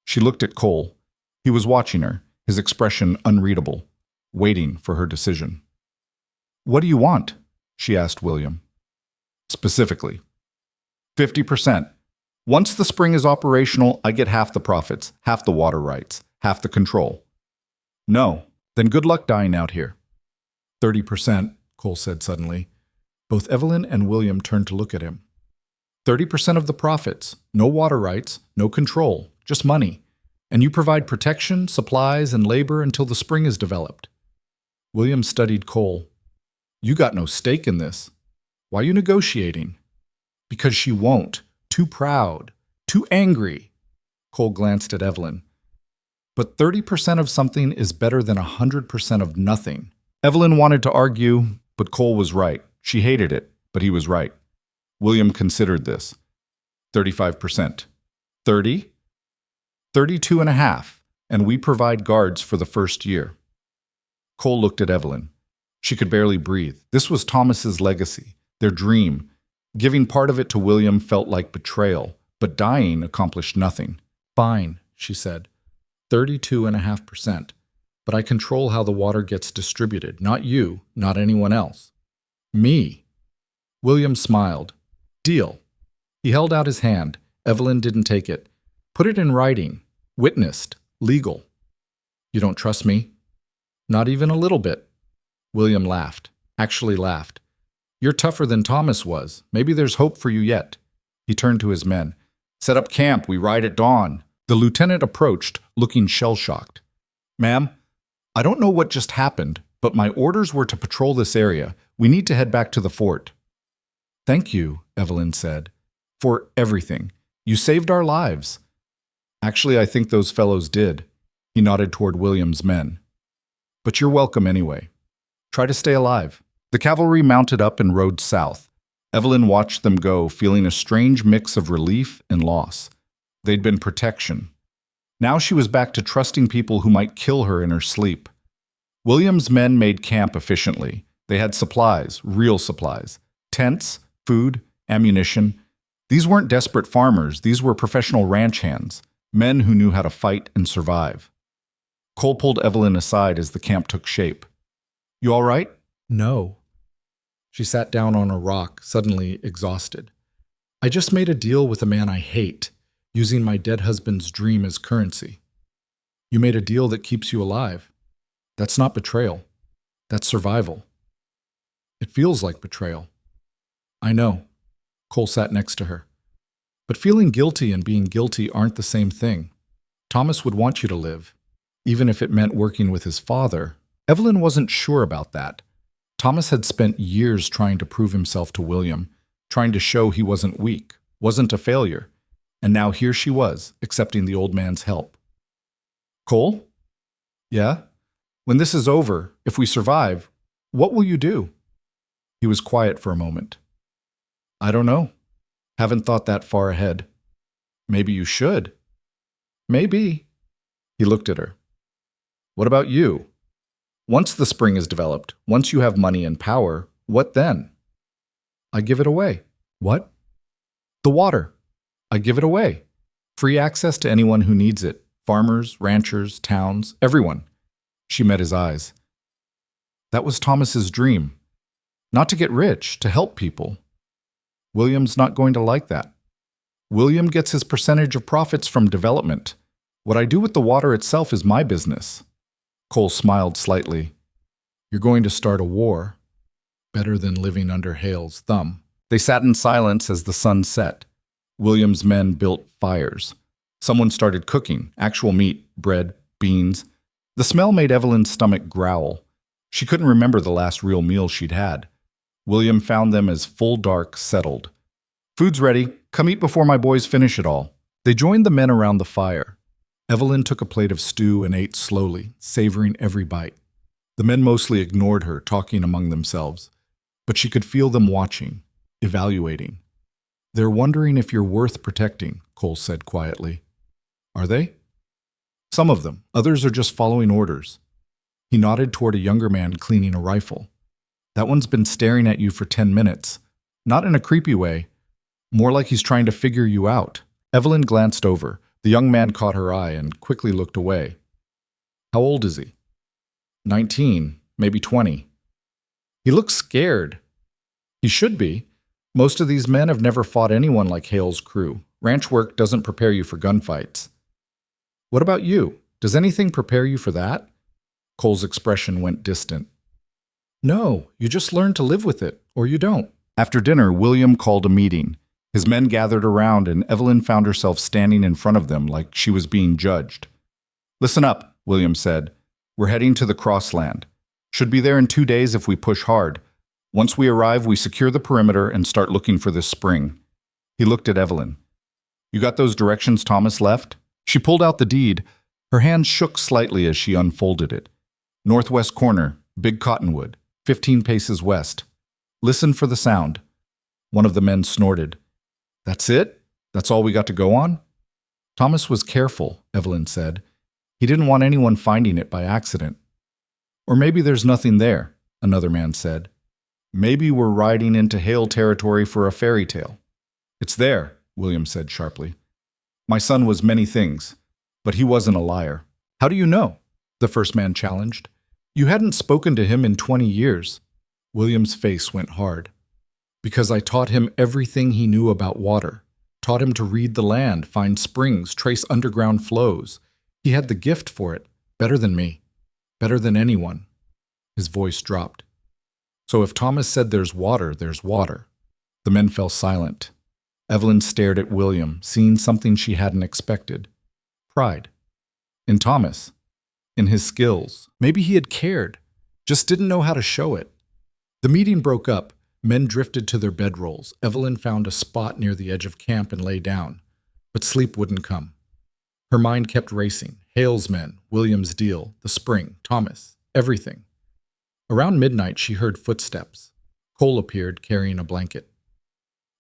She looked at Cole. He was watching her, his expression unreadable, waiting for her decision. What do you want? She asked William. Specifically. 50%. Once the spring is operational, I get half the profits, half the water rights, half the control. No, then good luck dying out here. 30%, Cole said suddenly. Both Evelyn and William turned to look at him. 30% of the profits, no water rights, no control, just money. And you provide protection, supplies, and labor until the spring is developed. William studied Cole. You got no stake in this. Why are you negotiating? Because she won't. Too proud. Too angry. Cole glanced at Evelyn. But 30% of something is better than 100% of nothing. Evelyn wanted to argue, but Cole was right. She hated it, but he was right. William considered this. 35%. 30? 32.5, and we provide guards for the first year. Cole looked at Evelyn. She could barely breathe. This was Thomas's legacy, their dream. Giving part of it to William felt like betrayal, but dying accomplished nothing. Fine, she said. 32.5%. But I control how the water gets distributed, not you, not anyone else. Me. William smiled. Deal. He held out his hand. Evelyn didn't take it. Put it in writing. Witnessed. Legal. You don't trust me? Not even a little bit. William laughed. Actually laughed. You're tougher than Thomas was. Maybe there's hope for you yet. He turned to his men. Set up camp. We ride at dawn. The lieutenant approached, looking shell-shocked. Ma'am, I don't know what just happened, but my orders were to patrol this area. We need to head back to the fort. Thank you, Evelyn said, for everything. You saved our lives. Actually, I think those fellows did. He nodded toward William's men. But you're welcome anyway. Try to stay alive. The cavalry mounted up and rode south. Evelyn watched them go, feeling a strange mix of relief and loss. They'd been protection. Now she was back to trusting people who might kill her in her sleep. William's men made camp efficiently. They had supplies, real supplies. Tents, food, ammunition. These weren't desperate farmers. These were professional ranch hands, men who knew how to fight and survive. Cole pulled Evelyn aside as the camp took shape. You all right? No. She sat down on a rock, suddenly exhausted. I just made a deal with a man I hate, using my dead husband's dream as currency. You made a deal that keeps you alive. That's not betrayal. That's survival. It feels like betrayal. I know. Cole sat next to her. But feeling guilty and being guilty aren't the same thing. Thomas would want you to live, even if it meant working with his father. Evelyn wasn't sure about that. Thomas had spent years trying to prove himself to William, trying to show he wasn't weak, wasn't a failure. And now here she was, accepting the old man's help. Cole? Yeah? When this is over, if we survive, what will you do? He was quiet for a moment. I don't know. Haven't thought that far ahead. Maybe you should. Maybe. He looked at her. What about you? Once the spring is developed, once you have money and power, what then? I give it away. What? The water. I give it away. Free access to anyone who needs it. Farmers, ranchers, towns, everyone. She met his eyes. That was Thomas's dream. Not to get rich, to help people. William's not going to like that. William gets his percentage of profits from development. What I do with the water itself is my business. Cole smiled slightly. You're going to start a war. Better than living under Hale's thumb. They sat in silence as the sun set. William's men built fires. Someone started cooking, actual meat, bread, beans. The smell made Evelyn's stomach growl. She couldn't remember the last real meal she'd had. William found them as full dark, settled. Food's ready. Come eat before my boys finish it all. They joined the men around the fire. Evelyn took a plate of stew and ate slowly, savoring every bite. The men mostly ignored her, talking among themselves. But she could feel them watching, evaluating. They're wondering if you're worth protecting, Cole said quietly. Are they? Some of them. Others are just following orders. He nodded toward a younger man cleaning a rifle. That one's been staring at you for 10 minutes. Not in a creepy way. More like he's trying to figure you out. Evelyn glanced over. The young man caught her eye and quickly looked away. How old is he? 19, maybe 20. He looks scared. He should be. Most of these men have never fought anyone like Hale's crew. Ranch work doesn't prepare you for gunfights. What about you? Does anything prepare you for that? Cole's expression went distant. No, you just learn to live with it, or you don't. After dinner, William called a meeting. His men gathered around, and Evelyn found herself standing in front of them like she was being judged. Listen up, William said. We're heading to the Crossland. Should be there in 2 days if we push hard. Once we arrive, we secure the perimeter and start looking for this spring. He looked at Evelyn. You got those directions Thomas left? She pulled out the deed. Her hand shook slightly as she unfolded it. Northwest corner, big cottonwood, 15 paces west. Listen for the sound. One of the men snorted. That's it? That's all we got to go on? Thomas was careful, Evelyn said. He didn't want anyone finding it by accident. Or maybe there's nothing there, another man said. Maybe we're riding into Hale territory for a fairy tale. It's there, William said sharply. My son was many things, but he wasn't a liar. How do you know? The first man challenged. You hadn't spoken to him in 20 years. William's face went hard. Because I taught him everything he knew about water. Taught him to read the land, find springs, trace underground flows. He had the gift for it, better than me, better than anyone. His voice dropped. So if Thomas said there's water, there's water. The men fell silent. Evelyn stared at William, seeing something she hadn't expected. Pride. In Thomas. In his skills. Maybe he had cared, just didn't know how to show it. The meeting broke up. Men drifted to their bedrolls. Evelyn found a spot near the edge of camp and lay down. But sleep wouldn't come. Her mind kept racing. Hale's men, William's deal, the spring, Thomas, everything. Around midnight, she heard footsteps. Cole appeared, carrying a blanket.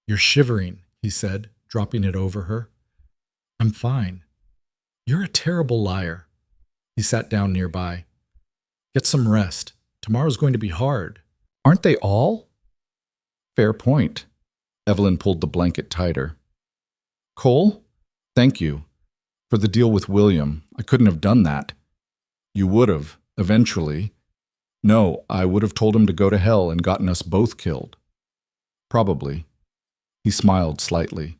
You're shivering, he said, dropping it over her. I'm fine. You're a terrible liar. He sat down nearby. Get some rest. Tomorrow's going to be hard. Aren't they all? Fair point. Evelyn pulled the blanket tighter. Cole? Thank you. For the deal with William, I couldn't have done that. You would have, eventually. No, I would have told him to go to hell and gotten us both killed. Probably. He smiled slightly.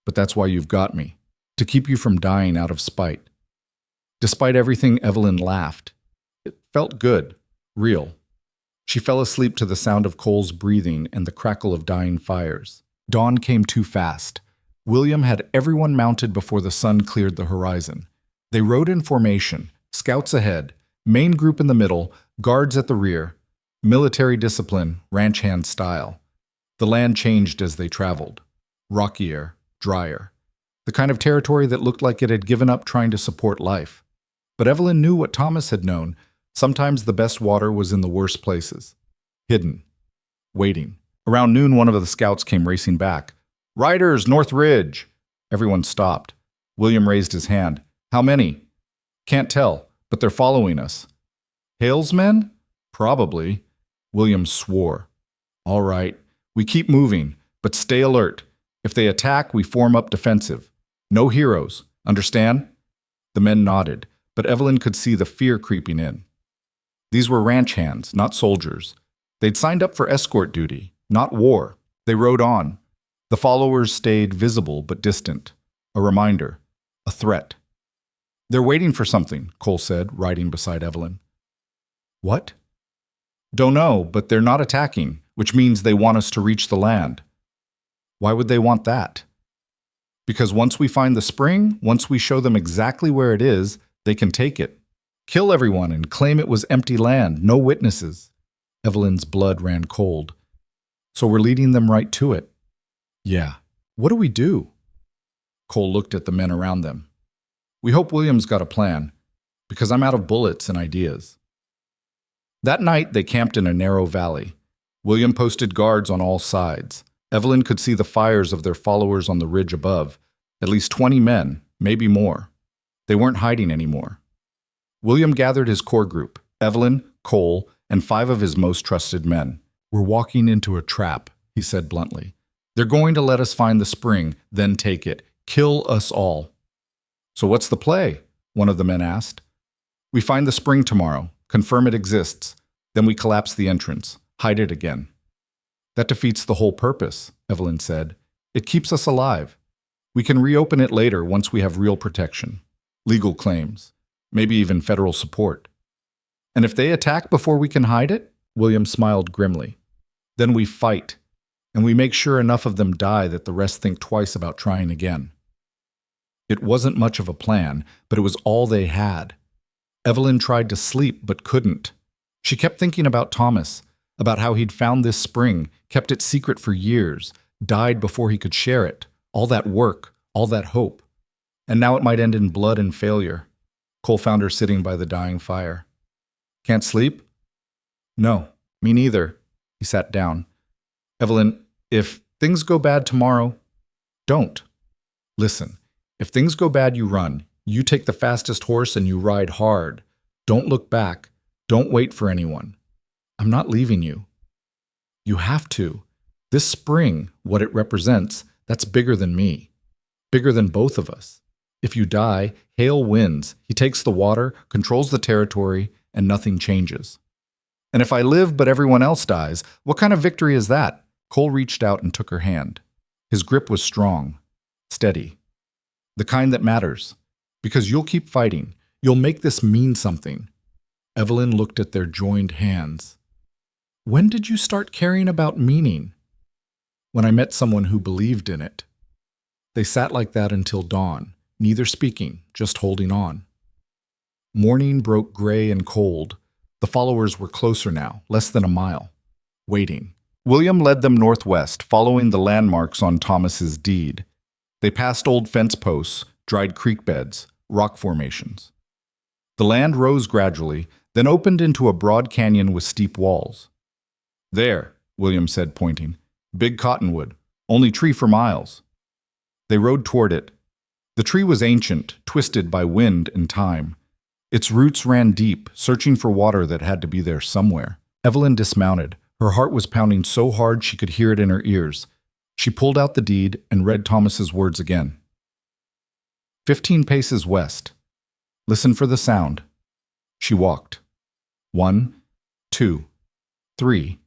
But that's why you've got me, to keep you from dying out of spite. Despite everything, Evelyn laughed. It felt good, real. She fell asleep to the sound of Cole's breathing and the crackle of dying fires. Dawn came too fast. William had everyone mounted before the sun cleared the horizon. They rode in formation, scouts ahead, main group in the middle, guards at the rear. Military discipline, ranch hand style. The land changed as they traveled. Rockier, drier. The kind of territory that looked like it had given up trying to support life. But Evelyn knew what Thomas had known. Sometimes the best water was in the worst places. Hidden. Waiting. Around noon, one of the scouts came racing back. "Riders, North Ridge!" Everyone stopped. William raised his hand. "How many?" "Can't tell, but they're following us." "Hale's men?" "Probably." William swore. "All right, we keep moving, but stay alert. If they attack, we form up defensive. No heroes. Understand?" The men nodded, but Evelyn could see the fear creeping in. These were ranch hands, not soldiers. They'd signed up for escort duty, not war. They rode on. The followers stayed visible but distant. A reminder. A threat. "They're waiting for something," Cole said, riding beside Evelyn. "What?" "Don't know, but they're not attacking, which means they want us to reach the land." "Why would they want that?" "Because once we find the spring, once we show them exactly where it is, they can take it. Kill everyone and claim it was empty land, no witnesses." Evelyn's blood ran cold. "So we're leading them right to it." "Yeah. What do we do?" Cole looked at the men around them. "We hope William's got a plan, because I'm out of bullets and ideas." That night, they camped in a narrow valley. William posted guards on all sides. Evelyn could see the fires of their followers on the ridge above. At least 20 men, maybe more. They weren't hiding anymore. William gathered his core group, Evelyn, Cole, and 5 of his most trusted men. "We're walking into a trap," he said bluntly. "They're going to let us find the spring, then take it. Kill us all." "So what's the play?" one of the men asked. "We find the spring tomorrow, confirm it exists, then we collapse the entrance, hide it again." "That defeats the whole purpose," Evelyn said. "It keeps us alive. We can reopen it later once we have real protection, legal claims, maybe even federal support." "And if they attack before we can hide it?" William smiled grimly. "Then we fight, and we make sure enough of them die that the rest think twice about trying again." It wasn't much of a plan, but it was all they had. Evelyn tried to sleep but couldn't. She kept thinking about Thomas, about how he'd found this spring, kept it secret for years, died before he could share it, all that work, all that hope. And now it might end in blood and failure. Cole found her sitting by the dying fire. "Can't sleep?" "No, me neither." He sat down. "Evelyn, if things go bad tomorrow, don't. Listen, if things go bad, you run. You take the fastest horse and you ride hard. Don't look back. Don't wait for anyone. I'm not leaving you. You have to. This spring, what it represents, that's bigger than me. Bigger than both of us. If you die, Hale wins. He takes the water, controls the territory, and nothing changes. And if I live but everyone else dies, what kind of victory is that?" Cole reached out and took her hand. His grip was strong, steady. "The kind that matters. Because you'll keep fighting. You'll make this mean something." Evelyn looked at their joined hands. "When did you start caring about meaning?" "When I met someone who believed in it." They sat like that until dawn, neither speaking, just holding on. Morning broke gray and cold. The followers were closer now, less than a mile, waiting. William led them northwest, following the landmarks on Thomas's deed. They passed old fence posts, dried creek beds, rock formations. The land rose gradually, then opened into a broad canyon with steep walls. "There," William said, pointing. "Big cottonwood, only tree for miles." They rode toward it. The tree was ancient, twisted by wind and time. Its roots ran deep, searching for water that had to be there somewhere. Evelyn dismounted. Her heart was pounding so hard she could hear it in her ears. She pulled out the deed and read Thomas's words again. 15 paces west. Listen for the sound." She walked. 1, 2, 3,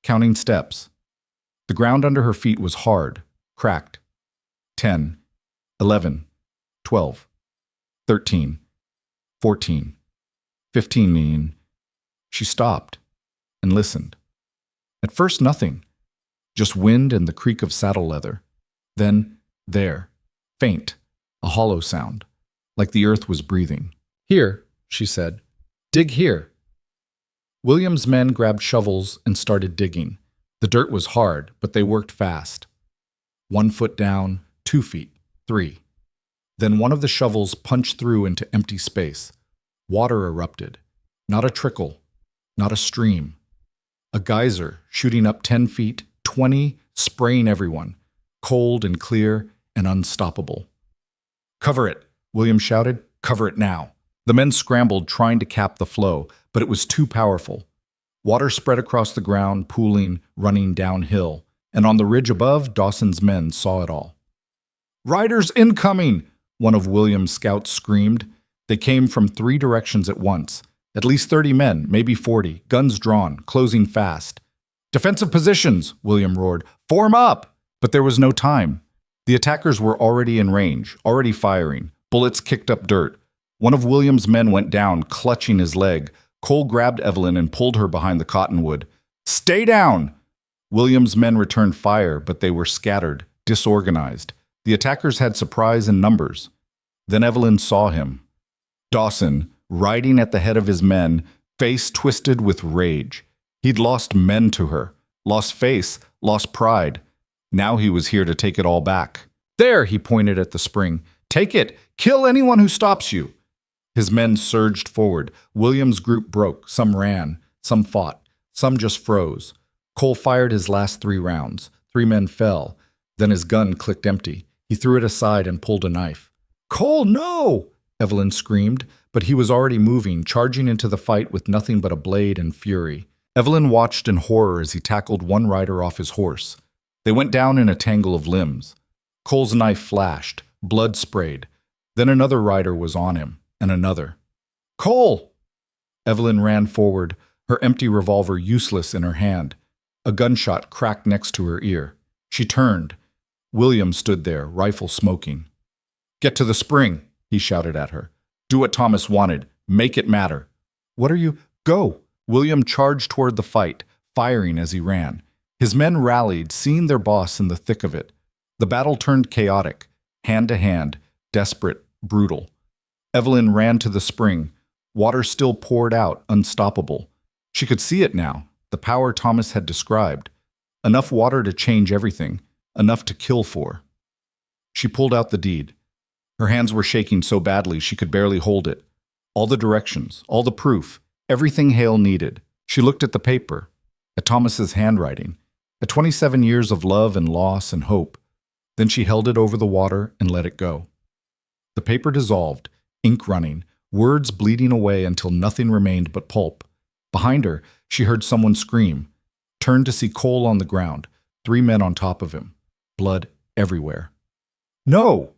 counting steps. The ground under her feet was hard, cracked. 10, 11, 12, 13, 14, 15. She stopped and listened. At first, nothing. just wind and the creak of saddle leather. Then, there, faint, a hollow sound, like the earth was breathing. "Here," she said. "Dig here." William's men grabbed shovels and started digging. The dirt was hard, but they worked fast. 1 foot down, 2 feet, 3. Then one of the shovels punched through into empty space. Water erupted. Not a trickle, not a stream. A geyser shooting up 10 feet, 20, spraying everyone, cold and clear and unstoppable. "Cover it," William shouted. "Cover it now." The men scrambled, trying to cap the flow, but it was too powerful. Water spread across the ground, pooling, running downhill, and on the ridge above, Dawson's men saw it all. "Riders incoming!" one of William's scouts screamed. They came from 3 directions at once. At least 30 men, maybe 40, guns drawn, closing fast. "Defensive positions!" William roared. "Form up!" But there was no time. The attackers were already in range, already firing. Bullets kicked up dirt. One of William's men went down, clutching his leg. Cole grabbed Evelyn and pulled her behind the cottonwood. "Stay down!" William's men returned fire, but they were scattered, disorganized. The attackers had surprise in numbers. Then Evelyn saw him. Dawson, riding at the head of his men, face twisted with rage. He'd lost men to her, lost face, lost pride. Now he was here to take it all back. "There," he pointed at the spring. "Take it! Kill anyone who stops you!" His men surged forward. William's group broke. Some ran. Some fought. Some just froze. Cole fired his last 3 rounds. 3 men fell. Then his gun clicked empty. He threw it aside and pulled a knife. "Cole, no!" Evelyn screamed, but he was already moving, charging into the fight with nothing but a blade and fury. Evelyn watched in horror as he tackled one rider off his horse. They went down in a tangle of limbs. Cole's knife flashed. Blood sprayed. Then another rider was on him, and another. "Cole!" Evelyn ran forward, her empty revolver useless in her hand. A gunshot cracked next to her ear. She turned. William stood there, rifle smoking. "Get to the spring," he shouted at her. "Do what Thomas wanted. Make it matter." "What are you—" "Go!" William charged toward the fight, firing as he ran. His men rallied, seeing their boss in the thick of it. The battle turned chaotic, hand to hand, desperate, brutal. Evelyn ran to the spring. Water still poured out, unstoppable. She could see it now, the power Thomas had described. Enough water to change everything, enough to kill for. She pulled out the deed. Her hands were shaking so badly she could barely hold it. All the directions, all the proof, everything Hale needed. She looked at the paper, at Thomas's handwriting, at 27 years of love and loss and hope. Then she held it over the water and let it go. The paper dissolved, ink running, words bleeding away until nothing remained but pulp. Behind her, she heard someone scream, turned to see Cole on the ground, 3 men on top of him, blood everywhere. "No!"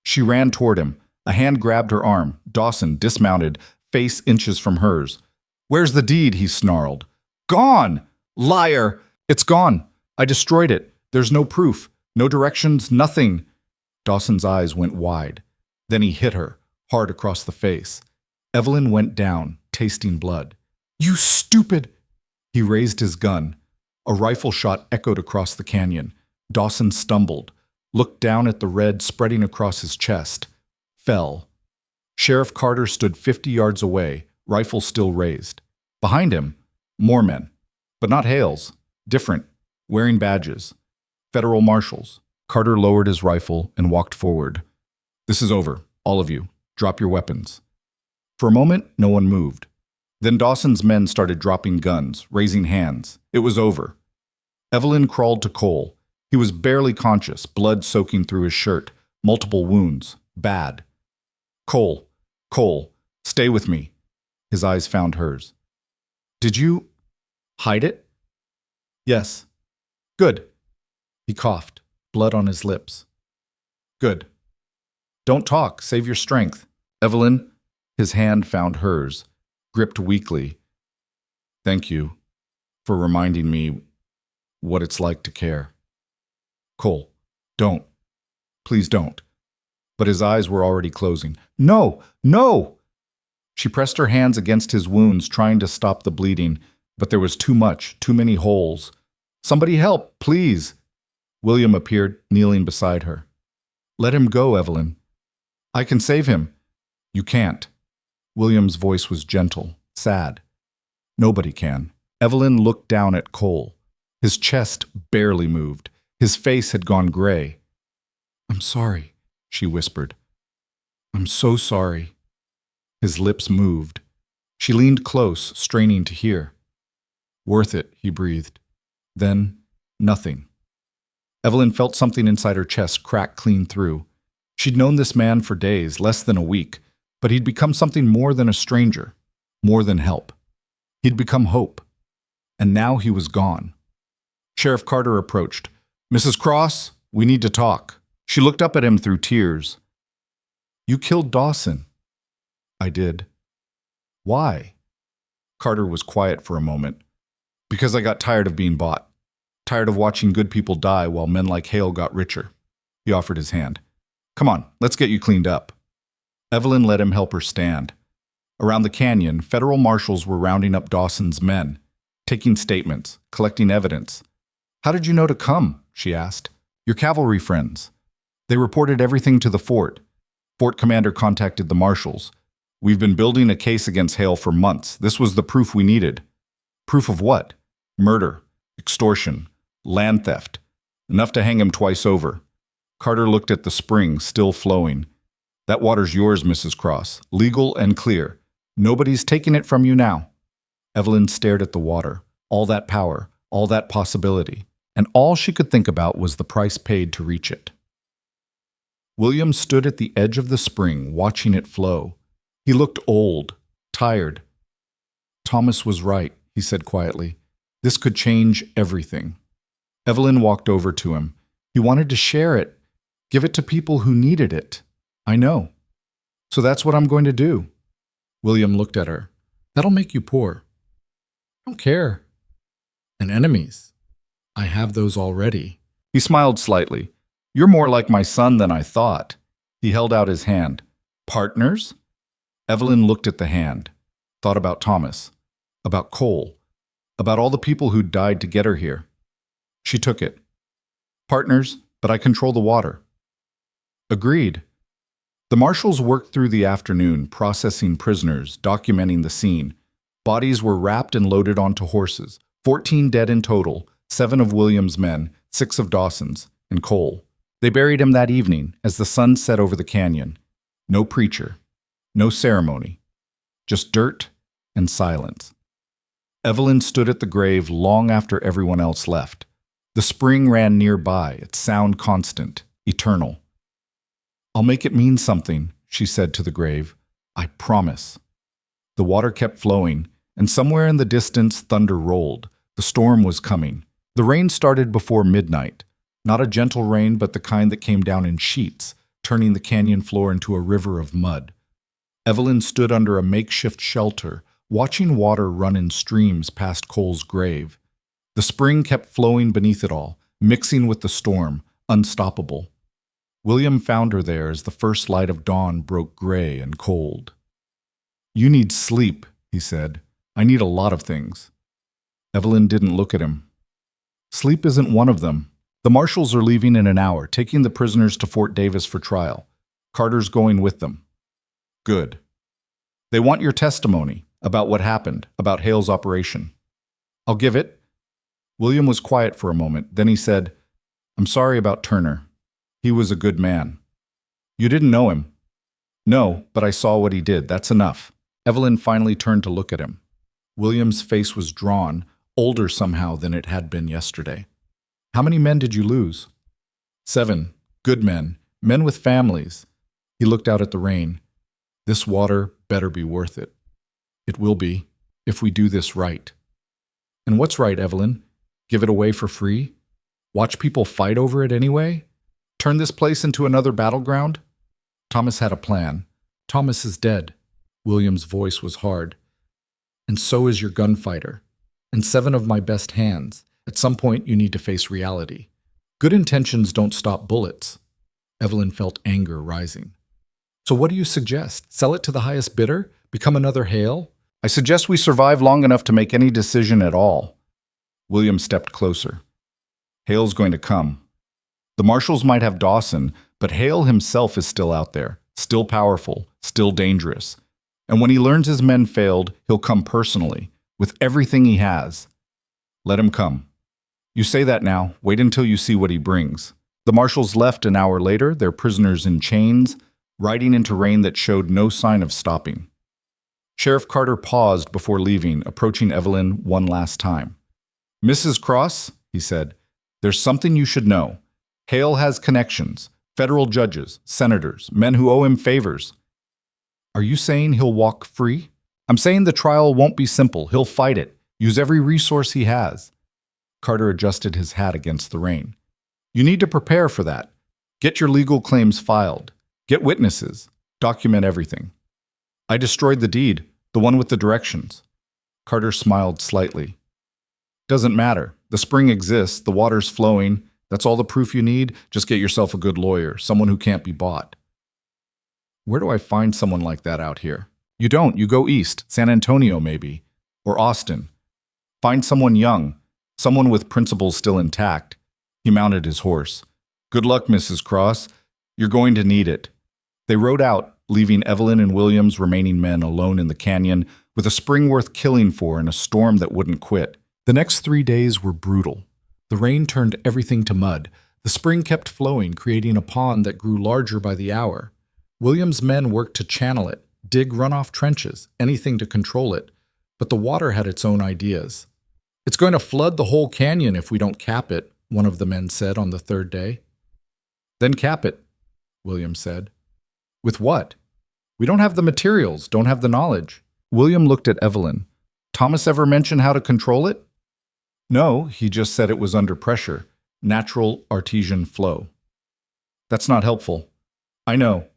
She ran toward him. A hand grabbed her arm. Dawson, dismounted, face inches from hers. "Where's the deed?" he snarled. "Gone! Liar! It's gone. I destroyed it. There's no proof, no directions, nothing." Dawson's eyes went wide. Then he hit her, hard across the face. Evelyn went down, tasting blood. "You stupid!" He raised his gun. A rifle shot echoed across the canyon. Dawson stumbled, looked down at the red spreading across his chest, fell. Sheriff Carter stood 50 yards away, rifle still raised. Behind him, more men, but not Hale's, different, wearing badges. Federal marshals. Carter lowered his rifle and walked forward. "This is over, all of you. Drop your weapons." For a moment, no one moved. Then Dawson's men started dropping guns, raising hands. It was over. Evelyn crawled to Cole. He was barely conscious, blood soaking through his shirt, multiple wounds, bad. "Cole, Cole, stay with me." His eyes found hers. "Did you hide it?" "Yes." "Good." He coughed, blood on his lips. "Good. Don't talk, save your strength." "Evelyn," his hand found hers, gripped weakly. "Thank you for reminding me what it's like to care." "Cole, don't. Please don't." But his eyes were already closing. "No, no!" She pressed her hands against his wounds, trying to stop the bleeding, but there was too much, too many holes. Somebody help, please. William appeared, kneeling beside her. Let him go, Evelyn. I can save him. You can't. William's voice was gentle, sad. Nobody can. Evelyn looked down at Cole. His chest barely moved. His face had gone gray. I'm sorry, she whispered. I'm so sorry. His lips moved. She leaned close, straining to hear. Worth it, he breathed. Then, nothing. Evelyn felt something inside her chest crack clean through. She'd known this man for days, less than a week, but he'd become something more than a stranger, more than help. He'd become hope. And now he was gone. Sheriff Carter approached. Mrs. Cross, we need to talk. She looked up at him through tears. You killed Dawson. I did. Why? Carter was quiet for a moment. Because I got tired of being bought. Tired of watching good people die while men like Hale got richer. He offered his hand. Come on, let's get you cleaned up. Evelyn let him help her stand. Around the canyon, federal marshals were rounding up Dawson's men, taking statements, collecting evidence. How did you know to come? She asked. Your cavalry friends. They reported everything to the fort. Fort commander contacted the marshals. We've been building a case against Hale for months. This was the proof we needed. Proof of what? Murder, extortion, land theft. Enough to hang him twice over. Carter looked at the spring, still flowing. That water's yours, Mrs. Cross. Legal and clear. Nobody's taking it from you now. Evelyn stared at the water. All that power, all that possibility. And all she could think about was the price paid to reach it. William stood at the edge of the spring, watching it flow. He looked old, tired. Thomas was right, he said quietly. This could change everything. Evelyn walked over to him. He wanted to share it, give it to people who needed it. I know. So that's what I'm going to do. William looked at her. That'll make you poor. I don't care. And enemies. I have those already. He smiled slightly. You're more like my son than I thought. He held out his hand. Partners? Evelyn looked at the hand, thought about Thomas, about Cole, about all the people who died to get her here. She took it. Partners, but I control the water. Agreed. The marshals worked through the afternoon, processing prisoners, documenting the scene. Bodies were wrapped and loaded onto horses. 14 dead in total, 7 of William's men, 6 of Dawson's, and Cole. They buried him that evening as the sun set over the canyon. No preacher, no ceremony, just dirt and silence. Evelyn stood at the grave long after everyone else left. The spring ran nearby, its sound constant, eternal. I'll make it mean something, she said to the grave. I promise. The water kept flowing, and somewhere in the distance thunder rolled. The storm was coming. The rain started before midnight. Not a gentle rain, but the kind that came down in sheets, turning the canyon floor into a river of mud. Evelyn stood under a makeshift shelter, watching water run in streams past Cole's grave. The spring kept flowing beneath it all, mixing with the storm, unstoppable. William found her there as the first light of dawn broke gray and cold. You need sleep, he said. I need a lot of things. Evelyn didn't look at him. Sleep isn't one of them. The marshals are leaving in an hour, taking the prisoners to Fort Davis for trial. Carter's going with them. Good. They want your testimony about what happened, about Hale's operation. I'll give it. William was quiet for a moment. Then he said, I'm sorry about Turner. He was a good man. You didn't know him. No, but I saw what he did. That's enough. Evelyn finally turned to look at him. William's face was drawn, older somehow than it had been yesterday. How many men did you lose? 7. Good men. Men with families. He looked out at the rain. This water better be worth it. It will be, if we do this right. And what's right, Evelyn? Give it away for free? Watch people fight over it anyway? Turn this place into another battleground? Thomas had a plan. Thomas is dead. William's voice was hard. And so is your gunfighter. And 7 of my best hands. At some point, you need to face reality. Good intentions don't stop bullets. Evelyn felt anger rising. So what do you suggest? Sell it to the highest bidder? Become another Hale? I suggest we survive long enough to make any decision at all. William stepped closer. Hale's going to come. The marshals might have Dawson, but Hale himself is still out there, still powerful, still dangerous. And when he learns his men failed, he'll come personally, with everything he has. Let him come. You say that now, wait until you see what he brings. The marshals left an hour later, their prisoners in chains, riding into rain that showed no sign of stopping. Sheriff Carter paused before leaving, approaching Evelyn one last time. "Mrs. Cross," he said, "there's something you should know. Hale has connections, federal judges, senators, men who owe him favors." "Are you saying he'll walk free?" "I'm saying the trial won't be simple. He'll fight it, use every resource he has." Carter adjusted his hat against the rain. "You need to prepare for that. Get your legal claims filed. Get witnesses. Document everything." "I destroyed the deed, the one with the directions." Carter smiled slightly. "Doesn't matter. The spring exists, the water's flowing. That's all the proof you need. Just get yourself a good lawyer, someone who can't be bought." "Where do I find someone like that out here?" "You don't. You go east, San Antonio maybe, or Austin. Find someone young, someone with principles still intact." He mounted his horse. "Good luck, Mrs. Cross. You're going to need it." They rode out, leaving Evelyn and William's remaining men alone in the canyon with a spring worth killing for and a storm that wouldn't quit. The next 3 days were brutal. The rain turned everything to mud. The spring kept flowing, creating a pond that grew larger by the hour. William's men worked to channel it, dig runoff trenches, anything to control it. But the water had its own ideas. "It's going to flood the whole canyon if we don't cap it," one of the men said on the third day. "Then cap it," William said. "With what? We don't have the materials, don't have the knowledge." William looked at Evelyn. "Thomas ever mention how to control it?" "No, he just said it was under pressure, natural artesian flow." "That's not helpful." "I know."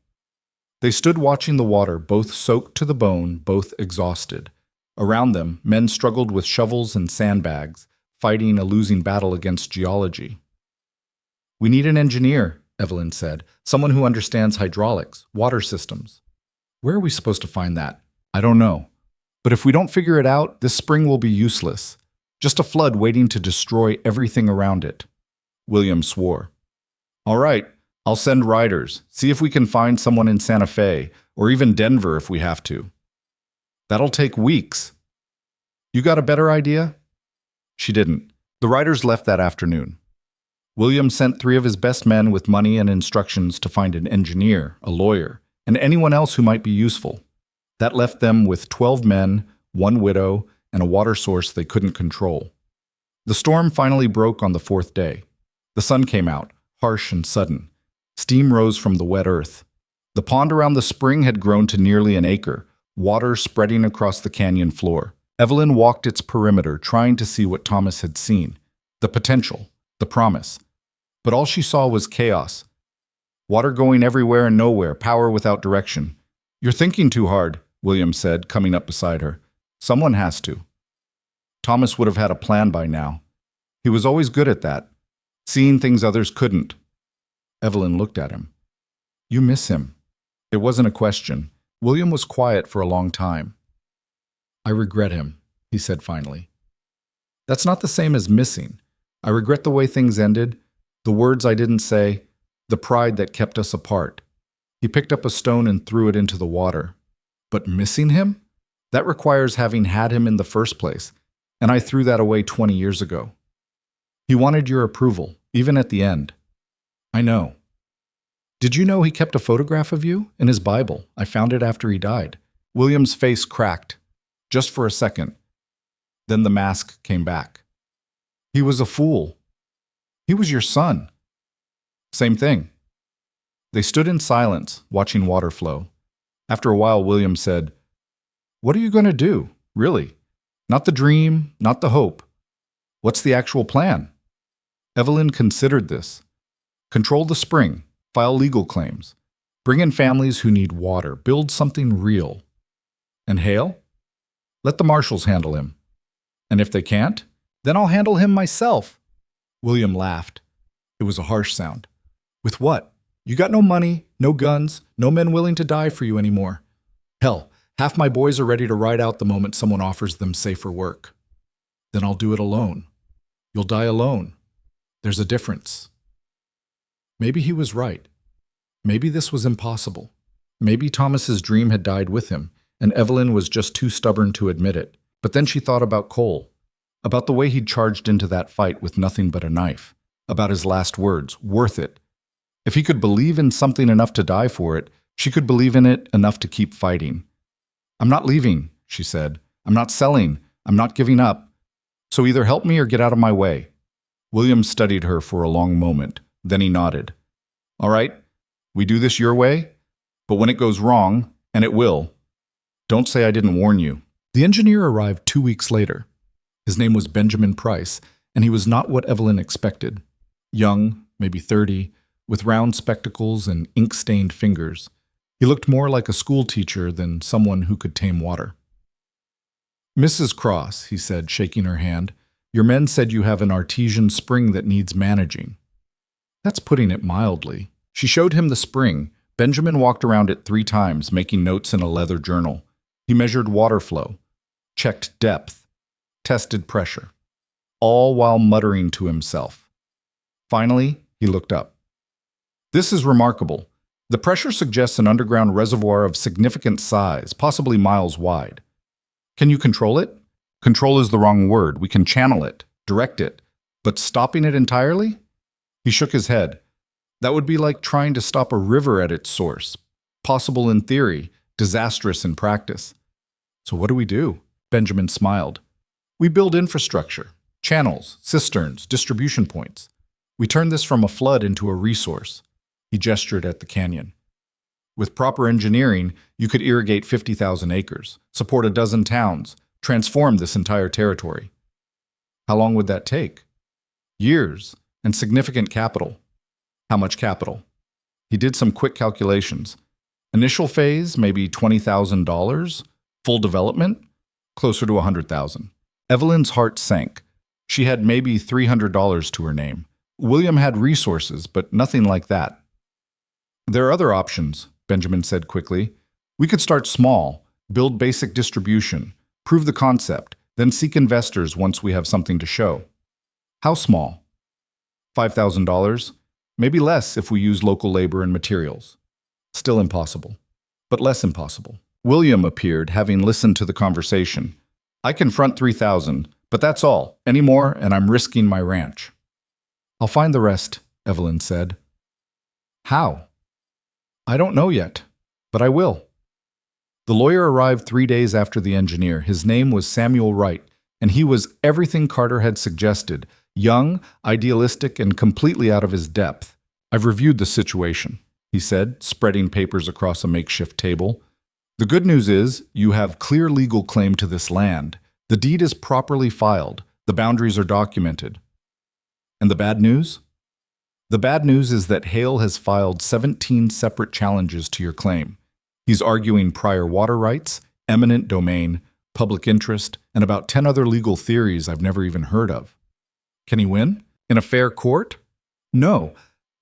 They stood watching the water, both soaked to the bone, both exhausted. Around them, men struggled with shovels and sandbags, fighting a losing battle against geology. "We need an engineer," Evelyn said, "someone who understands hydraulics, water systems." "Where are we supposed to find that?" "I don't know. But if we don't figure it out, this spring will be useless. Just a flood waiting to destroy everything around it." William swore. "All right, I'll send riders. See if we can find someone in Santa Fe, or even Denver if we have to." "That'll take weeks." "You got a better idea?" She didn't. The riders left that afternoon. William sent 3 of his best men with money and instructions to find an engineer, a lawyer, and anyone else who might be useful. That left them with 12 men, 1 widow, and a water source they couldn't control. The storm finally broke on the 4th day. The sun came out, harsh and sudden. Steam rose from the wet earth. The pond around the spring had grown to nearly an acre, water spreading across the canyon floor. Evelyn walked its perimeter, trying to see what Thomas had seen, the potential, the promise. But all she saw was chaos. Water going everywhere and nowhere, power without direction. "You're thinking too hard," William said, coming up beside her. "Someone has to." Thomas would have had a plan by now. He was always good at that, seeing things others couldn't. Evelyn looked at him. "You miss him." It wasn't a question. William was quiet for a long time. "I regret him," he said finally. "That's not the same as missing. I regret the way things ended, the words I didn't say, the pride that kept us apart." He picked up a stone and threw it into the water. "But missing him? That requires having had him in the first place, and I threw that away 20 years ago. He wanted your approval, even at the end." "I know." "Did you know he kept a photograph of you? In his Bible. I found it after he died." William's face cracked, just for a second. Then the mask came back. "He was a fool. He was your son." "Same thing." They stood in silence, watching water flow. After a while, William said, "What are you going to do, really? Not the dream, not the hope. What's the actual plan?" Evelyn considered this. Control the spring, file legal claims, bring in families who need water, build something real. And Hale? Let the marshals handle him. And if they can't, then I'll handle him myself. William laughed. It was a harsh sound. "With what? You got no money, no guns, no men willing to die for you anymore. Hell, half my boys are ready to ride out the moment someone offers them safer work. Then I'll do it alone. You'll die alone." There's a difference. Maybe he was right. Maybe this was impossible. Maybe Thomas's dream had died with him, and Evelyn was just too stubborn to admit it. But then she thought about Cole, about the way he'd charged into that fight with nothing but a knife, about his last words, worth it. If he could believe in something enough to die for it, she could believe in it enough to keep fighting. I'm not leaving, she said. I'm not selling. I'm not giving up. So either help me or get out of my way. William studied her for a long moment. Then he nodded. All right, we do this your way, but when it goes wrong, and it will, don't say I didn't warn you. The engineer arrived 2 weeks later. His name was Benjamin Price, and he was not what Evelyn expected. Young, maybe 30, with round spectacles and ink-stained fingers. He looked more like a school teacher than someone who could tame water. Mrs. Cross, he said, shaking her hand, your men said you have an artesian spring that needs managing. That's putting it mildly. She showed him the spring. Benjamin walked around it 3 times, making notes in a leather journal. He measured water flow, checked depth, tested pressure, all while muttering to himself. Finally, he looked up. This is remarkable. The pressure suggests an underground reservoir of significant size, possibly miles wide. Can you control it? Control is the wrong word. We can channel it, direct it, but stopping it entirely? He shook his head. That would be like trying to stop a river at its source. Possible in theory, disastrous in practice. So what do we do? Benjamin smiled. We build infrastructure, channels, cisterns, distribution points. We turn this from a flood into a resource. He gestured at the canyon. With proper engineering, you could irrigate 50,000 acres, support a dozen towns, transform this entire territory. How long would that take? Years, and significant capital. How much capital? He did some quick calculations. Initial phase, maybe $20,000. Full development, closer to $100,000. Evelyn's heart sank. She had maybe $300 to her name. William had resources, but nothing like that. There are other options, Benjamin said quickly. We could start small, build basic distribution, prove the concept, then seek investors once we have something to show. How small? $5,000? Maybe less if we use local labor and materials. Still impossible, but less impossible. William appeared, having listened to the conversation. I can front 3,000, but that's all. Any more, and I'm risking my ranch. I'll find the rest, Evelyn said. How? I don't know yet, but I will. The lawyer arrived 3 days after the engineer. His name was Samuel Wright, and he was everything Carter had suggested. Young, idealistic, and completely out of his depth. I've reviewed the situation, he said, spreading papers across a makeshift table. The good news is, you have clear legal claim to this land. The deed is properly filed. The boundaries are documented. And the bad news? The bad news is that Hale has filed 17 separate challenges to your claim. He's arguing prior water rights, eminent domain, public interest, and about 10 other legal theories I've never even heard of. Can he win? In a fair court? No,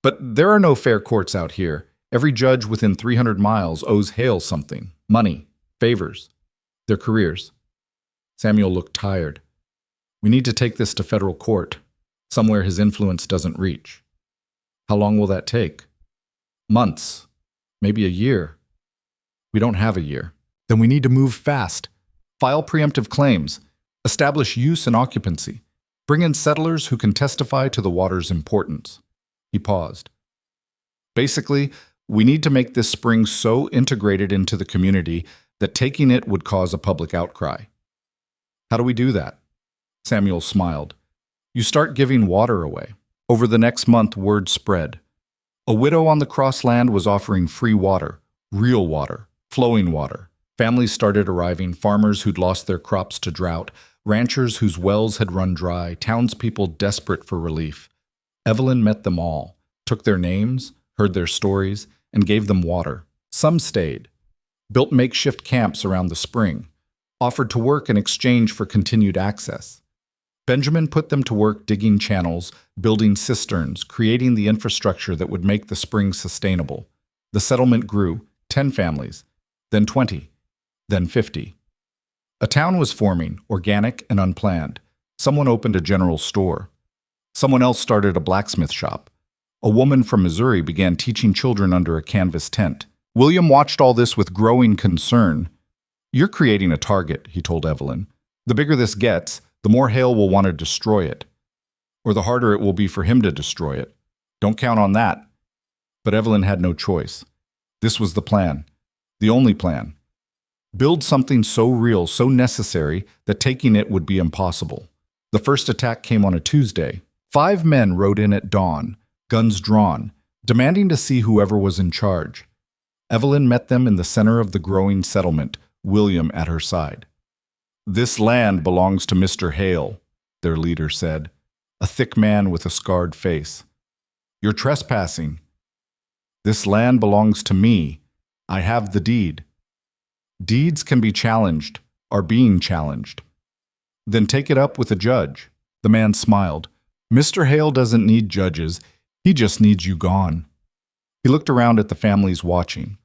but there are no fair courts out here. Every judge within 300 miles owes Hale something. Money, favors, their careers. Samuel looked tired. We need to take this to federal court, somewhere his influence doesn't reach. How long will that take? Months, maybe a year. We don't have a year. Then we need to move fast. File preemptive claims. Establish use and occupancy. Bring in settlers who can testify to the water's importance. He paused. Basically, we need to make this spring so integrated into the community that taking it would cause a public outcry. How do we do that? Samuel smiled. You start giving water away. Over the next month, word spread. A widow on the Crossland was offering free water, real water, flowing water. Families started arriving, farmers who'd lost their crops to drought, ranchers whose wells had run dry, townspeople desperate for relief. Evelyn met them all, took their names, heard their stories, and gave them water. Some stayed, built makeshift camps around the spring, offered to work in exchange for continued access. Benjamin put them to work digging channels, building cisterns, creating the infrastructure that would make the spring sustainable. The settlement grew, 10 families, then 20, then 50. A town was forming, organic and unplanned. Someone opened a general store. Someone else started a blacksmith shop. A woman from Missouri began teaching children under a canvas tent. William watched all this with growing concern. "You're creating a target," he told Evelyn. "The bigger this gets, the more Hale will want to destroy it. Or the harder it will be for him to destroy it. Don't count on that." But Evelyn had no choice. This was the plan. The only plan. Build something so real, so necessary, that taking it would be impossible. The first attack came on a Tuesday. 5 men rode in at dawn, guns drawn, demanding to see whoever was in charge. Evelyn met them in the center of the growing settlement, William at her side. "This land belongs to Mr. Hale," their leader said, a thick man with a scarred face. "You're trespassing." "This land belongs to me. I have the deed." "Deeds can be challenged, are being challenged." "Then take it up with a judge." The man smiled. "Mr. Hale doesn't need judges. He just needs you gone." He looked around at the families watching.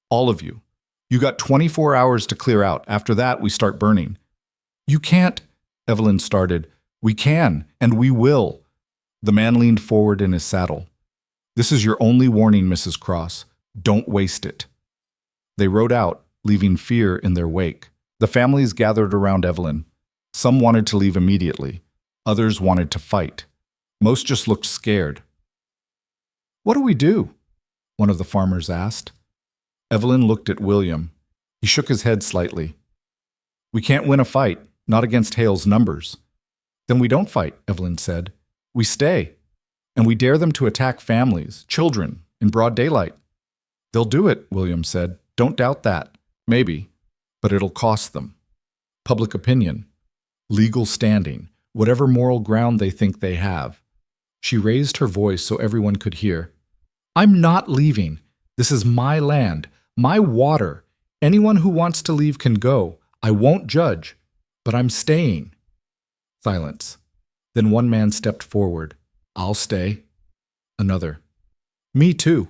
"All of you. You got 24 hours to clear out. After that, we start burning." "You can't," Evelyn started. "We can, and we will." The man leaned forward in his saddle. "This is your only warning, Mrs. Cross. Don't waste it." They rode out, leaving fear in their wake. The families gathered around Evelyn. Some wanted to leave immediately. Others wanted to fight. Most just looked scared. "What do we do?" one of the farmers asked. Evelyn looked at William. He shook his head slightly. "We can't win a fight, not against Hale's numbers." "Then we don't fight," Evelyn said. "We stay. And we dare them to attack families, children, in broad daylight." "They'll do it," William said. "Don't doubt that. Maybe. But it'll cost them. Public opinion. Legal standing. Whatever moral ground they think they have." She raised her voice so everyone could hear. "I'm not leaving. This is my land, my water. Anyone who wants to leave can go. I won't judge. But I'm staying." Silence. Then one man stepped forward. "I'll stay." Another. "Me too."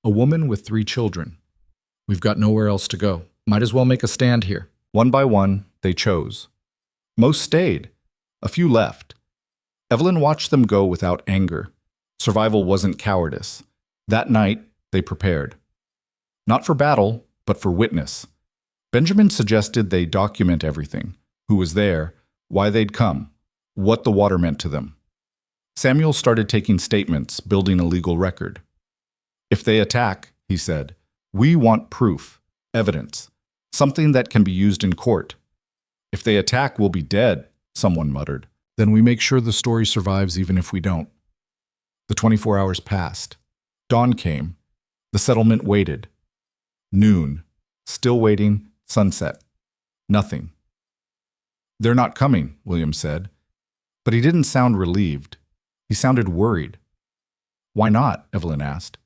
A woman with 3 children. "We've got nowhere else to go. Might as well make a stand here." One by one, they chose. Most stayed. A few left. Evelyn watched them go without anger. Survival wasn't cowardice. That night, they prepared. Not for battle, but for witness. Benjamin suggested they document everything: who was there, why they'd come, what the water meant to them. Samuel started taking statements, building a legal record. "If they attack," he said, "we want proof, evidence, something that can be used in court." "If they attack, we'll be dead," someone muttered. "Then we make sure the story survives even if we don't." The 24 hours passed. Dawn came. The settlement waited. Noon. Still waiting. Sunset. Nothing. "They're not coming," William said. But he didn't sound relieved. He sounded worried. "Why not?" Evelyn asked.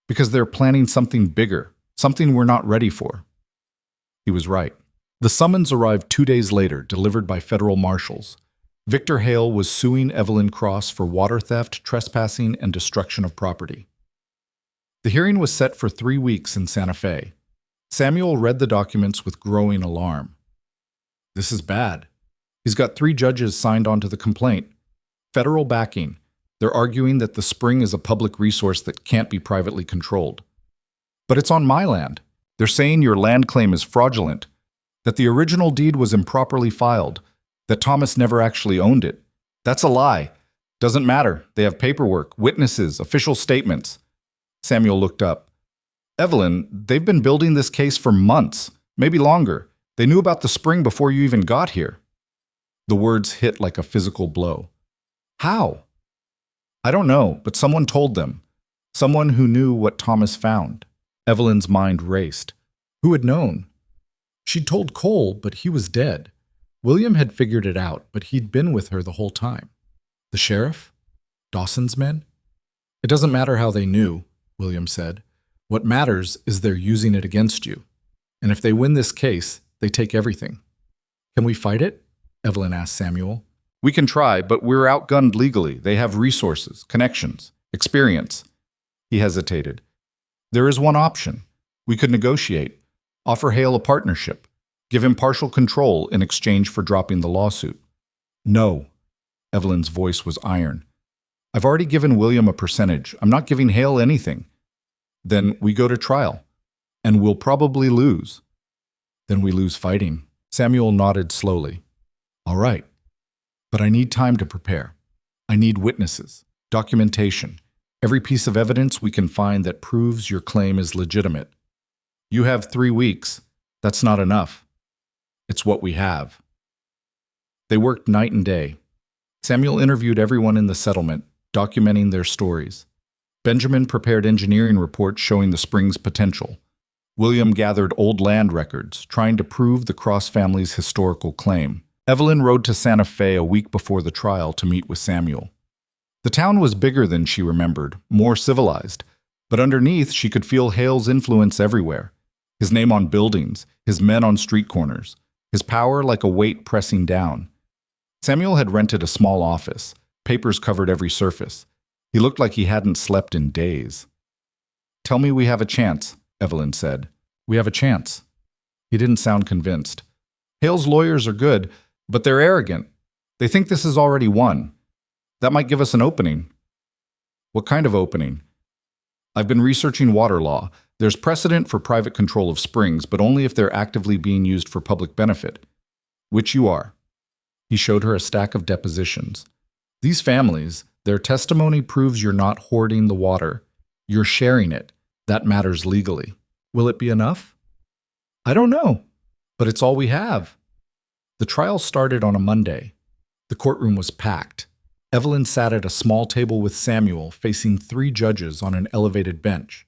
"Because they're planning something bigger, something we're not ready for." He was right. The summons arrived 2 days later, delivered by federal marshals. Victor Hale was suing Evelyn Cross for water theft, trespassing, and destruction of property. The hearing was set for 3 weeks in Santa Fe. Samuel read the documents with growing alarm. This is bad. He's got 3 judges signed on to the complaint. Federal backing. They're arguing that the spring is a public resource that can't be privately controlled. "But it's on my land. They're saying your land claim is fraudulent, that the original deed was improperly filed, that Thomas never actually owned it. That's a lie. Doesn't matter. They have paperwork, witnesses, official statements." Samuel looked up. "Evelyn, they've been building this case for months, maybe longer. They knew about the spring before you even got here." The words hit like a physical blow. "How?" "I don't know, but someone told them. Someone who knew what Thomas found." Evelyn's mind raced. Who had known? She'd told Cole, but he was dead. William had figured it out, but he'd been with her the whole time. The sheriff? Dawson's men? "It doesn't matter how they knew," William said. "What matters is they're using it against you. And if they win this case, they take everything." "Can we fight it?" Evelyn asked Samuel. "We can try, but we're outgunned legally. They have resources, connections, experience." He hesitated. "There is one option. We could negotiate, offer Hale a partnership, give him partial control in exchange for dropping the lawsuit." "No." Evelyn's voice was iron. "I've already given William a percentage. I'm not giving Hale anything." "Then we go to trial. And we'll probably lose." "Then we lose fighting." Samuel nodded slowly. "All right. But I need time to prepare. I need witnesses, documentation, every piece of evidence we can find that proves your claim is legitimate. You have 3 weeks. That's not enough. It's what we have." They worked night and day. Samuel interviewed everyone in the settlement, documenting their stories. Benjamin prepared engineering reports showing the spring's potential. William gathered old land records, trying to prove the Cross family's historical claim. Evelyn rode to Santa Fe a week before the trial to meet with Samuel. The town was bigger than she remembered, more civilized, but underneath she could feel Hale's influence everywhere. His name on buildings, his men on street corners, his power like a weight pressing down. Samuel had rented a small office. Papers covered every surface. He looked like he hadn't slept in days. "Tell me we have a chance," Evelyn said. "We have a chance." He didn't sound convinced. "Hale's lawyers are good, but they're arrogant. They think this is already won. That might give us an opening." "What kind of opening?" "I've been researching water law. There's precedent for private control of springs, but only if they're actively being used for public benefit. Which you are." He showed her a stack of depositions. "These families, their testimony proves you're not hoarding the water. You're sharing it. That matters legally. Will it be enough?" "I don't know, but it's all we have." The trial started on a Monday. The courtroom was packed. Evelyn sat at a small table with Samuel, facing 3 judges on an elevated bench.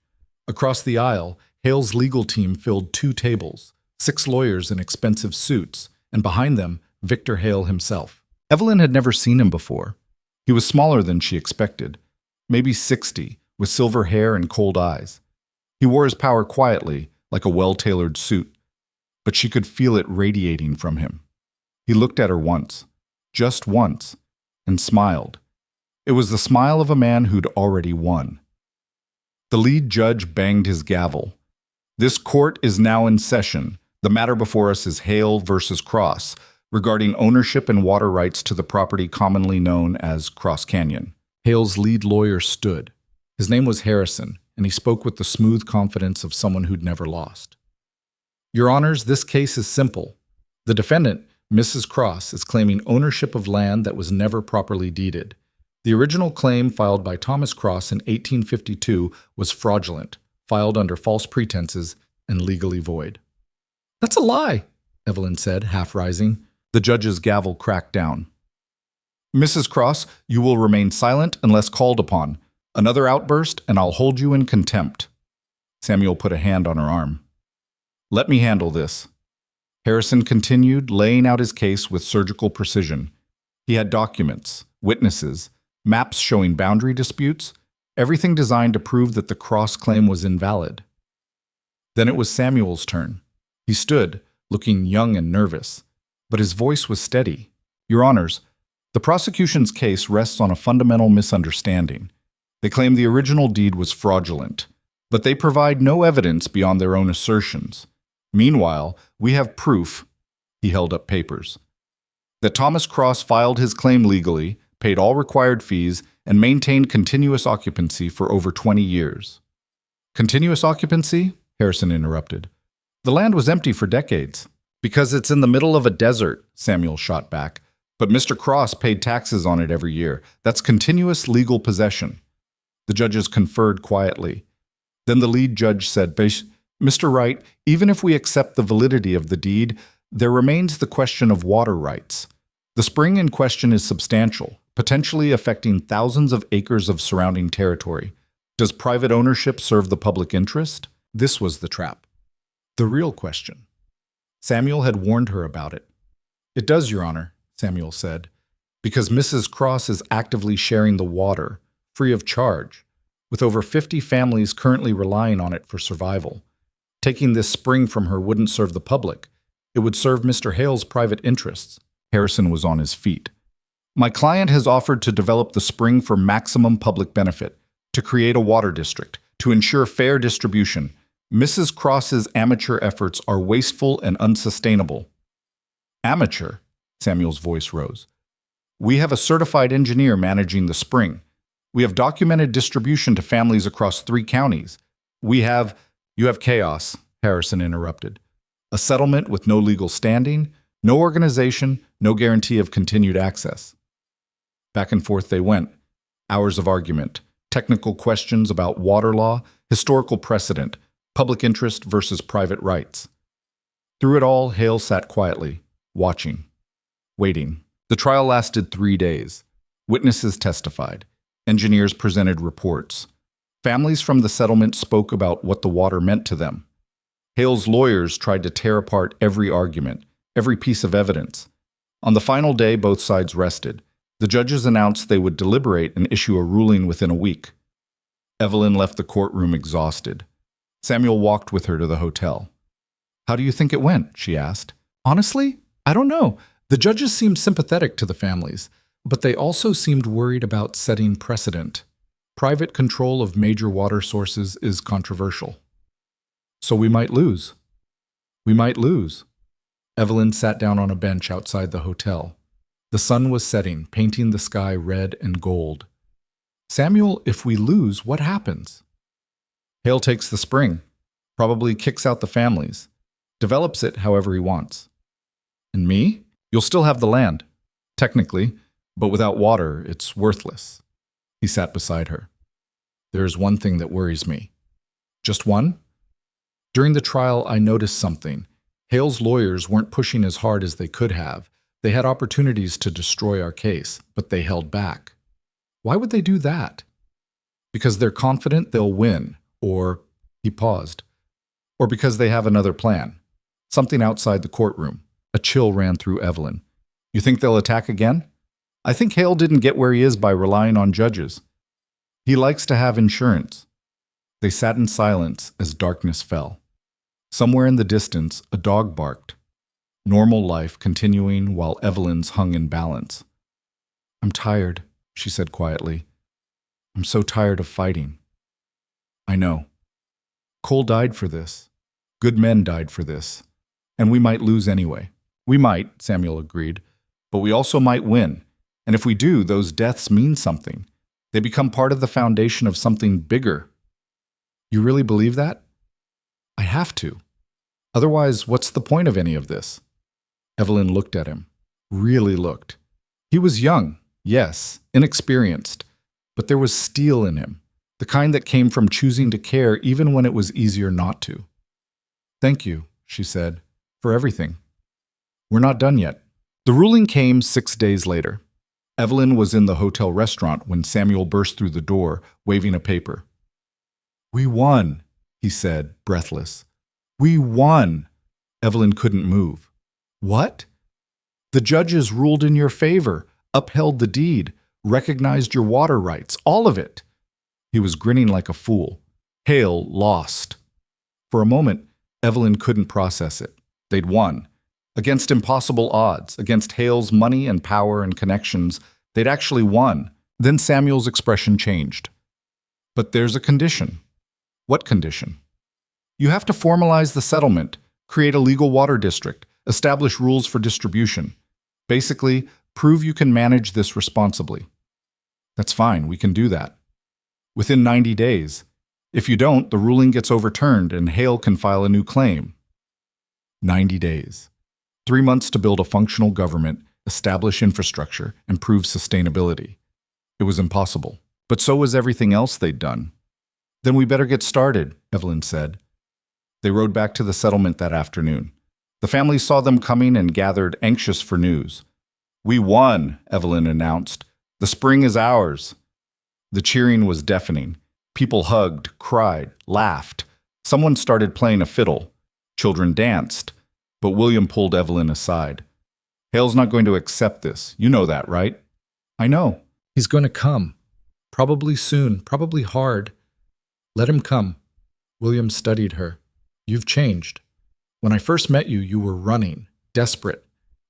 Across the aisle, Hale's legal team filled 2 tables, 6 lawyers in expensive suits, and behind them, Victor Hale himself. Evelyn had never seen him before. He was smaller than she expected, maybe 60, with silver hair and cold eyes. He wore his power quietly, like a well-tailored suit, but she could feel it radiating from him. He looked at her once, just once, and smiled. It was the smile of a man who'd already won. The lead judge banged his gavel. "This court is now in session. The matter before us is Hale versus Cross, regarding ownership and water rights to the property commonly known as Cross Canyon." Hale's lead lawyer stood. His name was Harrison, and he spoke with the smooth confidence of someone who'd never lost. "Your Honors, this case is simple. The defendant, Mrs. Cross, is claiming ownership of land that was never properly deeded. The original claim filed by Thomas Cross in 1852 was fraudulent, filed under false pretenses, and legally void." "That's a lie," Evelyn said, half rising. The judge's gavel cracked down. "Mrs. Cross, you will remain silent unless called upon. Another outburst, and I'll hold you in contempt." Samuel put a hand on her arm. "Let me handle this." Harrison continued, laying out his case with surgical precision. He had documents, witnesses, maps showing boundary disputes, everything designed to prove that the Cross claim was invalid. Then it was Samuel's turn. He stood, looking young and nervous, but his voice was steady. "Your Honors, the prosecution's case rests on a fundamental misunderstanding. They claim the original deed was fraudulent, but they provide no evidence beyond their own assertions. Meanwhile, we have proof," he held up papers, "that Thomas Cross filed his claim legally, paid all required fees, and maintained continuous occupancy for over 20 years. "Continuous occupancy?" Harrison interrupted. "The land was empty for decades." "Because it's in the middle of a desert," Samuel shot back. "But Mr. Cross paid taxes on it every year. That's continuous legal possession." The judges conferred quietly. Then the lead judge said, "Mr. Wright, even if we accept the validity of the deed, there remains the question of water rights. The spring in question is substantial, potentially affecting thousands of acres of surrounding territory. Does private ownership serve the public interest?" This was the trap. The real question. Samuel had warned her about it. "It does, Your Honor," Samuel said, "because Mrs. Cross is actively sharing the water, free of charge, with over 50 families currently relying on it for survival. Taking this spring from her wouldn't serve the public. It would serve Mr. Hale's private interests." Harrison was on his feet. "My client has offered to develop the spring for maximum public benefit, to create a water district, to ensure fair distribution. Mrs. Cross's amateur efforts are wasteful and unsustainable." "Amateur?" Samuel's voice rose. We have a certified engineer managing the spring. We have documented distribution to families across 3 counties. You have chaos, Harrison interrupted. A settlement with no legal standing, no organization, no guarantee of continued access. Back and forth they went. Hours of argument, technical questions about water law, historical precedent, public interest versus private rights. Through it all, Hale sat quietly, watching, waiting. The trial lasted 3 days. Witnesses testified. Engineers presented reports. Families from the settlement spoke about what the water meant to them. Hale's lawyers tried to tear apart every argument, every piece of evidence. On the final day, both sides rested. The judges announced they would deliberate and issue a ruling within a week. Evelyn left the courtroom exhausted. Samuel walked with her to the hotel. "How do you think it went?" she asked. "Honestly, I don't know. The judges seemed sympathetic to the families, but they also seemed worried about setting precedent. Private control of major water sources is controversial. So we might lose. We might lose." Evelyn sat down on a bench outside the hotel. The sun was setting, painting the sky red and gold. "Samuel, if we lose, what happens?" "Hale takes the spring, probably kicks out the families, develops it however he wants. And me? You'll still have the land, technically, but without water, it's worthless." He sat beside her. "There's one thing that worries me." "Just one?" "During the trial, I noticed something. Hale's lawyers weren't pushing as hard as they could have. They had opportunities to destroy our case, but they held back." "Why would they do that?" "Because they're confident they'll win, or," he paused, "or because they have another plan. Something outside the courtroom." A chill ran through Evelyn. "You think they'll attack again?" "I think Hale didn't get where he is by relying on judges. He likes to have insurance." They sat in silence as darkness fell. Somewhere in the distance, a dog barked. Normal life continuing while Evelyn's hung in balance. "I'm tired," she said quietly. "I'm so tired of fighting." "I know. Cole died for this. Good men died for this. And we might lose anyway." "We might," Samuel agreed, "but we also might win. And if we do, those deaths mean something. They become part of the foundation of something bigger." "You really believe that?" "I have to. Otherwise, what's the point of any of this?" Evelyn looked at him. Really looked. He was young, yes, inexperienced, but there was steel in him, the kind that came from choosing to care even when it was easier not to. "Thank you," she said, "for everything. We're not done yet." The ruling came 6 days later. Evelyn was in the hotel restaurant when Samuel burst through the door, waving a paper. "We won," he said, breathless. "We won." Evelyn couldn't move. "What?" "The judges ruled in your favor, upheld the deed, recognized your water rights, all of it." He was grinning like a fool. Hale lost. For a moment, Evelyn couldn't process it. They'd won. Against impossible odds, against Hale's money and power and connections, they'd actually won. Then Samuel's expression changed. "But there's a condition." "What condition?" "You have to formalize the settlement, create a legal water district, establish rules for distribution. Basically, prove you can manage this responsibly." "That's fine, we can do that." "Within 90 days. If you don't, the ruling gets overturned and Hale can file a new claim." 90 days. 3 months to build a functional government, establish infrastructure, and prove sustainability. It was impossible. But so was everything else they'd done. "Then we better get started," Evelyn said. They rode back to the settlement that afternoon. The family saw them coming and gathered, anxious for news. "We won," Evelyn announced. "The spring is ours." The cheering was deafening. People hugged, cried, laughed. Someone started playing a fiddle. Children danced. But William pulled Evelyn aside. "Hale's not going to accept this. You know that, right?" "I know. He's going to come. Probably soon, probably hard. Let him come." William studied her. "You've changed. When I first met you, you were running, desperate.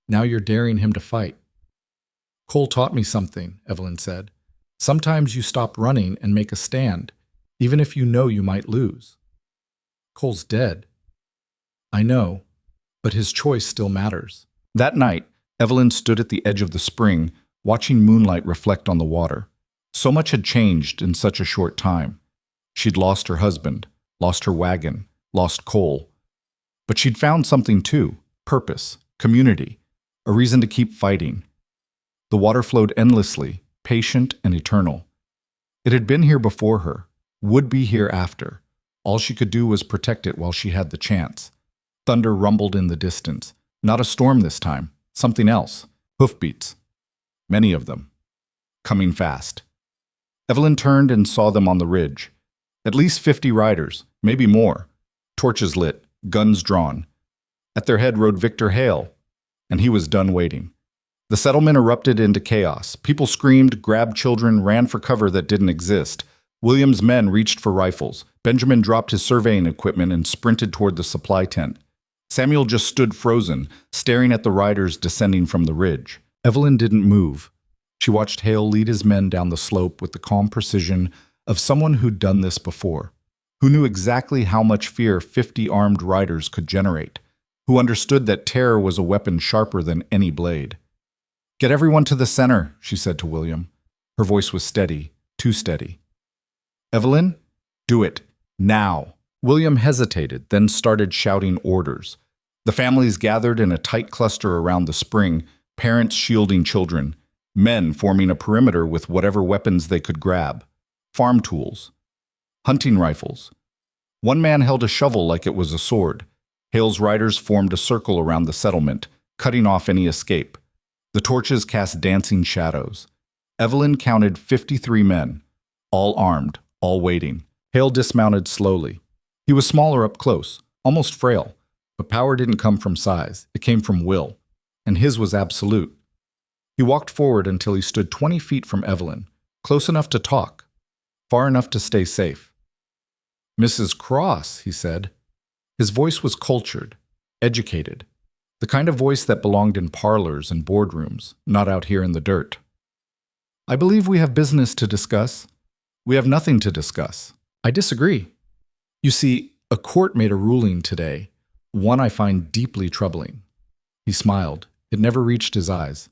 Now you're daring him to fight." "Cole taught me something," Evelyn said. "Sometimes you stop running and make a stand, even if you know you might lose." "Cole's dead." "I know, but his choice still matters." That night, Evelyn stood at the edge of the spring, watching moonlight reflect on the water. So much had changed in such a short time. She'd lost her husband, lost her wagon, lost Cole. But she'd found something too: purpose, community, a reason to keep fighting. The water flowed endlessly, patient and eternal. It had been here before her, would be here after. All she could do was protect it while she had the chance. Thunder rumbled in the distance. Not a storm this time, something else. Hoofbeats. Many of them. Coming fast. Evelyn turned and saw them on the ridge. At least 50 riders, maybe more. Torches lit, guns drawn. At their head rode Victor Hale, and he was done waiting. The settlement erupted into chaos. People screamed, grabbed children, ran for cover that didn't exist. William's men reached for rifles. Benjamin dropped his surveying equipment and sprinted toward the supply tent. Samuel just stood frozen, staring at the riders descending from the ridge. Evelyn didn't move. She watched Hale lead his men down the slope with the calm precision of someone who'd done this before, who knew exactly how much fear 50 armed riders could generate, who understood that terror was a weapon sharper than any blade. "Get everyone to the center," she said to William. Her voice was steady, too steady. "Evelyn, do it, now." William hesitated, then started shouting orders. The families gathered in a tight cluster around the spring, parents shielding children, men forming a perimeter with whatever weapons they could grab. Farm tools, hunting rifles. One man held a shovel like it was a sword. Hale's riders formed a circle around the settlement, cutting off any escape. The torches cast dancing shadows. Evelyn counted 53 men, all armed, all waiting. Hale dismounted slowly. He was smaller up close, almost frail, but power didn't come from size. It came from will, and his was absolute. He walked forward until he stood 20 feet from Evelyn, close enough to talk, far enough to stay safe. "Mrs. Cross," he said. His voice was cultured, educated, the kind of voice that belonged in parlors and boardrooms, not out here in the dirt. "I believe we have business to discuss." "We have nothing to discuss." "I disagree. You see, a court made a ruling today, one I find deeply troubling." He smiled. It never reached his eyes.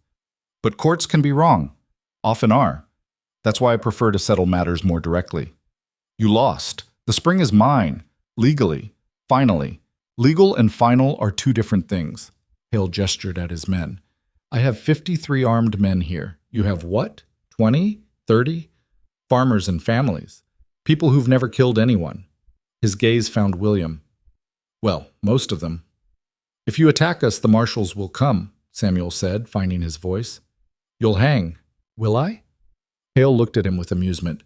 "But courts can be wrong. Often are. That's why I prefer to settle matters more directly. You lost. The spring is mine. Legally. Finally. Legal and final are two different things." Hale gestured at his men. "I have 53 armed men here. You have what? 20? 30? Farmers and families. People who've never killed anyone." His gaze found William. "Well, most of them." "If you attack us, the marshals will come," Samuel said, finding his voice. "You'll hang." "Will I?" Hale looked at him with amusement.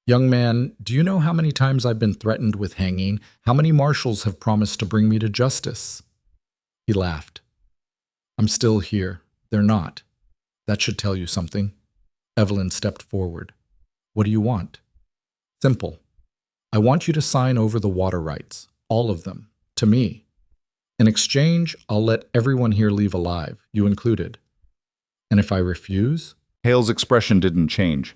"Young man, do you know how many times I've been threatened with hanging? How many marshals have promised to bring me to justice?" He laughed. "I'm still here. They're not. That should tell you something." Evelyn stepped forward. "What do you want?" "Simple. I want you to sign over the water rights, all of them, to me. In exchange, I'll let everyone here leave alive, you included. And if I refuse?" Hale's expression didn't change.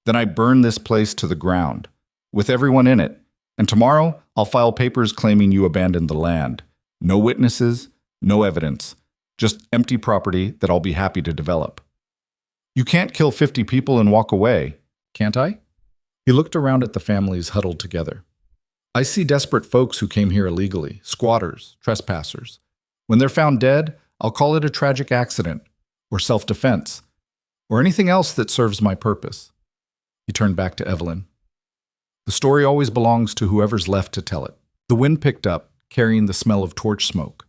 "Then I burn this place to the ground, with everyone in it, and tomorrow I'll file papers claiming you abandoned the land. No witnesses, no evidence, just empty property that I'll be happy to develop." "You can't kill 50 people and walk away, can't I?" He looked around at the families huddled together. "I see desperate folks who came here illegally, squatters, trespassers. When they're found dead, I'll call it a tragic accident, or self-defense, or anything else that serves my purpose." He turned back to Evelyn. "The story always belongs to whoever's left to tell it." The wind picked up, carrying the smell of torch smoke.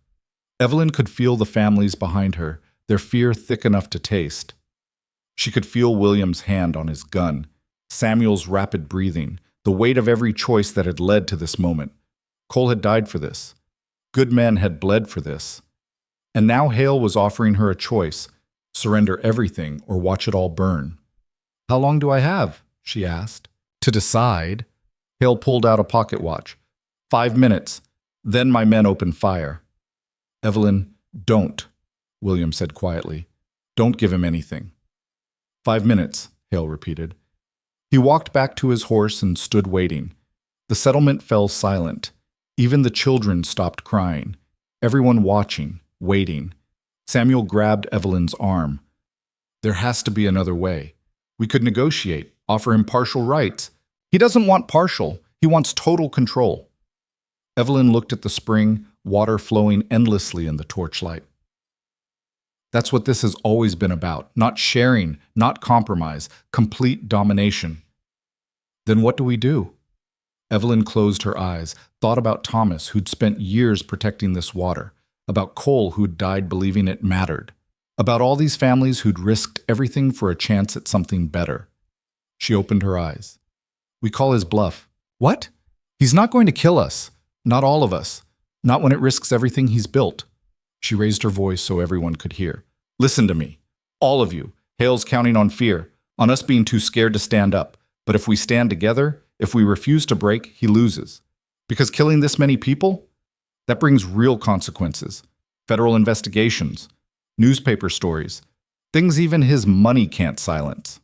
Evelyn could feel the families behind her, their fear thick enough to taste. She could feel William's hand on his gun, Samuel's rapid breathing, the weight of every choice that had led to this moment. Cole had died for this. Good men had bled for this. And now Hale was offering her a choice: surrender everything or watch it all burn. "How long do I have?" she asked. "To decide." Hale pulled out a pocket watch. 5 minutes. Then my men opened fire." "Evelyn, don't," William said quietly. "Don't give him anything." 5 minutes, Hale repeated. He walked back to his horse and stood waiting. The settlement fell silent. Even the children stopped crying. Everyone watching, waiting. Samuel grabbed Evelyn's arm. There has to be another way. We could negotiate, offer him partial rights. He doesn't want partial, he wants total control. Evelyn looked at the spring, water flowing endlessly in the torchlight. That's what this has always been about. Not sharing, not compromise, complete domination. Then what do we do? Evelyn closed her eyes, thought about Thomas, who'd spent years protecting this water, about Cole, who'd died believing it mattered, about all these families who'd risked everything for a chance at something better. She opened her eyes. We call his bluff. What? He's not going to kill us. Not all of us. Not when it risks everything he's built. She raised her voice so everyone could hear. Listen to me. All of you. Hale's counting on fear, on us being too scared to stand up. But if we stand together, if we refuse to break, he loses. Because killing this many people, that brings real consequences. Federal investigations, newspaper stories, things even his money can't silence.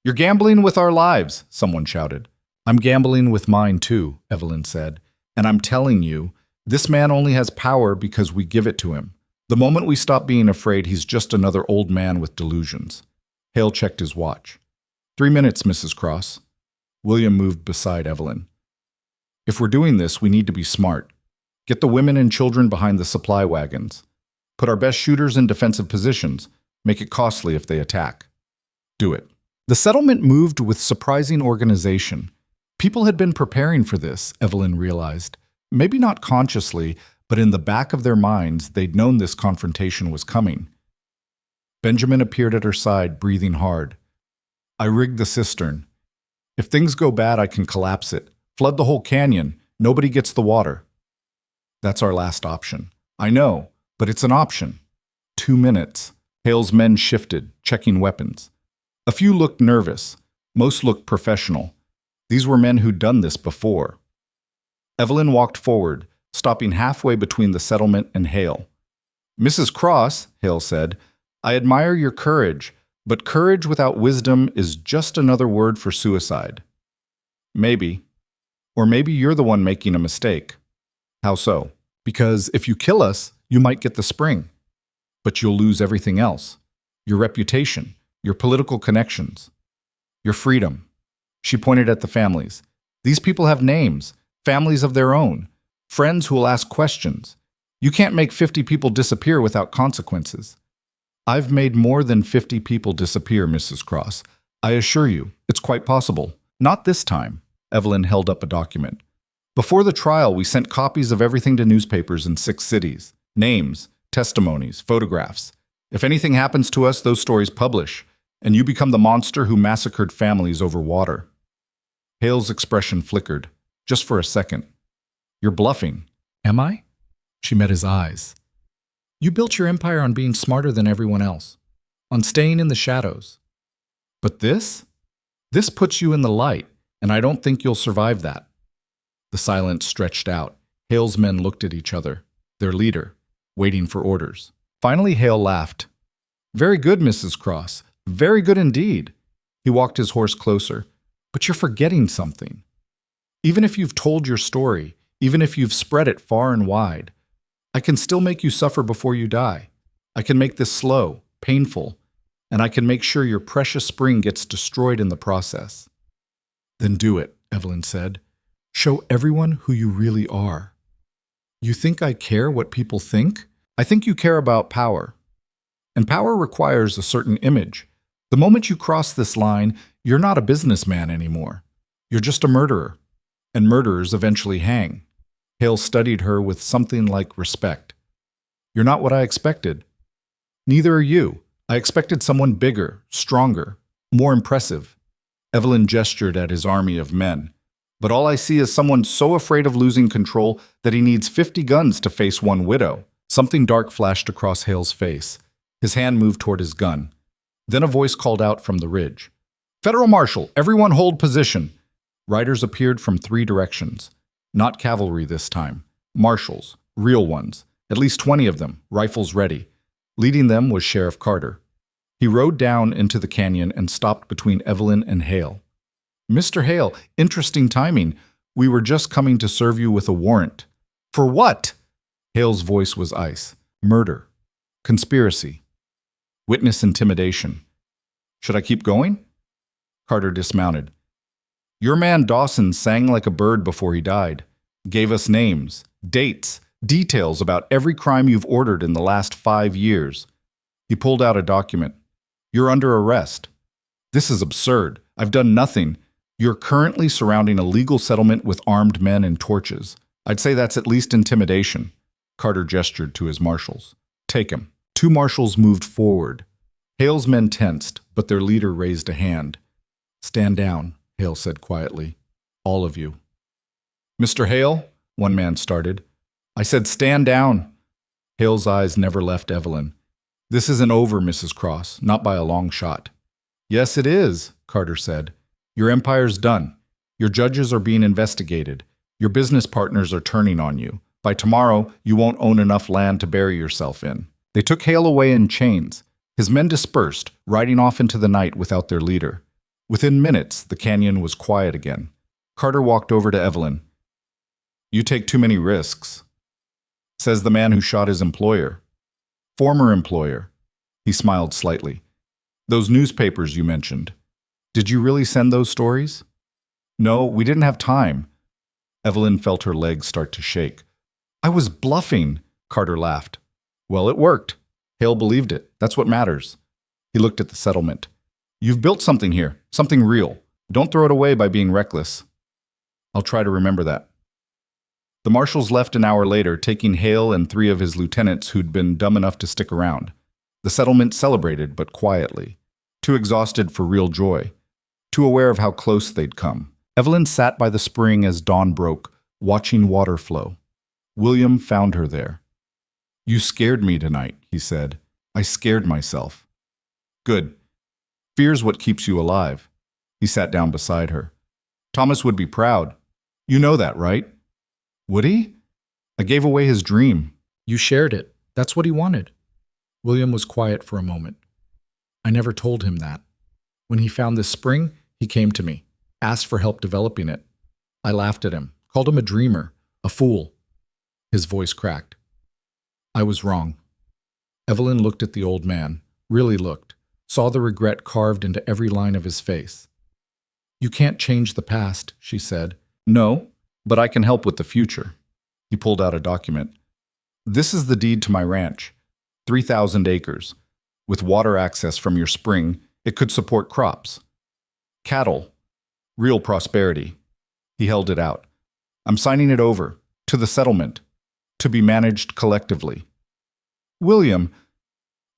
You're gambling with our lives, someone shouted. I'm gambling with mine too, Evelyn said. And I'm telling you, this man only has power because we give it to him. The moment we stop being afraid, he's just another old man with delusions. Hale checked his watch. 3 minutes, Mrs. Cross. William moved beside Evelyn. If we're doing this, we need to be smart. Get the women and children behind the supply wagons. Put our best shooters in defensive positions. Make it costly if they attack. Do it. The settlement moved with surprising organization. People had been preparing for this, Evelyn realized. Maybe not consciously, but in the back of their minds, they'd known this confrontation was coming. Benjamin appeared at her side, breathing hard. I rigged the cistern. If things go bad, I can collapse it. Flood the whole canyon. Nobody gets the water. That's our last option. I know, but it's an option. 2 minutes. Hale's men shifted, checking weapons. A few looked nervous. Most looked professional. These were men who'd done this before. Evelyn walked forward, stopping halfway between the settlement and Hale. Mrs. Cross, Hale said, I admire your courage, but courage without wisdom is just another word for suicide. Maybe. Or maybe you're the one making a mistake. How so? Because if you kill us, you might get the spring. But you'll lose everything else. Your reputation, your political connections, your freedom. She pointed at the families. These people have names, families of their own, friends who will ask questions. You can't make 50 people disappear without consequences. I've made more than 50 people disappear, Mrs. Cross. I assure you, it's quite possible. Not this time. Evelyn held up a document. Before the trial, we sent copies of everything to newspapers in 6 cities. Names, testimonies, photographs. If anything happens to us, those stories publish, and you become the monster who massacred families over water. Hale's expression flickered, just for a second. You're bluffing. Am I? She met his eyes. You built your empire on being smarter than everyone else, on staying in the shadows. But this? This puts you in the light, and I don't think you'll survive that. The silence stretched out. Hale's men looked at each other, their leader, waiting for orders. Finally, Hale laughed. Very good, Mrs. Cross. Very good indeed. He walked his horse closer. But you're forgetting something. Even if you've told your story, even if you've spread it far and wide, I can still make you suffer before you die. I can make this slow, painful, and I can make sure your precious spring gets destroyed in the process. Then do it, Evelyn said. Show everyone who you really are. You think I care what people think? I think you care about power. And power requires a certain image. The moment you cross this line, you're not a businessman anymore. You're just a murderer. And murderers eventually hang. Hale studied her with something like respect. You're not what I expected. Neither are you. I expected someone bigger, stronger, more impressive. Evelyn gestured at his army of men. But all I see is someone so afraid of losing control that he needs 50 guns to face one widow. Something dark flashed across Hale's face. His hand moved toward his gun. Then a voice called out from the ridge. Federal Marshal, everyone hold position. Riders appeared from 3 directions. Not cavalry this time. Marshals, real ones. At least 20 of them, rifles ready. Leading them was Sheriff Carter. He rode down into the canyon and stopped between Evelyn and Hale. Mr. Hale, interesting timing. We were just coming to serve you with a warrant. For what? Hale's voice was ice. Murder. Conspiracy. Witness intimidation. Should I keep going? Carter dismounted. Your man Dawson sang like a bird before he died. Gave us names, dates, details about every crime you've ordered in the last 5 years. He pulled out a document. You're under arrest. This is absurd. I've done nothing. You're currently surrounding a legal settlement with armed men and torches. I'd say that's at least intimidation. Carter gestured to his marshals. Take him. 2 marshals moved forward. Hale's men tensed, but their leader raised a hand. Stand down, Hale said quietly. All of you. Mr. Hale, one man started. I said stand down. Hale's eyes never left Evelyn. This isn't over, Mrs. Cross, not by a long shot. Yes, it is, Carter said. Your empire's done. Your judges are being investigated. Your business partners are turning on you. By tomorrow, you won't own enough land to bury yourself in. They took Hale away in chains. His men dispersed, riding off into the night without their leader. Within minutes, the canyon was quiet again. Carter walked over to Evelyn. You take too many risks, says the man who shot his employer. Former employer. He smiled slightly. Those newspapers you mentioned. Did you really send those stories? No, we didn't have time. Evelyn felt her legs start to shake. I was bluffing, Carter laughed. Well, it worked. Hale believed it. That's what matters. He looked at the settlement. You've built something here, something real. Don't throw it away by being reckless. I'll try to remember that. The marshals left an hour later, taking Hale and 3 of his lieutenants who'd been dumb enough to stick around. The settlement celebrated, but quietly. Too exhausted for real joy. Too aware of how close they'd come. Evelyn sat by the spring as dawn broke, watching water flow. William found her there. You scared me tonight, he said. I scared myself. Good. Fear's what keeps you alive. He sat down beside her. Thomas would be proud. You know that, right? Would he? I gave away his dream. You shared it. That's what he wanted. William was quiet for a moment. I never told him that. When he found this spring, he came to me, asked for help developing it. I laughed at him, called him a dreamer, a fool. His voice cracked. I was wrong. Evelyn looked at the old man, really looked, saw the regret carved into every line of his face. You can't change the past, she said. No, but I can help with the future. He pulled out a document. This is the deed to my ranch. 3,000 acres. With water access from your spring, it could support crops. Cattle. Real prosperity. He held it out. I'm signing it over. To the settlement. To be managed collectively. William,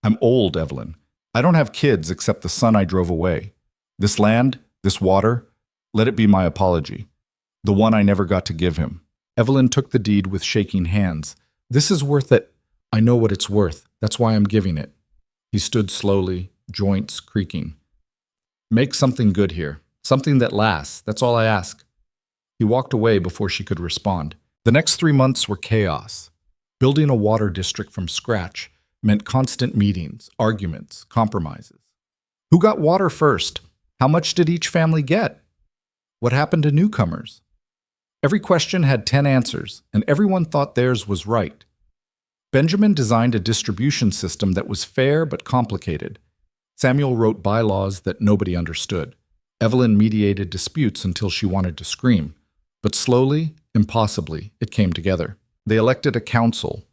I'm old, Evelyn. I don't have kids except the son I drove away. This land, this water, let it be my apology. The one I never got to give him. Evelyn took the deed with shaking hands. This is worth it. I know what it's worth. That's why I'm giving it. He stood slowly, joints creaking. Make something good here. Something that lasts. That's all I ask. He walked away before she could respond. The next 3 months were chaos. Building a water district from scratch meant constant meetings, arguments, compromises. Who got water first? How much did each family get? What happened to newcomers? Every question had 10 answers, and everyone thought theirs was right. Benjamin designed a distribution system that was fair but complicated. Samuel wrote bylaws that nobody understood. Evelyn mediated disputes until she wanted to scream. But slowly, impossibly, it came together. They elected a council,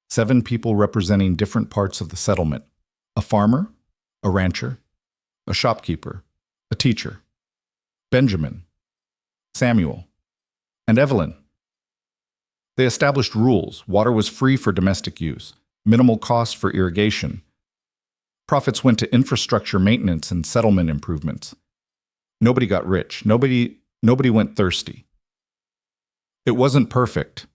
7 people representing different parts of the settlement. A farmer, a rancher, a shopkeeper, a teacher. Benjamin, Samuel, and Evelyn. They established rules. Water was free for domestic use, minimal cost for irrigation. Profits went to infrastructure maintenance and settlement improvements. Nobody got rich. Nobody went thirsty. It wasn't perfect.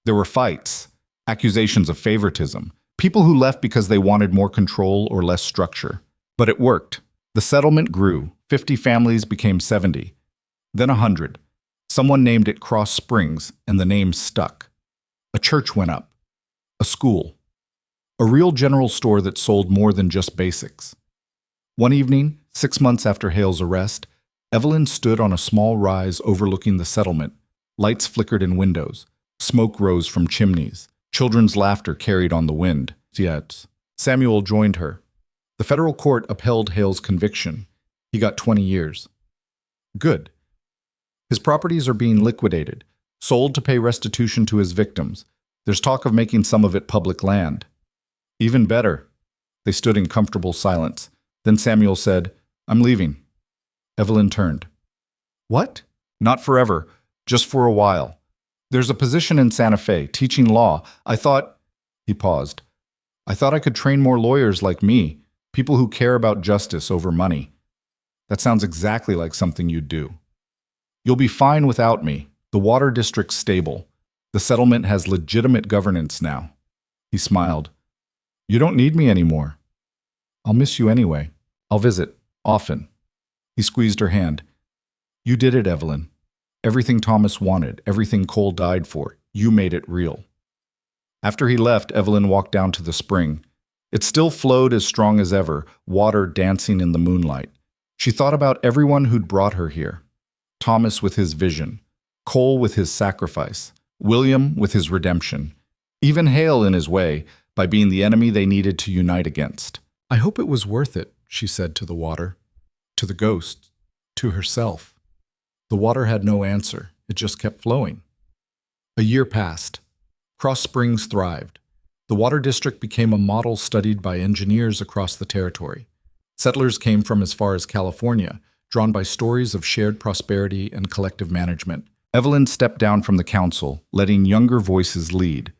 There were fights, accusations of favoritism, people who left because they wanted more control or less structure. But it worked. The settlement grew. 50 families became 70, then 100. Someone named it Cross Springs, and the name stuck. A church went up. A school. A real general store that sold more than just basics. One evening, 6 months after Hale's arrest, Evelyn stood on a small rise overlooking the settlement. Lights flickered in windows. Smoke rose from chimneys. Children's laughter carried on the wind. Yet, Samuel joined her. The federal court upheld Hale's conviction. He got 20 years. Good. His properties are being liquidated, sold to pay restitution to his victims. There's talk of making some of it public land. Even better. They stood in comfortable silence. Then Samuel said, "I'm leaving." Evelyn turned. "What?" "Not forever, just for a while. There's a position in Santa Fe, teaching law. I thought—" He paused. "I thought I could train more lawyers like me, people who care about justice over money." "That sounds exactly like something you'd do." "You'll be fine without me. The water district's stable. The settlement has legitimate governance now." He smiled. "You don't need me anymore." "I'll miss you anyway. I'll visit, often." He squeezed her hand. "You did it, Evelyn. Everything Thomas wanted, everything Cole died for, you made it real." After he left, Evelyn walked down to the spring. It still flowed as strong as ever, water dancing in the moonlight. She thought about everyone who'd brought her here. Thomas with his vision, Cole with his sacrifice, William with his redemption, even Hale in his way, by being the enemy they needed to unite against. "I hope it was worth it," she said to the water, to the ghost, to herself. The water had no answer. It just kept flowing. A year passed. Cross Springs thrived. The water district became a model studied by engineers across the territory. Settlers came from as far as California, drawn by stories of shared prosperity and collective management. Evelyn stepped down from the council, letting younger voices lead.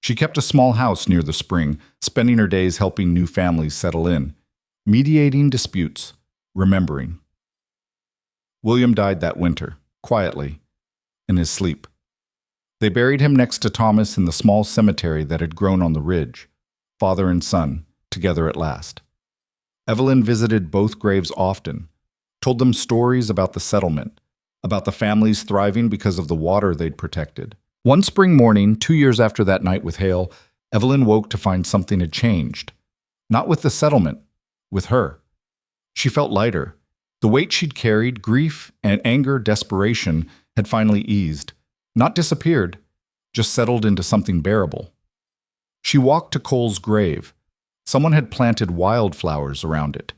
She kept a small house near the spring, spending her days helping new families settle in, mediating disputes, remembering. William died that winter, quietly, in his sleep. They buried him next to Thomas in the small cemetery that had grown on the ridge, father and son, together at last. Evelyn visited both graves often, told them stories about the settlement, about the families thriving because of the water they'd protected. One spring morning, 2 years after that night with Hale, Evelyn woke to find something had changed. Not with the settlement, with her. She felt lighter. The weight she'd carried, grief and anger, desperation, had finally eased. Not disappeared, just settled into something bearable. She walked to Cole's grave. Someone had planted wildflowers around it.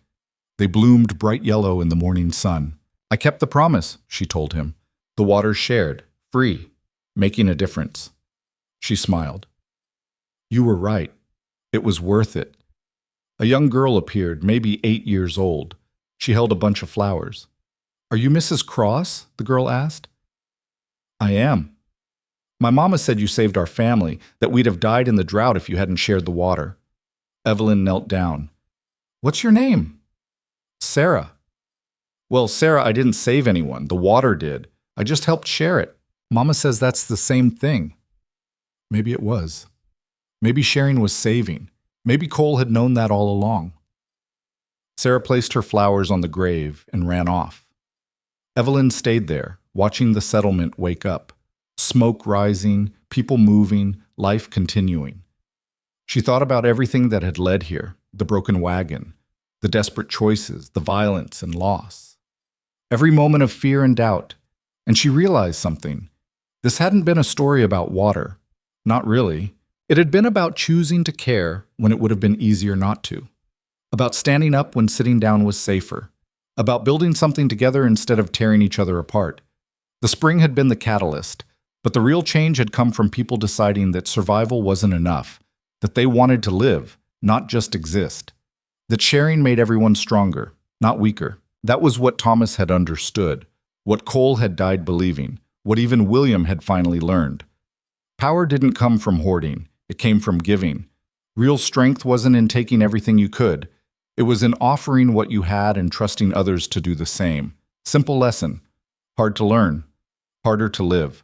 They bloomed bright yellow in the morning sun. "I kept the promise," she told him. "The waters shared, free, making a difference." She smiled. "You were right. It was worth it." A young girl appeared, maybe 8 years old. She held a bunch of flowers. "Are you Mrs. Cross?" the girl asked. "I am. My mama said you saved our family, that we'd have died in the drought if you hadn't shared the water." Evelyn knelt down. "What's your name?" "Sarah." "Well, Sarah, I didn't save anyone. The water did. I just helped share it." "Mama says that's the same thing." Maybe it was. Maybe sharing was saving. Maybe Cole had known that all along. Sarah placed her flowers on the grave and ran off. Evelyn stayed there, watching the settlement wake up. Smoke rising, people moving, life continuing. She thought about everything that had led here, the broken wagon, the desperate choices, the violence and loss. Every moment of fear and doubt. And she realized something. This hadn't been a story about water. Not really. It had been about choosing to care when it would have been easier not to. About standing up when sitting down was safer. About building something together instead of tearing each other apart. The spring had been the catalyst, but the real change had come from people deciding that survival wasn't enough, that they wanted to live, not just exist. That sharing made everyone stronger, not weaker. That was what Thomas had understood, what Cole had died believing, what even William had finally learned. Power didn't come from hoarding, it came from giving. Real strength wasn't in taking everything you could. It was in offering what you had and trusting others to do the same. Simple lesson. Hard to learn. Harder to live.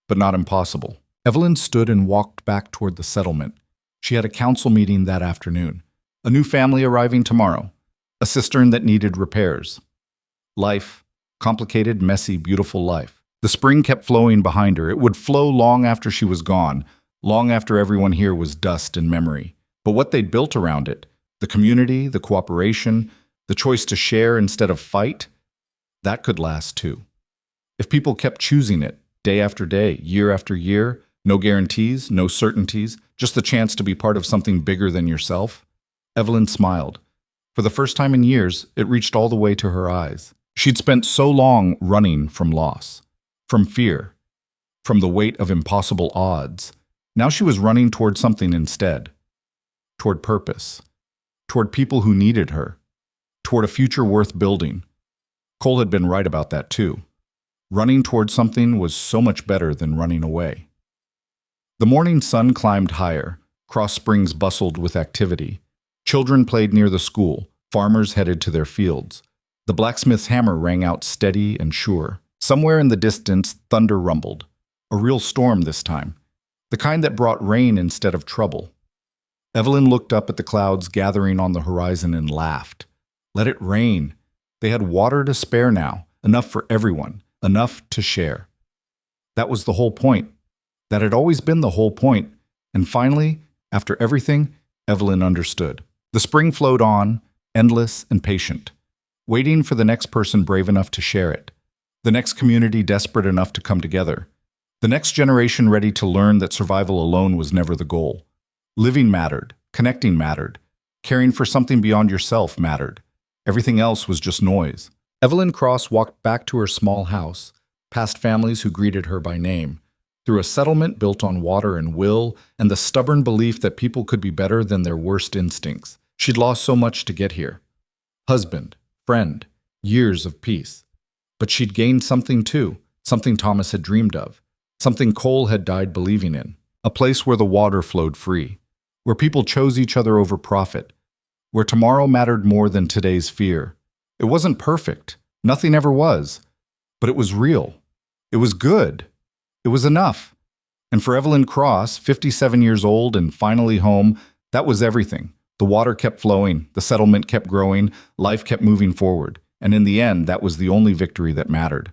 But not impossible. Evelyn stood and walked back toward the settlement. She had a council meeting that afternoon. A new family arriving tomorrow. A cistern that needed repairs. Life. Complicated, messy, beautiful life. The spring kept flowing behind her. It would flow long after she was gone, long after everyone here was dust and memory. But what they'd built around it, the community, the cooperation, the choice to share instead of fight, that could last too. If people kept choosing it, day after day, year after year, no guarantees, no certainties, just the chance to be part of something bigger than yourself. Evelyn smiled. For the first time in years, it reached all the way to her eyes. She'd spent so long running from loss, from fear, from the weight of impossible odds. Now she was running toward something instead, toward purpose, toward people who needed her, toward a future worth building. Cole had been right about that too. Running toward something was so much better than running away. The morning sun climbed higher. Cross Springs bustled with activity. Children played near the school. Farmers headed to their fields. The blacksmith's hammer rang out steady and sure. Somewhere in the distance, thunder rumbled. A real storm this time, the kind that brought rain instead of trouble. Evelyn looked up at the clouds gathering on the horizon and laughed. Let it rain. They had water to spare now, enough for everyone, enough to share. That was the whole point. That had always been the whole point. And finally, after everything, Evelyn understood. The spring flowed on, endless and patient, waiting for the next person brave enough to share it, the next community desperate enough to come together, the next generation ready to learn that survival alone was never the goal. Living mattered, connecting mattered, caring for something beyond yourself mattered. Everything else was just noise. Evelyn Cross walked back to her small house, past families who greeted her by name, through a settlement built on water and will and the stubborn belief that people could be better than their worst instincts. She'd lost so much to get here. Husband, friend, years of peace. But she'd gained something too, something Thomas had dreamed of, something Cole had died believing in. A place where the water flowed free, where people chose each other over profit, where tomorrow mattered more than today's fear. It wasn't perfect. Nothing ever was. But it was real. It was good. It was enough. And for Evelyn Cross, 57 years old and finally home, that was everything. The water kept flowing, the settlement kept growing, life kept moving forward. And in the end, that was the only victory that mattered.